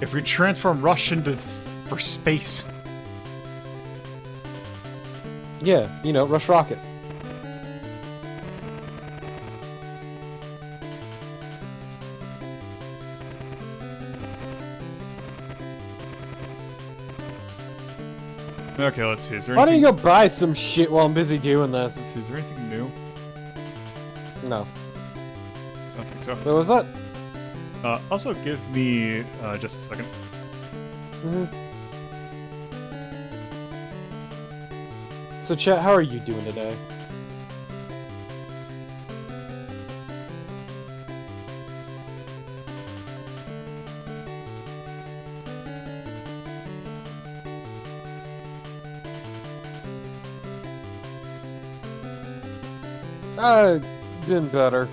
S1: If we transform Rush into for space.
S5: Yeah, you know, Rush Rocket.
S1: Okay, let's see. Is there
S5: Why don't
S1: anything...
S5: you go buy some shit while I'm busy doing
S1: Let's
S5: this?
S1: see, is there anything new?
S5: No.
S1: I don't think so.
S5: What was that?
S1: Also, give me just a second.
S5: So, chat, how are you doing today? Been better.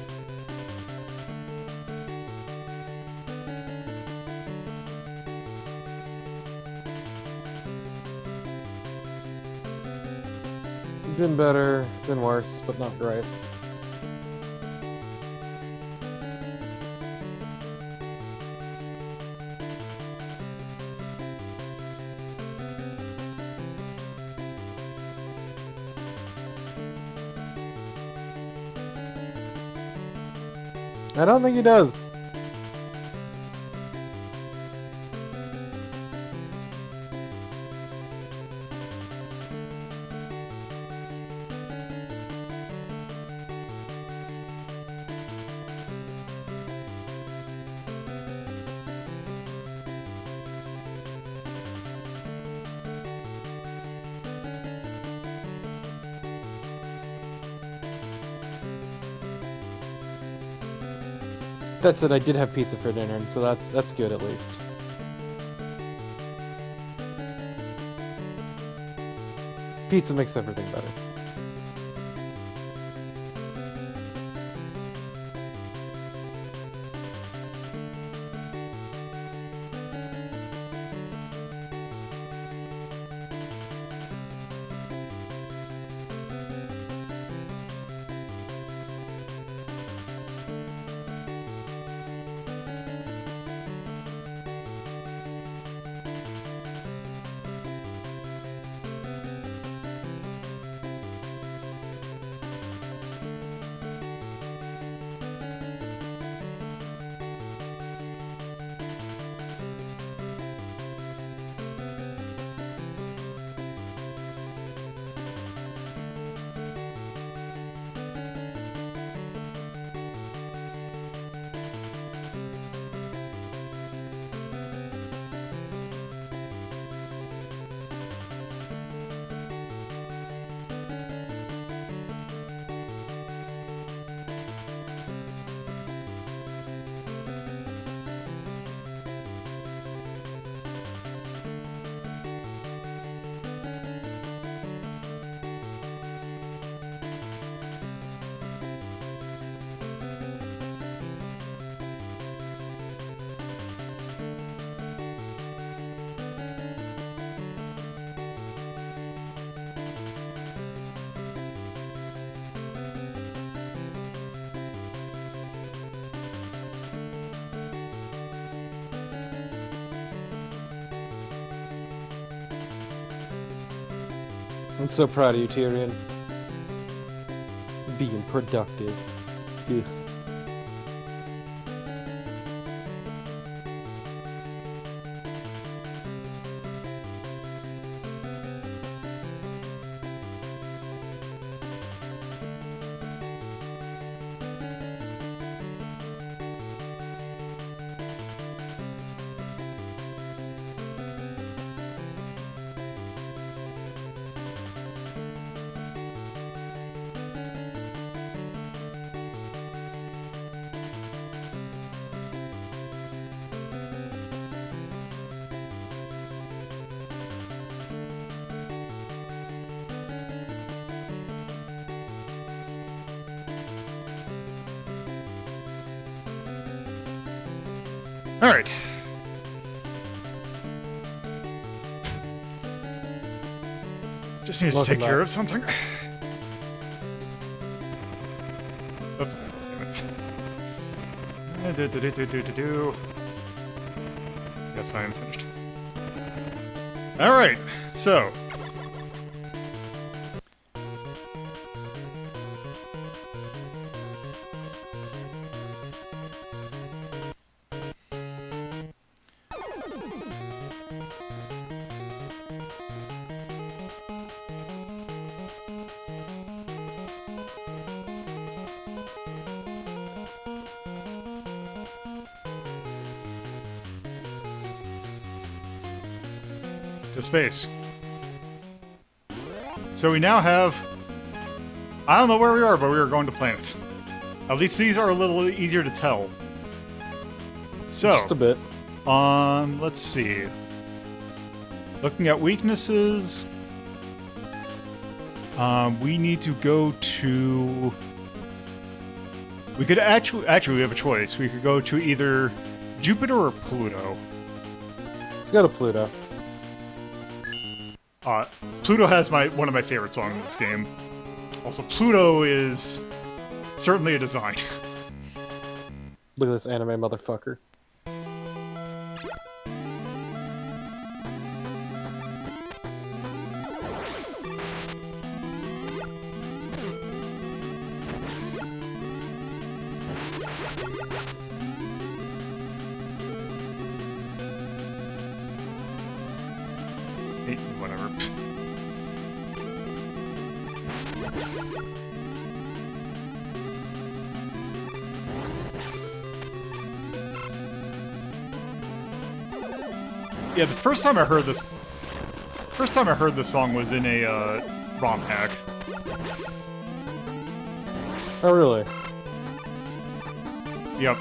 S5: Been better, been worse, but not great. I don't think he does. That's it, I did have pizza for dinner, and so that's good at least. Pizza makes everything better. I'm so proud of you, Tyrion. Being productive. Ugh.
S1: All right. Just need to
S5: Welcome
S1: take care
S5: back.
S1: of something. Oh, damn it. Yes, I am finished. Alright, so. To space. So we now have... I don't know where we are, but we are going to planets. At least these are a little easier to tell. So...
S5: Just a bit.
S1: Let's see. Looking at weaknesses... we need to go to... We could actually we have a choice. We could go to either Jupiter or Pluto.
S5: Let's go to Pluto.
S1: Pluto has one of my favorite songs in this game. Also, Pluto is certainly a design.
S5: Look at this anime motherfucker.
S1: Whatever. Yeah, the first time I heard this song was in a ROM hack.
S5: Oh, really?
S1: Yep.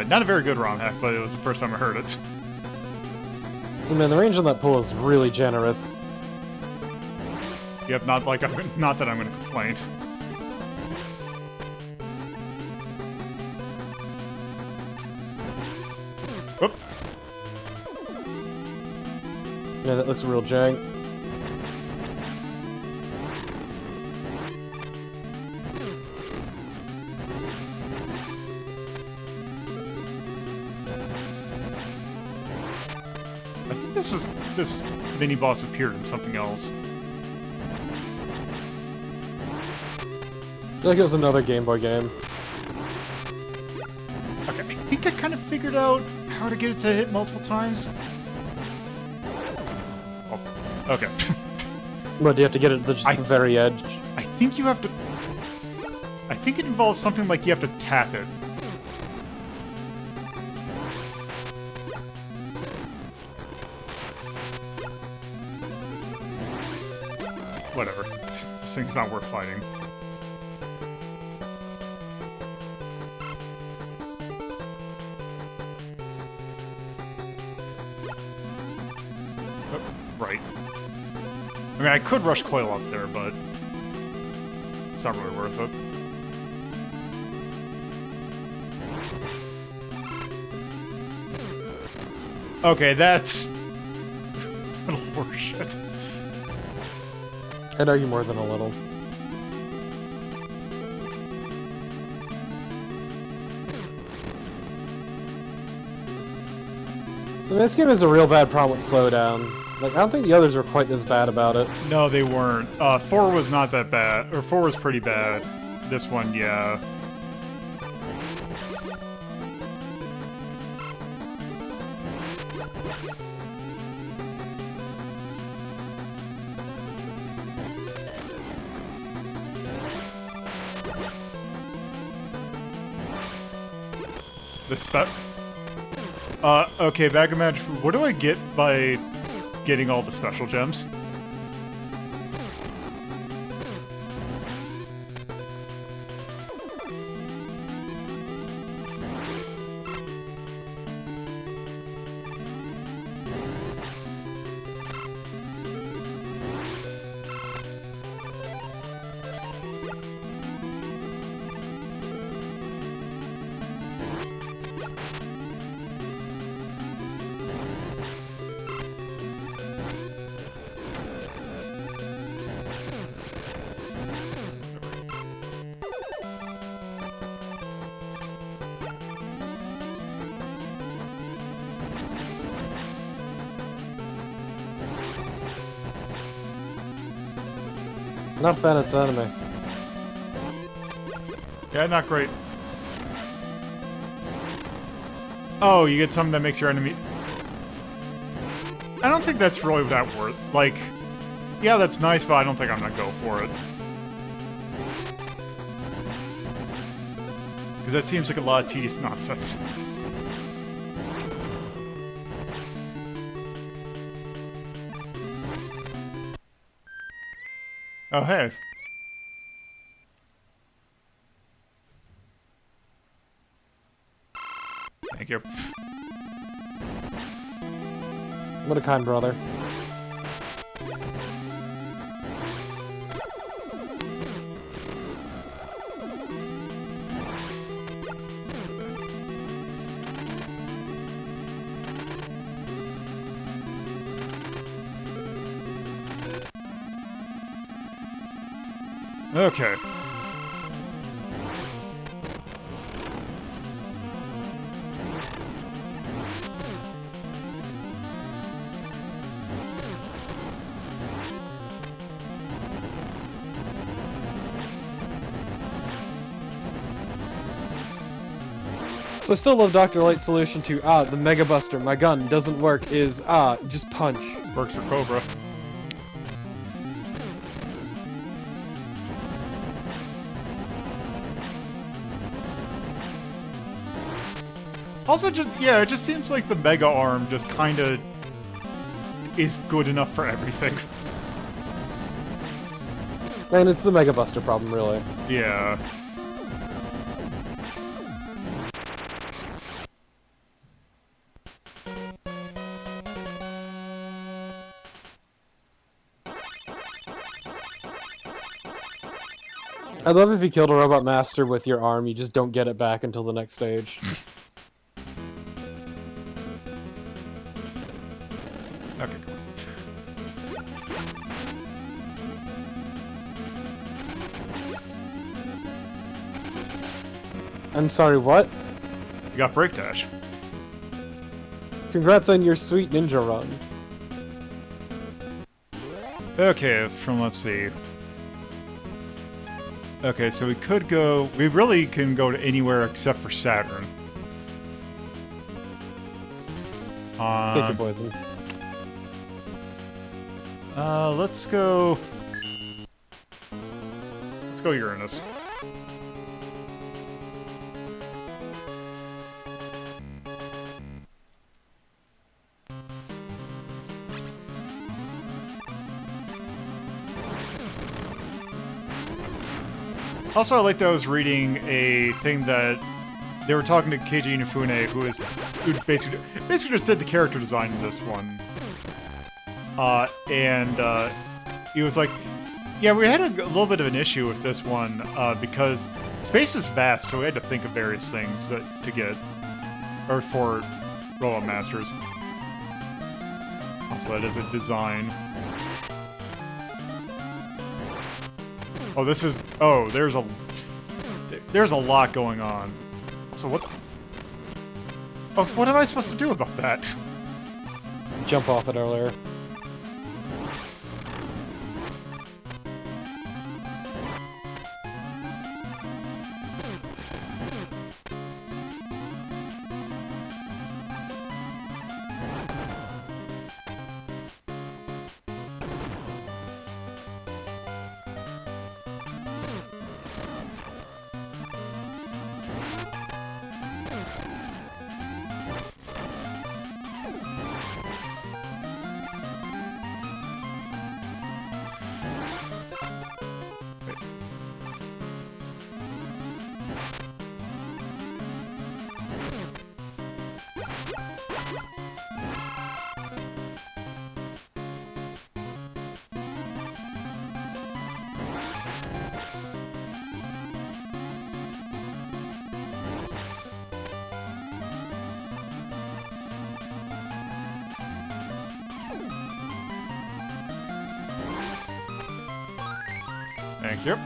S1: Not a very good ROM hack, but it was the first time I heard it.
S5: So, man, the range on that pool is really generous.
S1: Yep, not that I'm gonna complain. Whoop.
S5: Yeah, that looks real jank.
S1: I think this mini boss appeared in something else.
S5: I think it was another Game Boy game.
S1: Okay, I think I kind of figured out how to get it to hit multiple times. Oh, okay.
S5: But do you have to get it to just the very edge?
S1: I think you have to... I think it involves something like you have to tap it. Whatever. This thing's not worth fighting. Oh, right. I mean, I could rush Coil up there, but it's not really worth it. Okay, that's a little horseshit.
S5: I'd argue more than a little. So this game has a real bad problem with slowdown. Like, I don't think the others were quite as bad about it.
S1: No, they weren't. 4 was not that bad. Or 4 was pretty bad. This one, yeah. Okay, back in match. What do I get by getting all the special gems?
S5: Not a fan of its enemy.
S1: Yeah, not great. Oh, you get something that makes your enemy... I don't think that's really that worth... Like, yeah, that's nice, but I don't think I'm gonna go for it. Because that seems like a lot of tedious nonsense. Oh, hey. Thank you.
S5: What a kind brother.
S1: Okay.
S5: So I still love Dr. Light's solution to, the Mega Buster, my gun, doesn't work, is, just punch.
S1: Works for Cobra. Also, just yeah, it just seems like the Mega Arm just kind of is good enough for everything.
S5: And it's the Mega Buster problem, really.
S1: Yeah.
S5: I love if you killed a Robot Master with your arm, you just don't get it back until the next stage.
S1: Okay, cool.
S5: I'm sorry, what?
S1: You got Break Dash.
S5: Congrats on your sweet ninja run.
S1: Okay, let's see. Okay, so we could go... We really can go to anywhere except for Saturn.
S5: Take your poison.
S1: Let's go... Let's go Uranus. Also, I like that I was reading a thing that they were talking to Keiji Inafune, who basically just did the character design in this one. He was like, yeah, we had a little bit of an issue with this one, because space is vast, so we had to think of various things to get, or for Robot Masters. Also, that is a design. Oh, this is... Oh, there's a lot going on. So what... Oh, what am I supposed to do about that?
S5: Jump off it earlier. Thank you.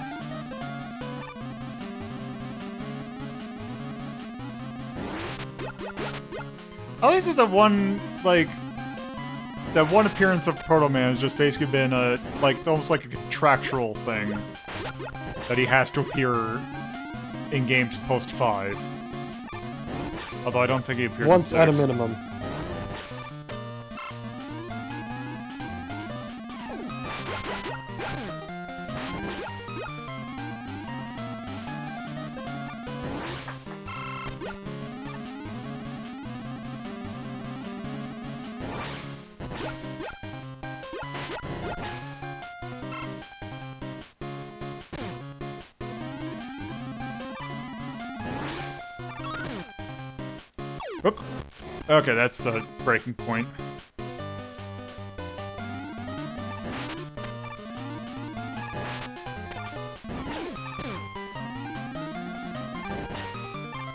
S5: I like that the one, like...
S1: that one appearance of Proto Man has just basically been almost like a contractual thing that he has to appear in games post 5. Although I don't think he appeared
S5: Once
S1: in 6.
S5: at a minimum.
S1: Oop. Okay, that's the breaking point.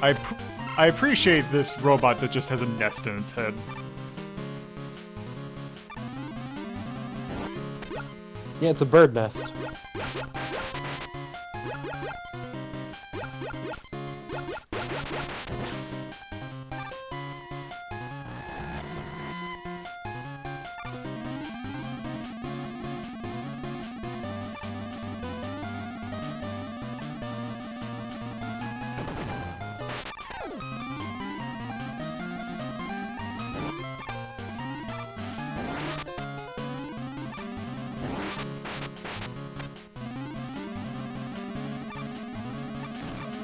S1: I appreciate this robot that just has a nest in its head.
S5: Yeah, it's a bird nest.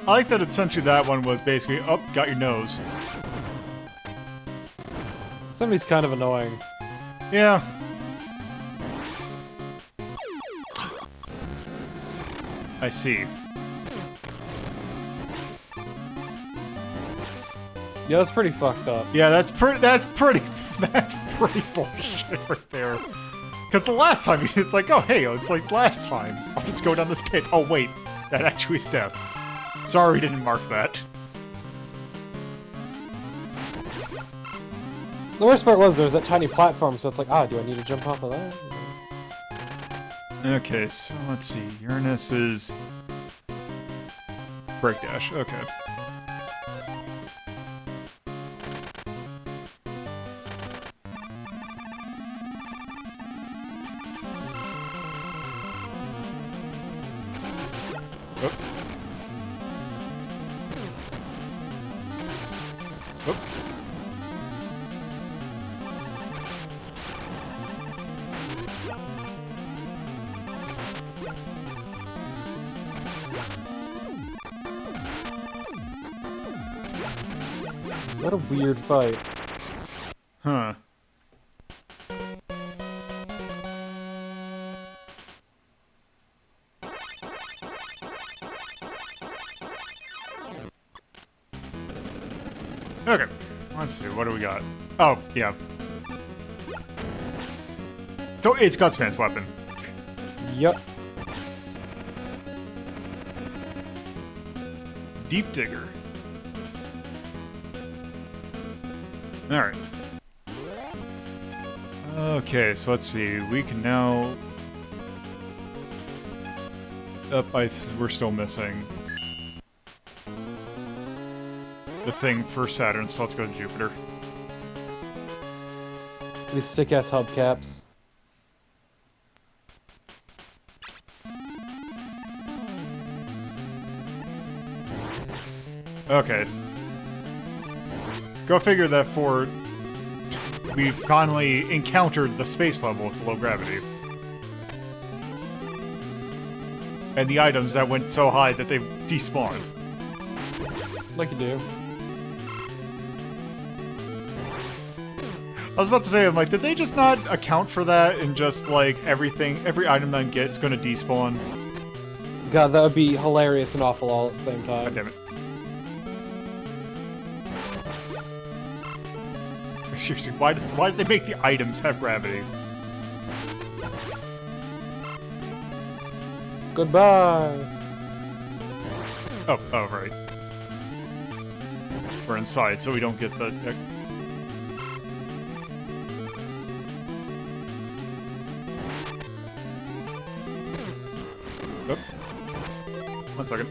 S1: I like that essentially that one was basically, oh, got your nose.
S5: Somebody's kind of annoying.
S1: Yeah. I see.
S5: Yeah, that's pretty fucked up.
S1: Yeah, that's pretty bullshit right there. Because the last time, it's like, oh, hey, it's like last time. I'll just go down this pit. Oh, wait, that actually is death. Sorry, didn't mark that.
S5: The worst part was there was that tiny platform, so it's like, do I need to jump off of that?
S1: Okay, so let's see. Uranus is... Breakdash, okay. Oop.
S5: What a weird fight.
S1: Huh. Okay, let's see, what do we got? Oh, yeah. So it's Gutsman's weapon.
S5: Yup.
S1: Deep Digger. Alright. Okay, so let's see, we can now... we're still missing the thing for Saturn, so let's go to Jupiter.
S5: These stick-ass hubcaps.
S1: Okay. Go figure that we finally encountered the space level with low gravity. And the items that went so high that they despawned.
S5: Like you do.
S1: I was about to say, I'm like, did they just not account for that and just, like, every item that I get is gonna despawn?
S5: God, that would be hilarious and awful all at the same time.
S1: God damn it. Seriously, why did they make the items have gravity?
S5: Goodbye!
S1: Oh, right. We're inside, so we don't get the... Oh. 1 second.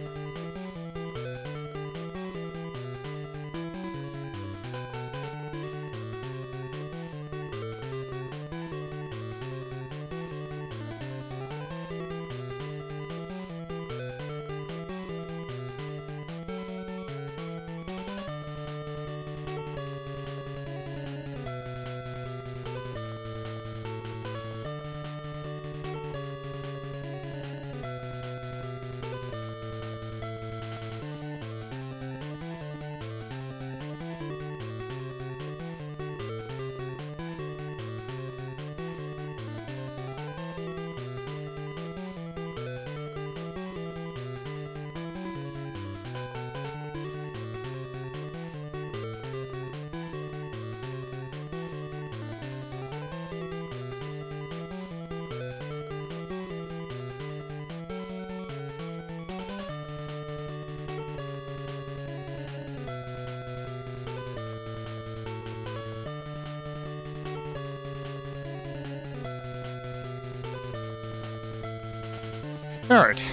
S1: Alright.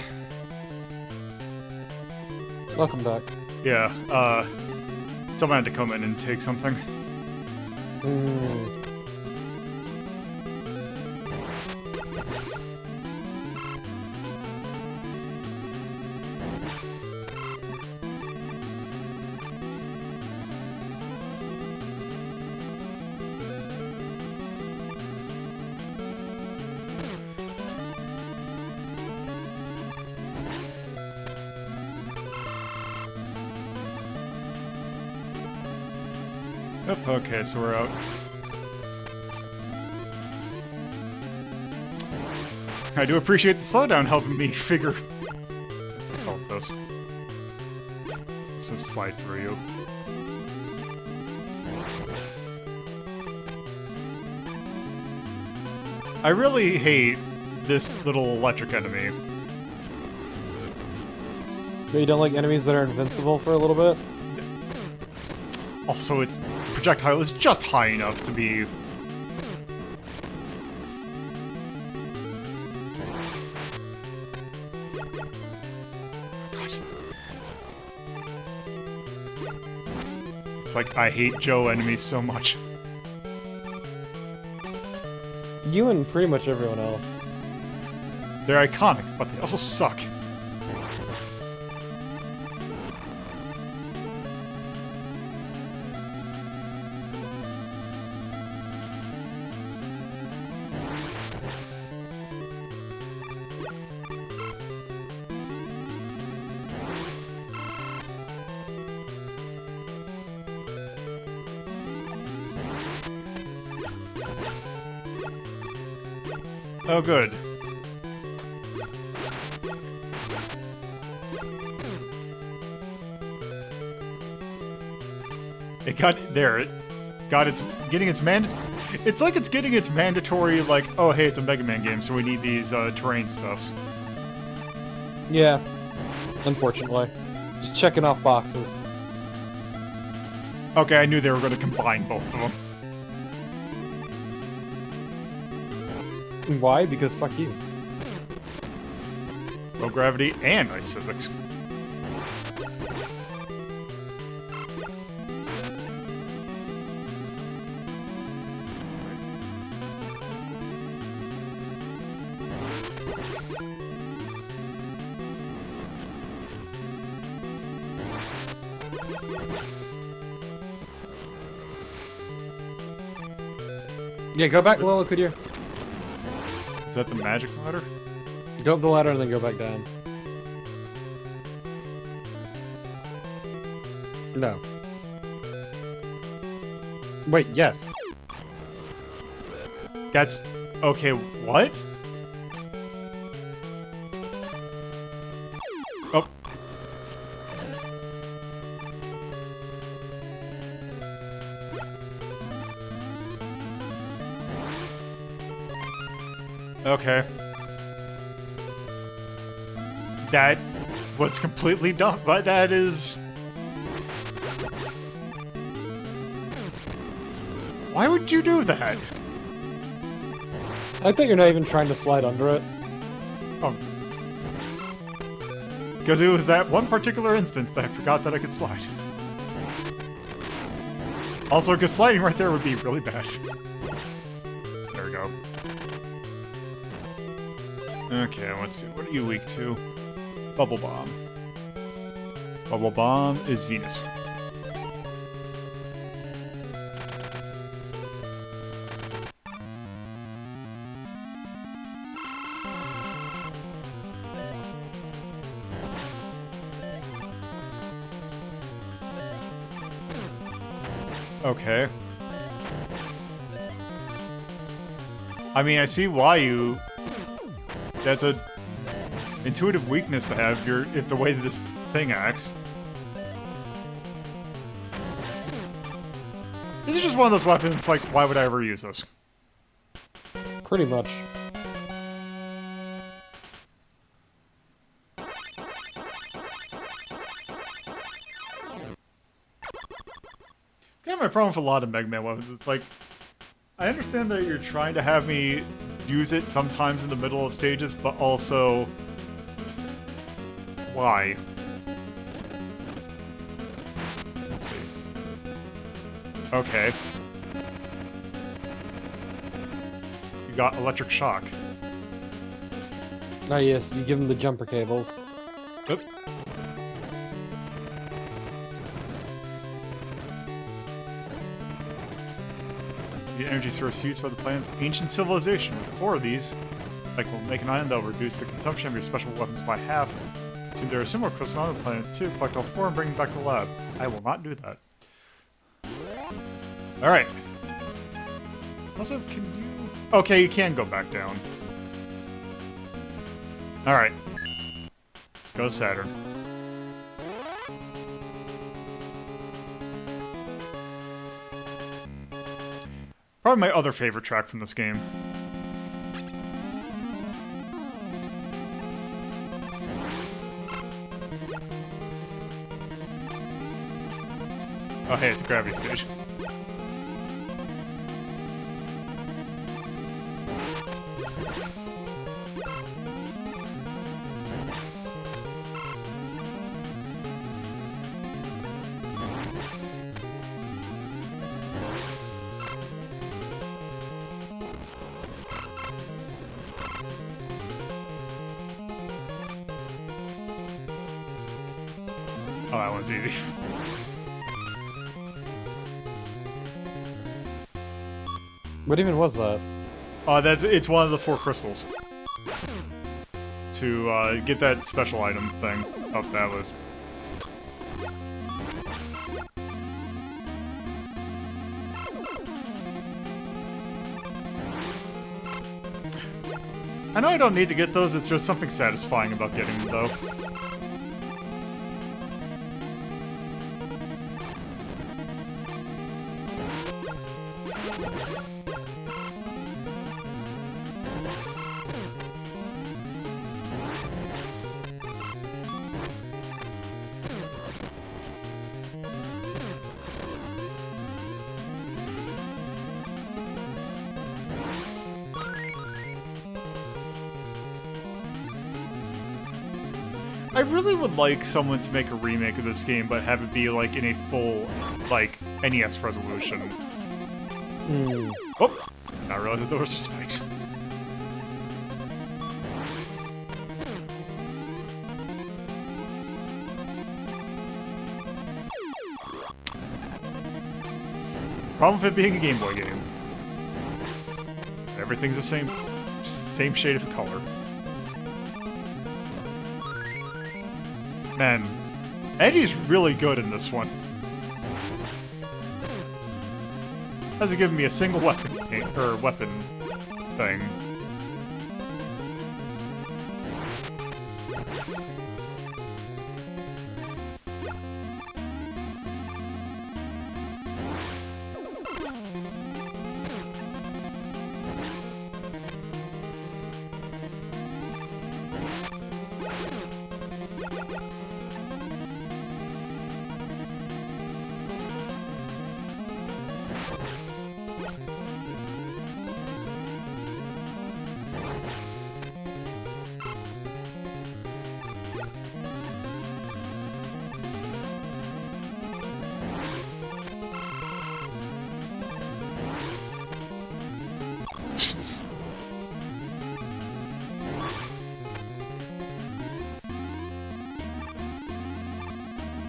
S5: Welcome back.
S1: Yeah, someone had to come in and take something. Yep, okay, so we're out. I do appreciate the slowdown helping me figure out this. Let's just slide through you. I really hate this little electric enemy.
S5: But you don't like enemies that are invincible for a little bit?
S1: Also, its projectile is just high enough to be... God. It's like, I hate Joe enemies so much.
S5: You and pretty much everyone else.
S1: They're iconic, but they also suck. Oh, good. It got there. It got its getting its It's like it's getting its mandatory. Like, oh hey, it's a Mega Man game, so we need these terrain stuffs.
S5: Yeah. Unfortunately. Just checking off boxes.
S1: Okay, I knew they were going to combine both of them.
S5: Why? Because fuck you.
S1: Low gravity and ice physics.
S5: Yeah, go back below, could you?
S1: Is that the magic ladder?
S5: Go up the ladder and then go back down. No. Wait, yes.
S1: That's... okay, what? Oh. Okay. That was completely dumb, but that is... Why would you do that?
S5: I think you're not even trying to slide under it.
S1: Oh. Because it was that one particular instance that I forgot that I could slide. Also, because sliding right there would be really bad. There we go. Okay, let's see. What are you weak to? Bubble Bomb. Bubble Bomb is Venus. Okay. I mean, I see why you... That's a intuitive weakness to have if the way that this thing acts. This is just one of those weapons, like, why would I ever use this?
S5: Pretty much.
S1: Kind of my problem with a lot of Mega Man weapons. It's like, I understand that you're trying to have me use it sometimes in the middle of stages, but also fly. Let's see. Okay. You got electric shock.
S5: Ah, yes, you give them the jumper cables.
S1: Oop. The energy source used by the planet's ancient civilization. 4 of these, like, will make an item that will reduce the consumption of your special weapons by half. It seems there are similar crystals on the planet too. Collect all 4 and bring them back to the lab. I will not do that. Alright. Also, can you... Okay, you can go back down. Alright. Let's go to Saturn. Probably my other favorite track from this game. Oh hey, it's a gravity stage. Oh, that one's easy.
S5: What even was that?
S1: It's one of the 4 crystals. To get that special item thing. Oh, that was... I know I don't need to get those, it's just something satisfying about getting them, though. I really would like someone to make a remake of this game, but have it be, like, in a full, like, NES resolution. Oh! I realized that those are spikes. Problem with it being a Game Boy game. Everything's the same shade of color. Man, Eddie's really good in this one. Hasn't given me a single weapon thing.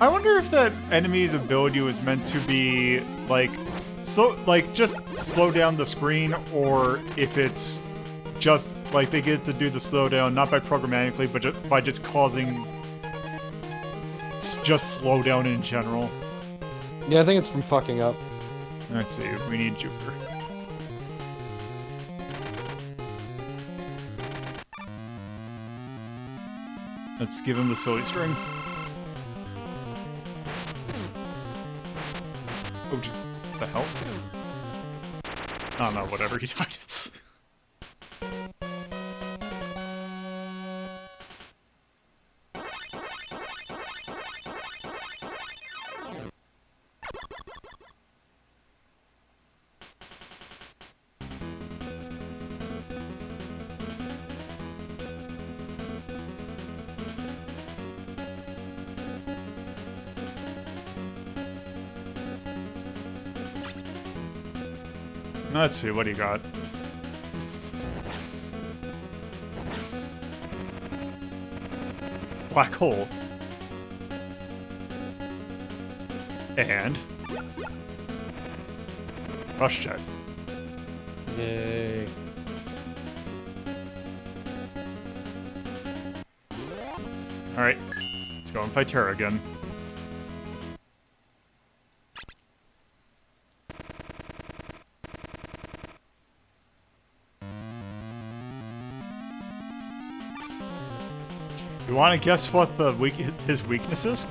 S1: I wonder if that enemy's ability was meant to be, like, just slow down the screen, or if it's just, like, they get to do the slowdown, not by programmatically, but by just causing just slowdown in general.
S5: Yeah, I think it's from fucking up.
S1: Let's see, we need Jupiter. Let's give him the silly string. Oh, what the hell? Oh no, whatever, he died. Let's see, what do you got? Black hole. And rush jet.
S5: Yay.
S1: Alright, let's go and fight Terra again. You want to guess what his weakness is?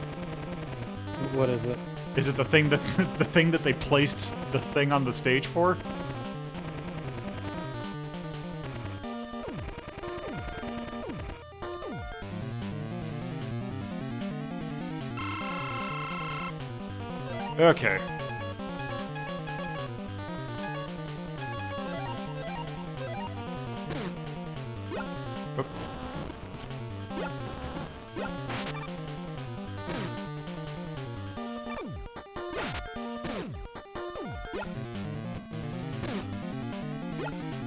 S5: What is it?
S1: Is it the thing that the thing that they placed the thing on the stage for? Okay. Oop.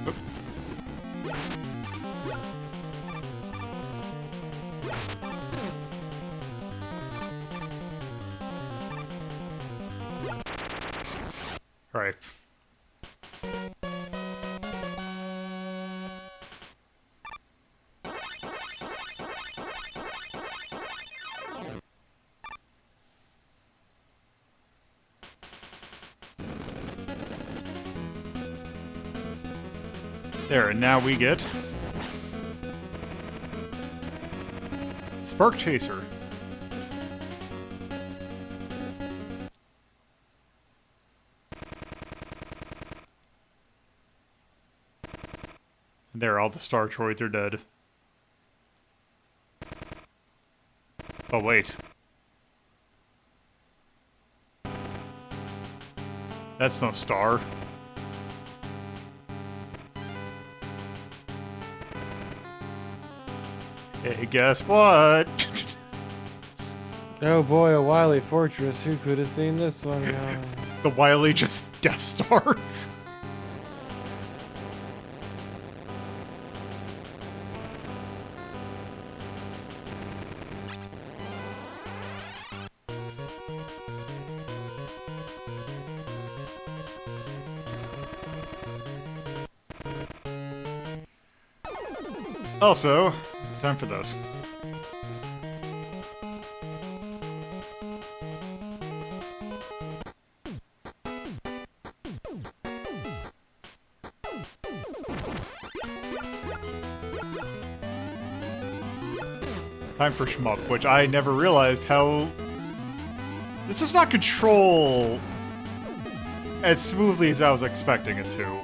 S1: Oop. Right. There, and now we get Spark Chaser. There, all the Star Droids are dead. Oh, wait. That's no star. Hey, guess what?
S5: Oh boy, a wily fortress. Who could have seen this one coming?
S1: The Wily just Death Star. Also, time for this. Time for shmup, which I never realized how... This does not control as smoothly as I was expecting it to.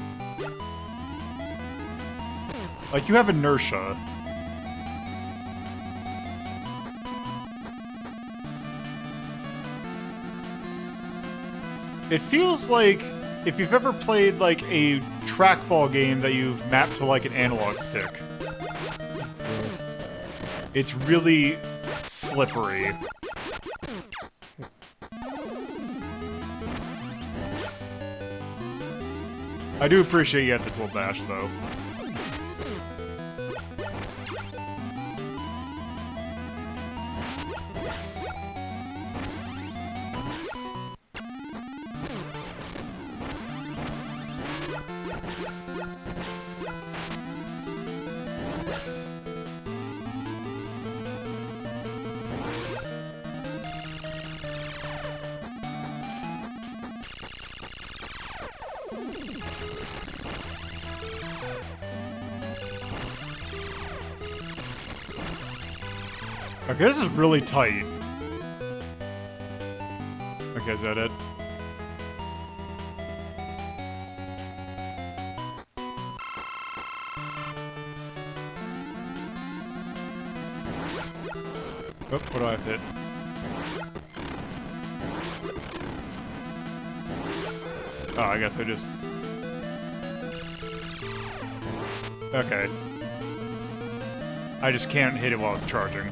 S1: Like, you have inertia. It feels like if you've ever played, like, a trackball game that you've mapped to, like, an analog stick. It's really slippery. I do appreciate you have this little dash, though. Okay, this is really tight. Okay, is that it? Oh, what do I have to hit? Oh, I guess I just... Okay. I just can't hit it while it's charging.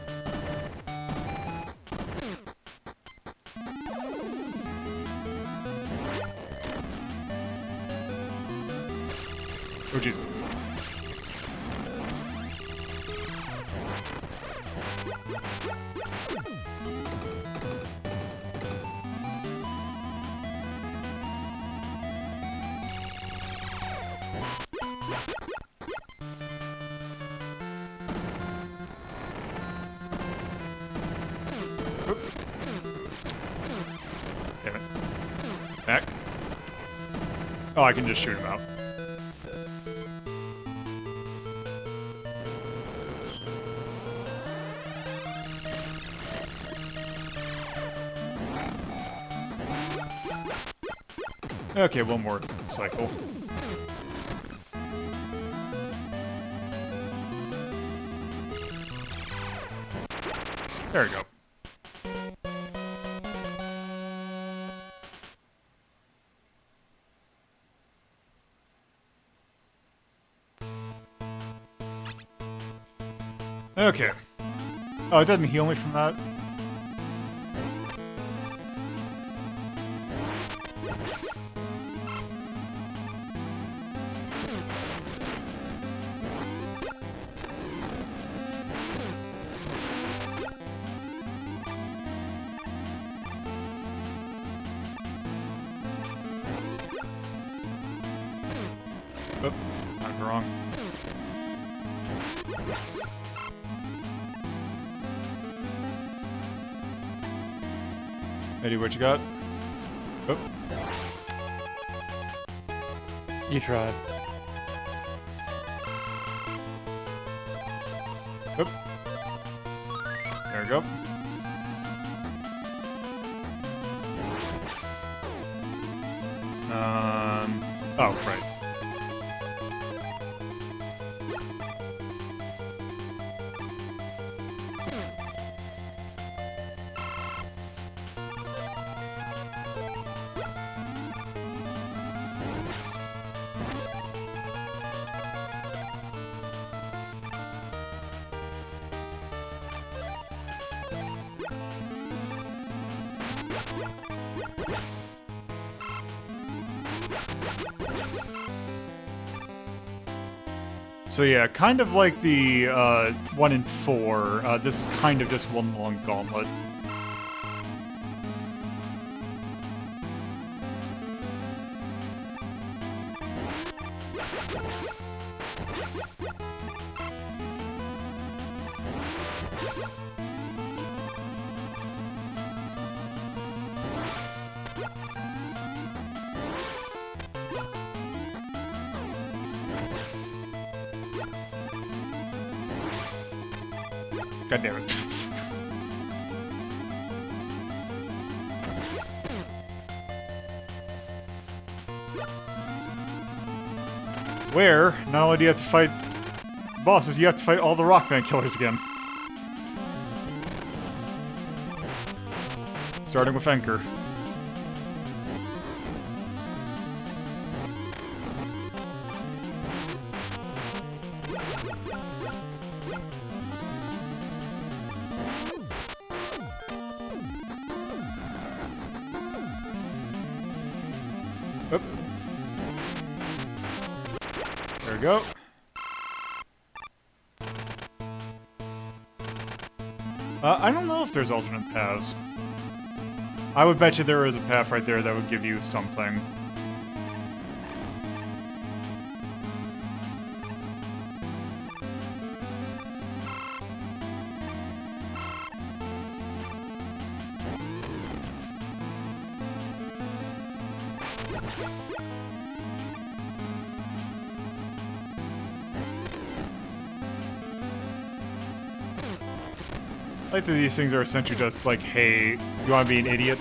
S1: jeez. Damn it. Back. Oh, I can just shoot him out. Okay, one more cycle. There we go. Okay. Oh, it doesn't heal me from that? Oh, I'm wrong. Eddie, what you got? Oh.
S5: You tried.
S1: Oh. There we go. Oh, right. So yeah, kind of like the 1 in 4, this is kind of just one long gauntlet. God damn it. Where, not only do you have to fight bosses, you have to fight all the Rockman killers again. Starting with Anchor. Oop. There we go. I don't know if there's alternate paths. I would bet you there is a path right there that would give you something. I like that these things are essentially just like, hey, you want to be an idiot?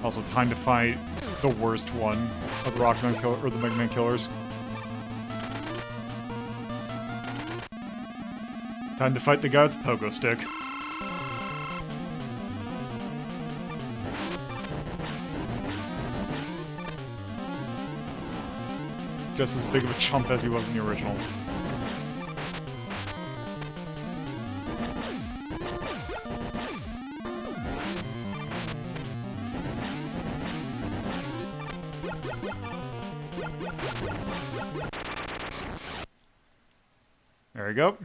S1: Also, time to fight the worst one of the Rockman killer or the Mega Man killers. Time to fight the guy with the pogo stick. Just as big of a chump as he was in the original. There we go.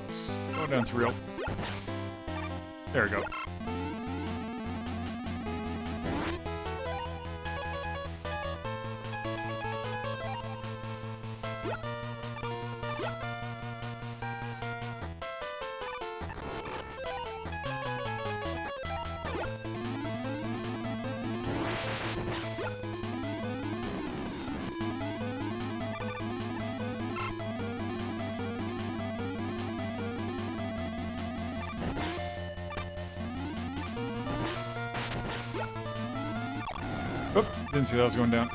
S1: Slowdown's real. There we go. Oop, didn't see that was going down.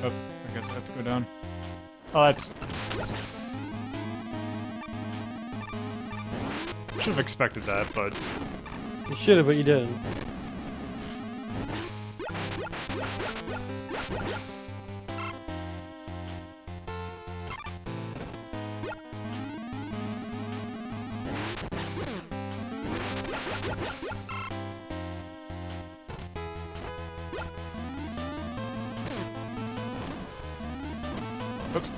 S1: Oh, I guess I have to go down. Oh, that's... Should have expected that, but...
S5: You should have, but you didn't.
S1: Oops.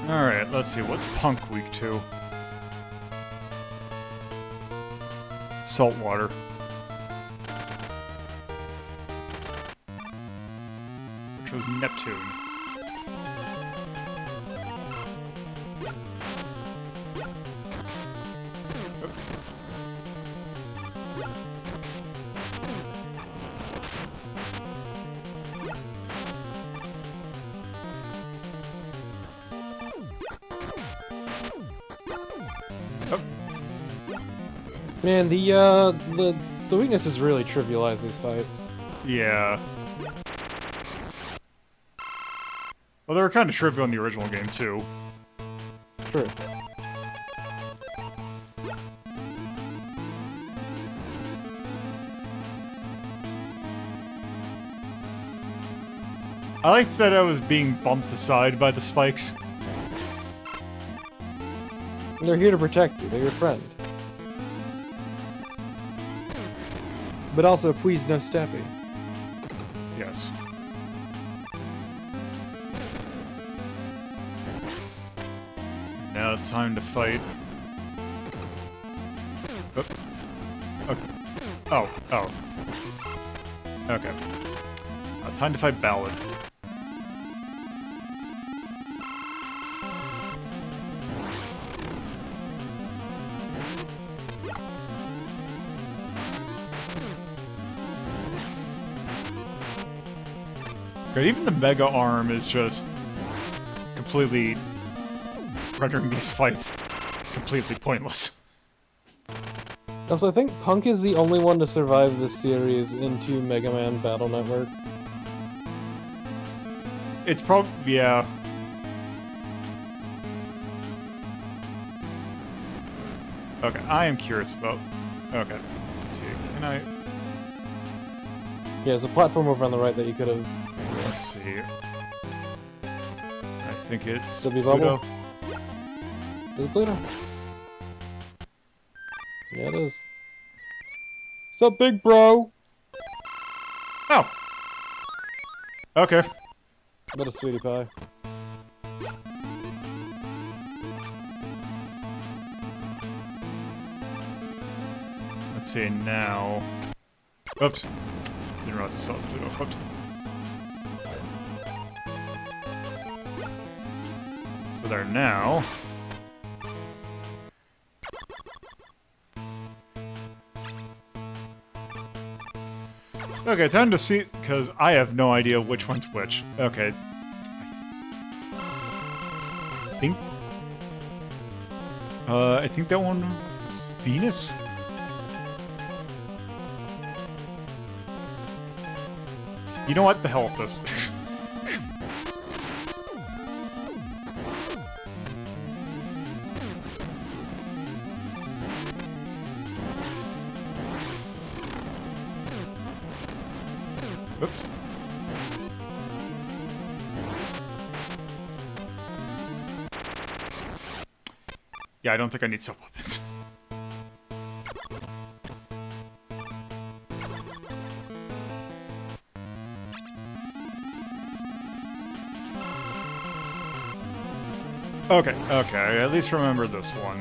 S1: Alright, let's see, what's Punk weak to? Saltwater. Which was Neptune. Oop. Oh.
S5: Man, the weaknesses really trivialize these fights.
S1: Yeah. Well, they were kind of trivial in the original game, too.
S5: True.
S1: I like that I was being bumped aside by the spikes.
S5: They're here to protect you, they're your friend. But also, please no stepping.
S1: Yes. Now time to fight. Oop. Okay. Oh, oh. Okay. Time to fight Ballad. God, even the Mega Arm is just completely rendering these fights completely pointless.
S5: Also, I think Punk is the only one to survive this series into Mega Man Battle Network.
S1: It's probably, yeah. Okay, I am curious about, okay, let's see, can I,
S5: Yeah, there's a platform over on the right that you could have...
S1: let's see. I think it's
S5: W bubble?
S1: Pluto.
S5: Is it Pluto? Yeah, it is. Sup, big bro?
S1: Oh! Okay.
S5: What a sweetie pie.
S1: let's see now. Oops. Didn't realize I saw the Pluto. Whoops. So there now. Okay, time to see, because I have no idea which one's which. Okay. I think that one was Venus? You know what? The hell with this. Oops. Yeah, I don't think I need sub weapons. Okay, okay, at least remember this one.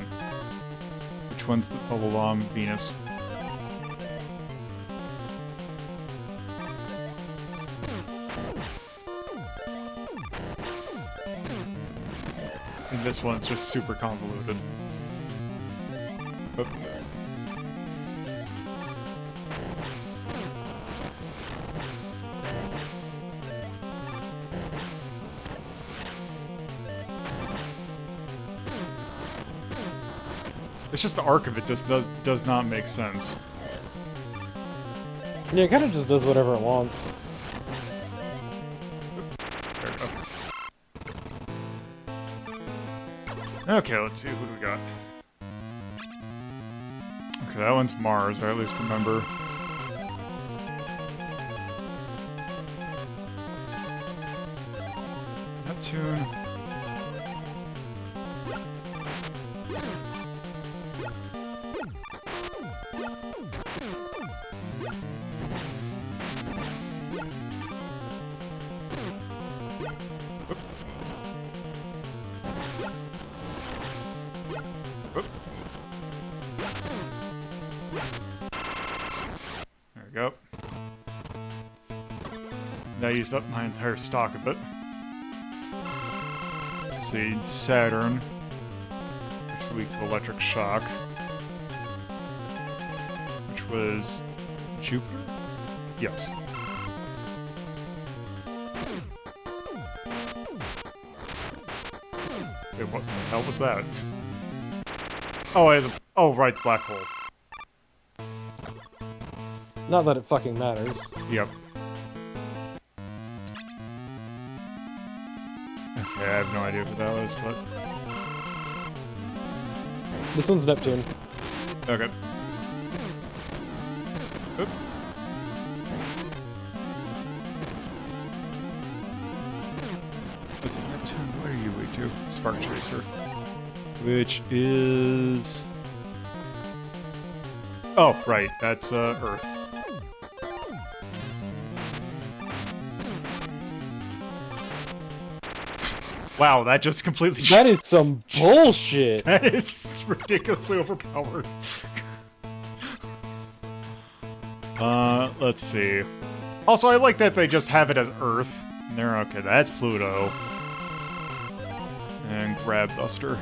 S1: Which one's the Polalom Venus? And this one's just super convoluted. Oop. It's just the arc of it just does not make sense.
S5: Yeah, it kind of just does whatever it wants.
S1: There we go. Okay, let's see, who do we got? Okay, that one's Mars, I at least remember. Neptune. There we go. I used up my entire stock of it. Let's see, Saturn. It's weak to electric shock. Which was Jupiter? Yes. Wait, what the hell was that? Oh, it has a... Oh, right, black hole.
S5: Not that it fucking matters.
S1: Yep. Okay, I have no idea what that was, but...
S5: This one's Neptune.
S1: Okay. Oop. What's a Neptune? What are you way to? Spark Chaser. Which is... Oh, right. That's, Earth. Wow, that just completely...
S5: That is some bullshit!
S1: That is ridiculously overpowered. Let's see. Also, I like that they just have it as Earth. And they're okay, that's Pluto. And Grabbuster.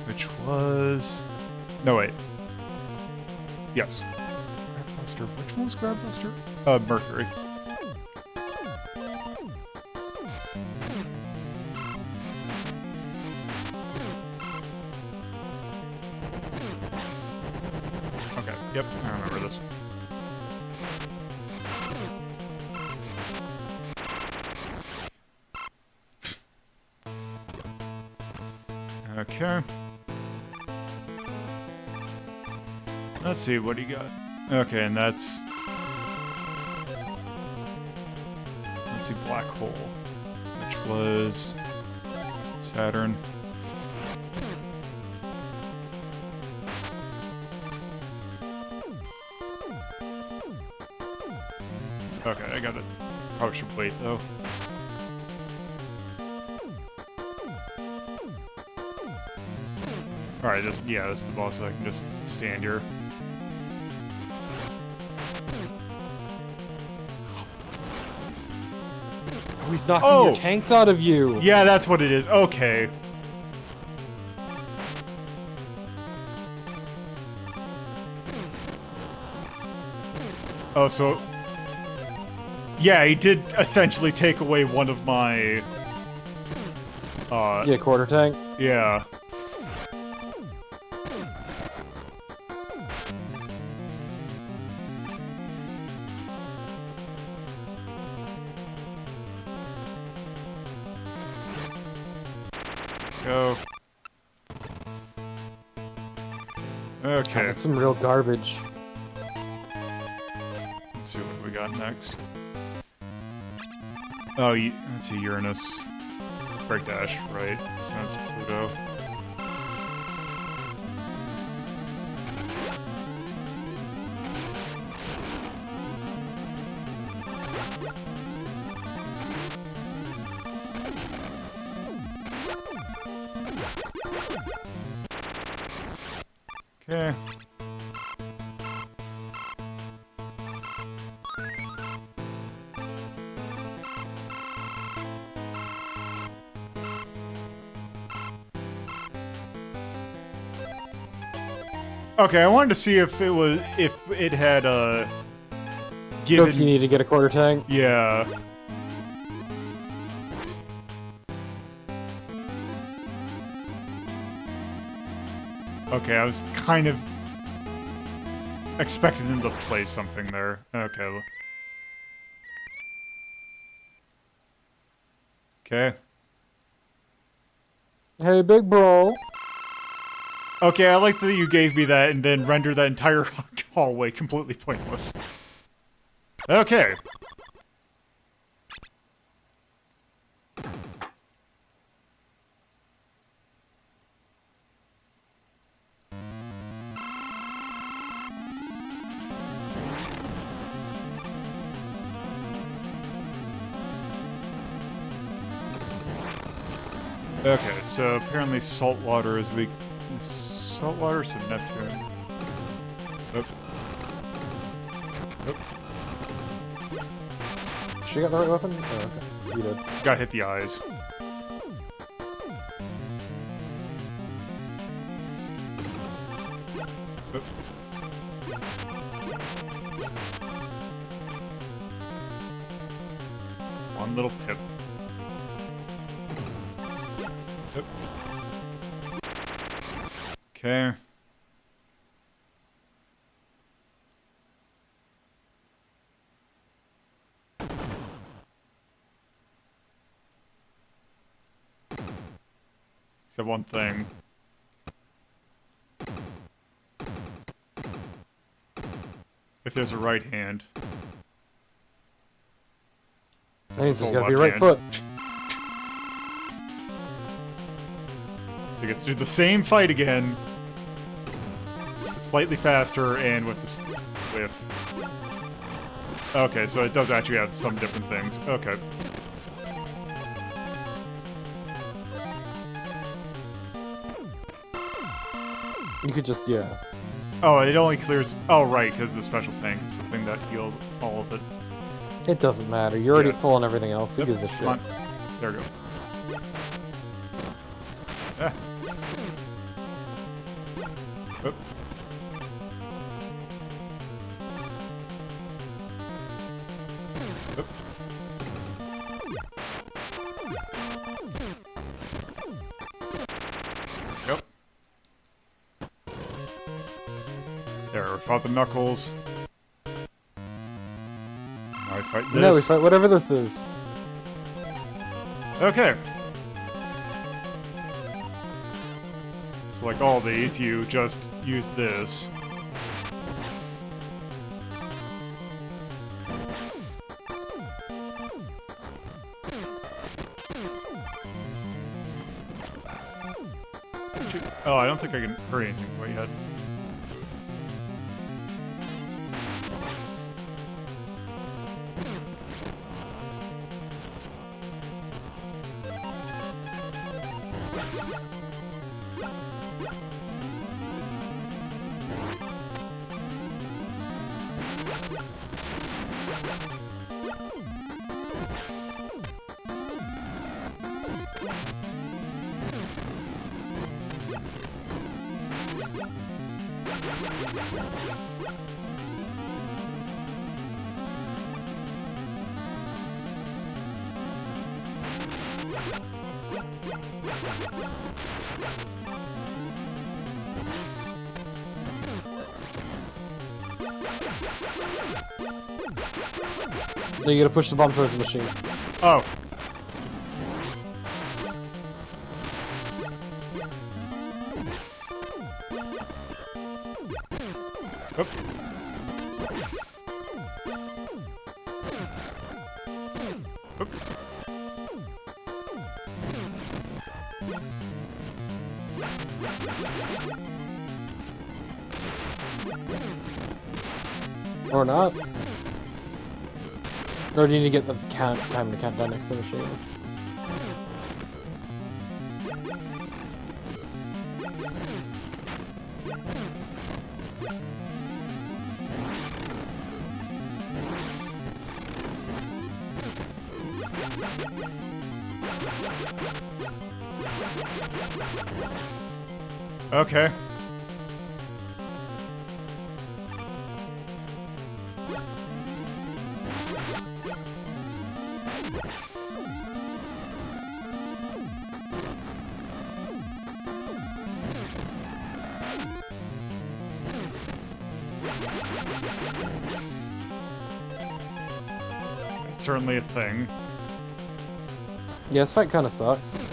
S1: Which was... No, wait. Yes. Grabbuster. Which one was Grabbuster? Mercury. Okay, yep, I remember this. Okay. Let's see, what do you got? Okay, and that's... Let's see, black hole. Which was... Saturn. Okay, I got it. Probably should wait, though. Alright, this is the boss, so I can just stand here.
S5: Oh, he's knocking your tanks out of you!
S1: Yeah, that's what it is. Okay. Oh, so... Yeah, he did essentially take away one of my...
S5: Yeah, quarter tank.
S1: Yeah. Go. Okay.
S5: That's some real garbage.
S1: Let's see what we got next. Oh, let's see, Uranus. Break dash, right? So that's Pluto. Okay. Okay, I wanted to see if it had given.
S5: Don't you need to get a quarter tank?
S1: Yeah. Okay, I was kind of expecting them to play something there. Okay. Okay.
S5: Hey, big bro.
S1: Okay, I like that you gave me that and then rendered that entire hallway completely pointless. Okay. Okay, so apparently saltwater is weak. Saltwater, so Neptune. Oh. Oh.
S5: She got the right weapon? Oh, okay. You did.
S1: Got hit the eyes. Oh. One little pip. Oh. Okay. Except one thing. If there's a right hand.
S5: I think it's
S1: There's
S5: just
S1: a
S5: gotta be
S1: left
S5: right
S1: hand.
S5: foot.
S1: So you get to do the same fight again. Slightly faster and with this whiff. Okay, so it does actually have some different things. Okay.
S5: You could just, yeah.
S1: Oh, it only clears... Oh, right, because the special tank is the thing that heals all of it.
S5: It doesn't matter. You're already
S1: Yeah.
S5: full on everything else. Who
S1: Yep,
S5: gives a shit?
S1: come on. There we go. Ah. Oh. Oh. Yep. There, we fought the Knuckles. Now we fight this.
S5: No, we fight whatever this is.
S1: Okay. So like all these, you just use this. Oh, I don't think I can hurry anything quite yet.
S5: No, you gotta push the bomb towards the machine.
S1: Oh. Oop. Oop.
S5: Or not. Or do you need to get the time to count down next to the machine?
S1: Okay. It's certainly a thing.
S5: Yeah, this fight kinda sucks.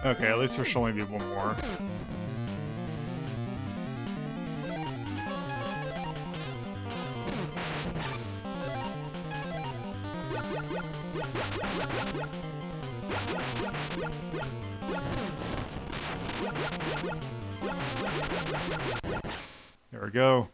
S1: Okay, at least there should only be one more. There we go.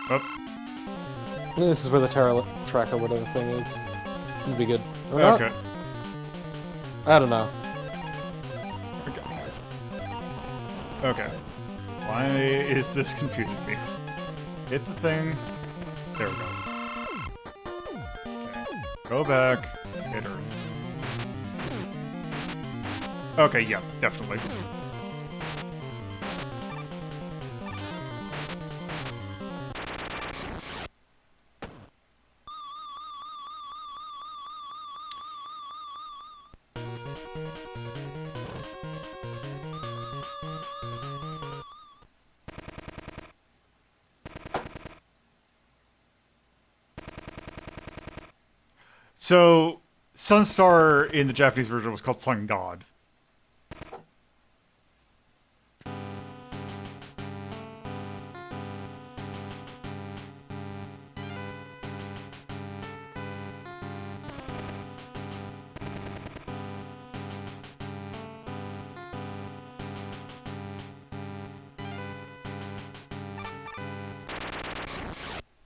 S1: Up.
S5: This is where the track or whatever thing is. It'll be good. Or not?
S1: Okay.
S5: I don't know.
S1: Okay. Why is this confusing me? Hit the thing. There we go. Okay. Go back. Hit her. Okay, yeah, definitely. So, Sunstar in the Japanese version was called Sun God.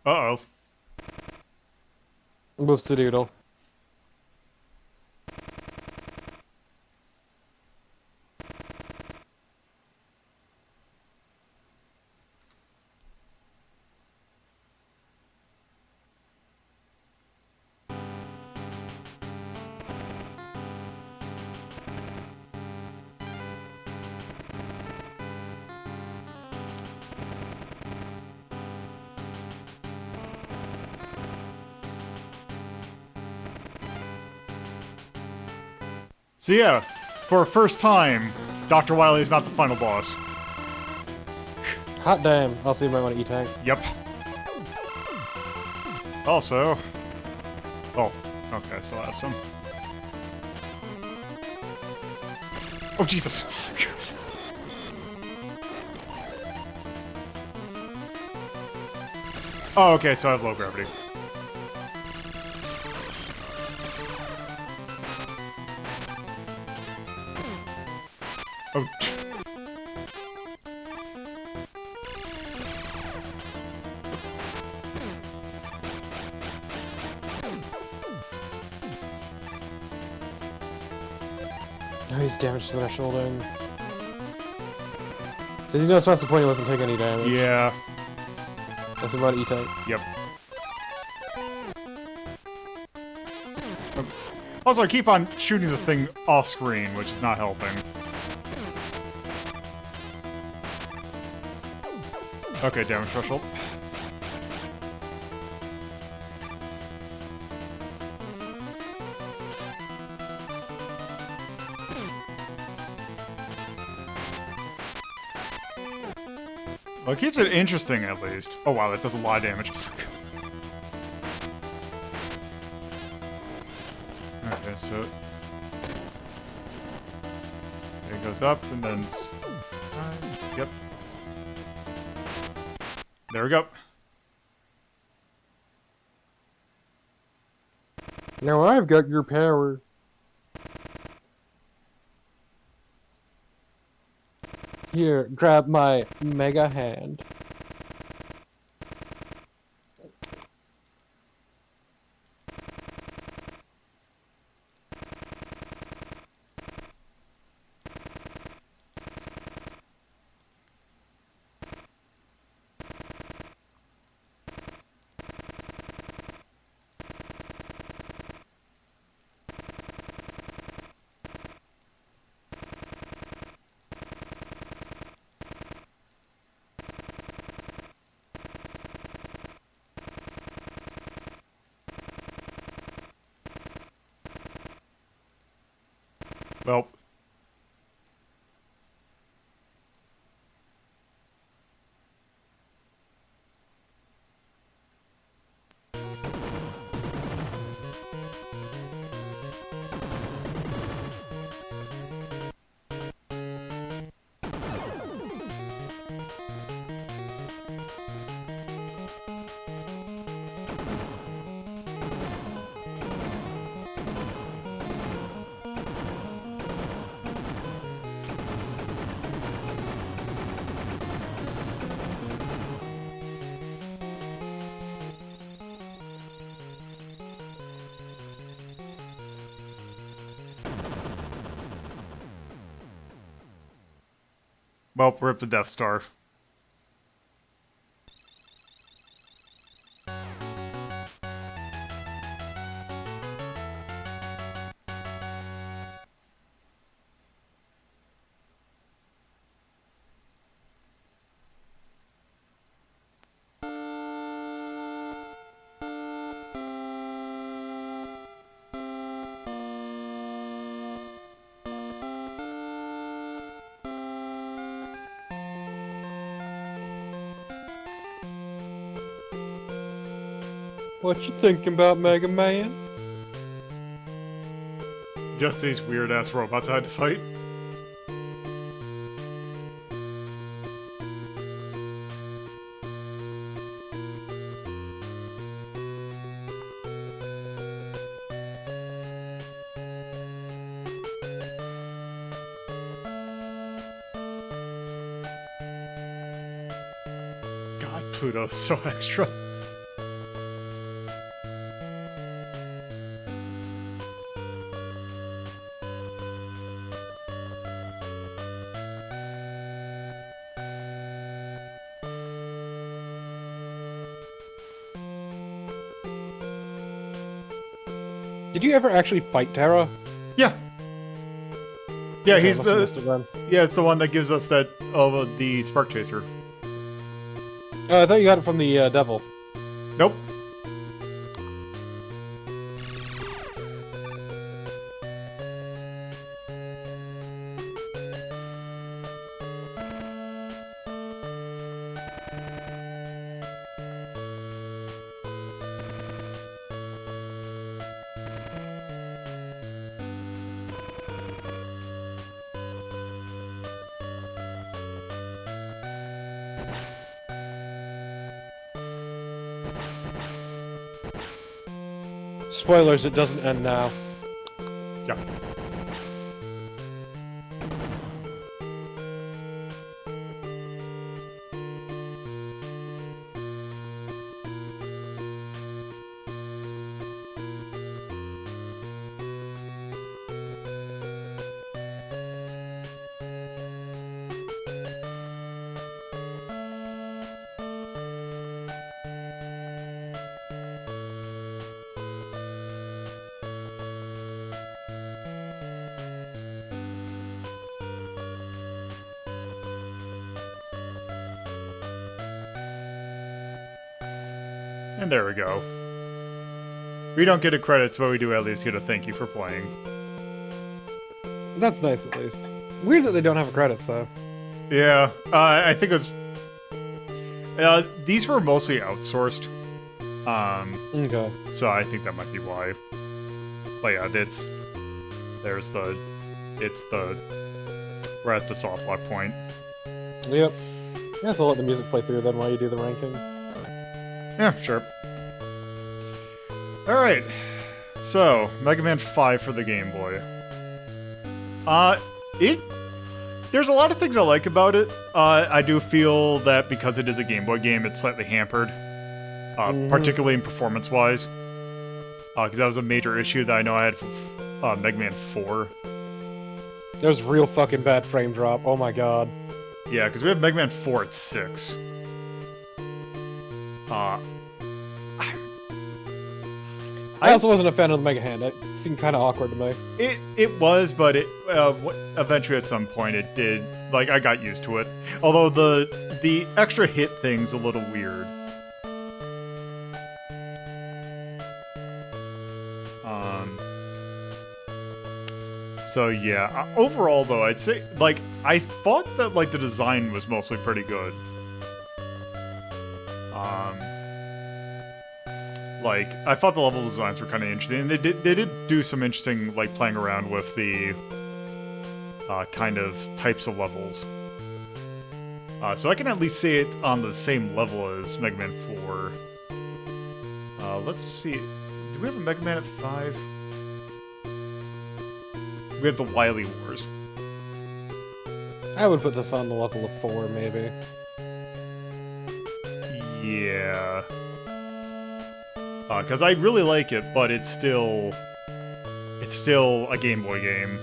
S1: Uh-oh.
S5: Whoops-a-doodle.
S1: So yeah, for a first time, Dr. Wily is not the final boss.
S5: Hot damn. I'll see if I want to E-Tank.
S1: Yep. Also... Oh, okay, I still have some. Oh, Jesus. Oh, okay, so I have low gravity. Oh.
S5: Oh, he's damage thresholding. Does he know it's past the point he wasn't taking any damage?
S1: Yeah.
S5: That's about E-type.
S1: Yep. Also, I keep on shooting the thing off screen, which is not helping. Okay, damage threshold. Well, it keeps it interesting, at least. Oh wow, that does a lot of damage. Okay, so... it goes up, and then... yep. There we go.
S5: Now I've got your power. Here, grab my mega hand.
S1: Well... well, rip the Death Star.
S5: What you thinking about, Mega Man?
S1: Just these weird-ass robots I had to fight. God, Pluto's so extra.
S5: Did you ever actually fight Terra?
S1: Yeah. Yeah,
S5: Okay,
S1: he's
S5: must have
S1: the...
S5: missed it then.
S1: yeah, it's the one that gives us that... oh, the Spark Chaser.
S5: I thought you got it from the Devil.
S1: Nope.
S5: Spoilers, it doesn't end now.
S1: Yeah. And there we go. We don't get a credits, but we do at least get a thank you for playing.
S5: That's nice, at least. Weird that they don't have credits, though.
S1: Yeah, I think it was... these were mostly outsourced.
S5: Okay.
S1: So I think that might be why. But yeah, we're at the soft lock point.
S5: Yep. Yeah, so let the music play through then while you do the ranking.
S1: Yeah, sure. Alright. So, Mega Man 5 for the Game Boy. There's a lot of things I like about it. I do feel that because it is a Game Boy game, it's slightly hampered. Particularly in performance-wise. Because that was a major issue that I know I had for Mega Man 4.
S5: There's real fucking bad frame drop, oh my god.
S1: Yeah, because we have Mega Man 4 at 6.
S5: I also wasn't a fan of the Mega Hand. It seemed kind of awkward to me.
S1: It was, but eventually at some point it did. Like, I got used to it. Although the extra hit thing's a little weird. So yeah, overall though, I'd say, like, I thought that, like, the design was mostly pretty good. Like, I thought the level designs were kind of interesting, and they did do some interesting, like, playing around with the kind of types of levels. So I can at least say it on the same level as Mega Man 4. Let's see. Do we have a Mega Man at 5? We have the Wily Wars.
S5: I would put this on the level of 4, maybe.
S1: Yeah. Because I really like it, but it's still a Game Boy game.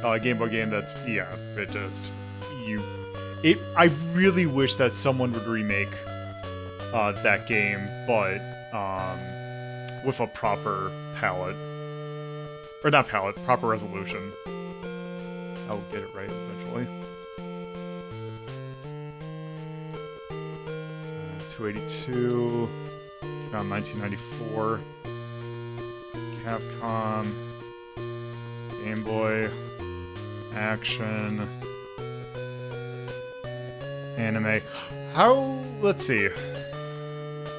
S1: A Game Boy game that's, yeah, it just, I really wish that someone would remake that game, but with a proper palette. Or not palette, proper resolution. I'll get it right eventually. 282. Came out in 1994. Capcom. Game Boy. Action. Anime. Let's see.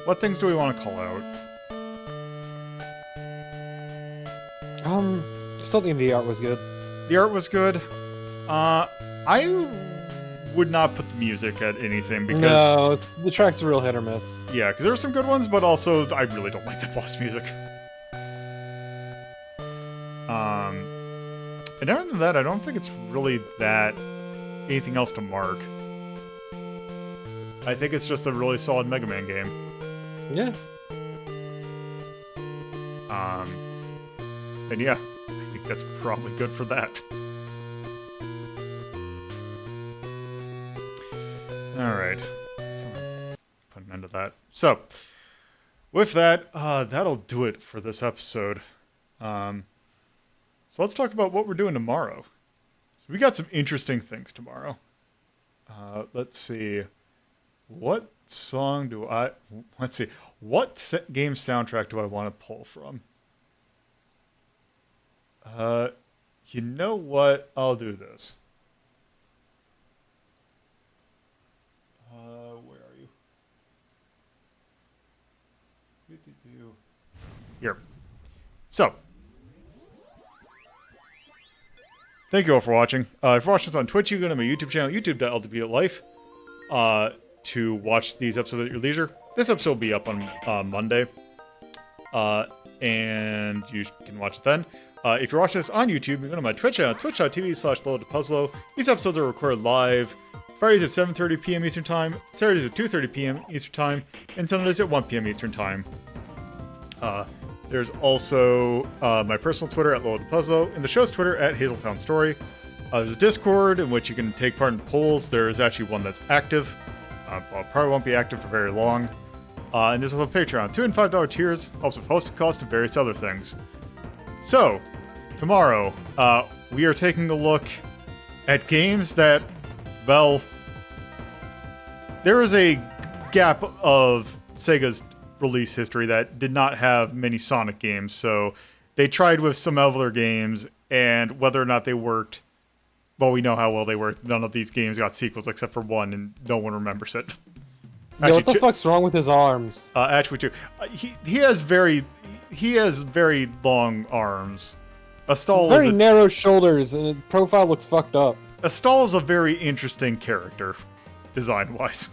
S1: What things do we want to call out?
S5: Just thought the art was good.
S1: The art was good. I would not put the music at anything because...
S5: No, the track's a real hit or miss.
S1: Yeah, because there are some good ones, but also I really don't like the boss music. And other than that, I don't think it's really anything else to mark. I think it's just a really solid Mega Man game.
S5: Yeah.
S1: And yeah, I think that's probably good for that. Alright. Put an end to that. So, with that, that'll do it for this episode. So let's talk about what we're doing tomorrow. So we got some interesting things tomorrow. Let's see. What song do I... Let's see. What game soundtrack do I want to pull from? You know what? I'll do this. Where are you? Here. So. Thank you all for watching. If you're watching this on Twitch, you can go to my YouTube channel, youtube.ltp.life, to watch these episodes at your leisure. This episode will be up on Monday. and you can watch it then. If you're watching this on YouTube, you can go to my Twitch channel, twitch.tv/loadedpuzzlo. These episodes are recorded live Fridays at 7:30 p.m. Eastern Time, Saturdays at 2:30 p.m. Eastern Time, and Sundays at 1 p.m. Eastern Time. There's also my personal Twitter at loadedpuzzlo, and the show's Twitter at Hazeltown Story. There's a Discord in which you can take part in polls. There's actually one that's active. Well, probably won't be active for very long. And there's also Patreon. $2 and $5 tiers helps with hosting costs and various other things. So, tomorrow, we are taking a look at games that, well, there is a gap of Sega's release history that did not have many Sonic games, so they tried with some other games, and whether or not they worked, well, we know how well they worked. None of these games got sequels except for one, and no one remembers it.
S5: Yo, what the fuck's wrong with his arms?
S1: Actually, two. He has very long arms. Astol
S5: very narrow shoulders, and his profile looks fucked up.
S1: Astol is a very interesting character, design-wise.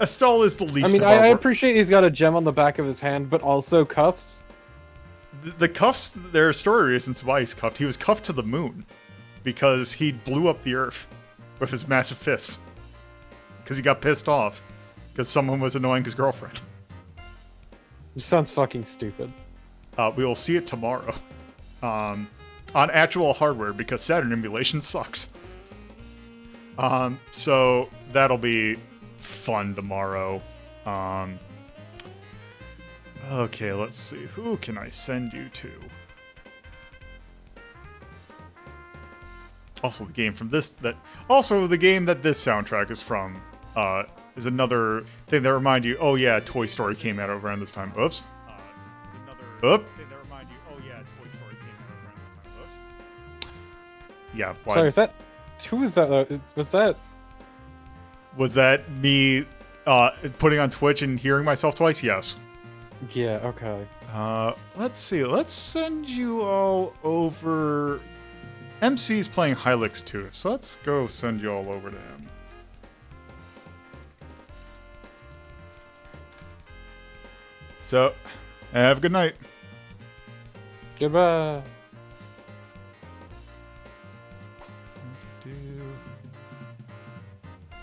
S1: Astol is the least.
S5: I mean, I appreciate he's got a gem on the back of his hand, but also cuffs.
S1: The cuffs, there are story reasons why he's cuffed. He was cuffed to the moon because he blew up the Earth with his massive fist. Because he got pissed off because someone was annoying his girlfriend.
S5: This sounds fucking stupid.
S1: We will see it tomorrow. On actual hardware because Saturn emulation sucks. So that'll be fun tomorrow. Okay, let's see. Who can I send you to? Also, the game from this also the game that this soundtrack is from is another thing that remind you. Oh yeah, Toy Story came out around this time. Oops. Oop. Thing that remind you. Oh yeah, Toy Story came out around this time. Oops. Yeah. Why?
S5: Sorry, is that? Who is that? Was that?
S1: Was that me putting on Twitch and hearing myself twice? Yes.
S5: Yeah, okay.
S1: Let's see. Let's send you all over. MC's playing Hylix 2, so let's go send you all over to him. So, have a good night.
S5: Goodbye.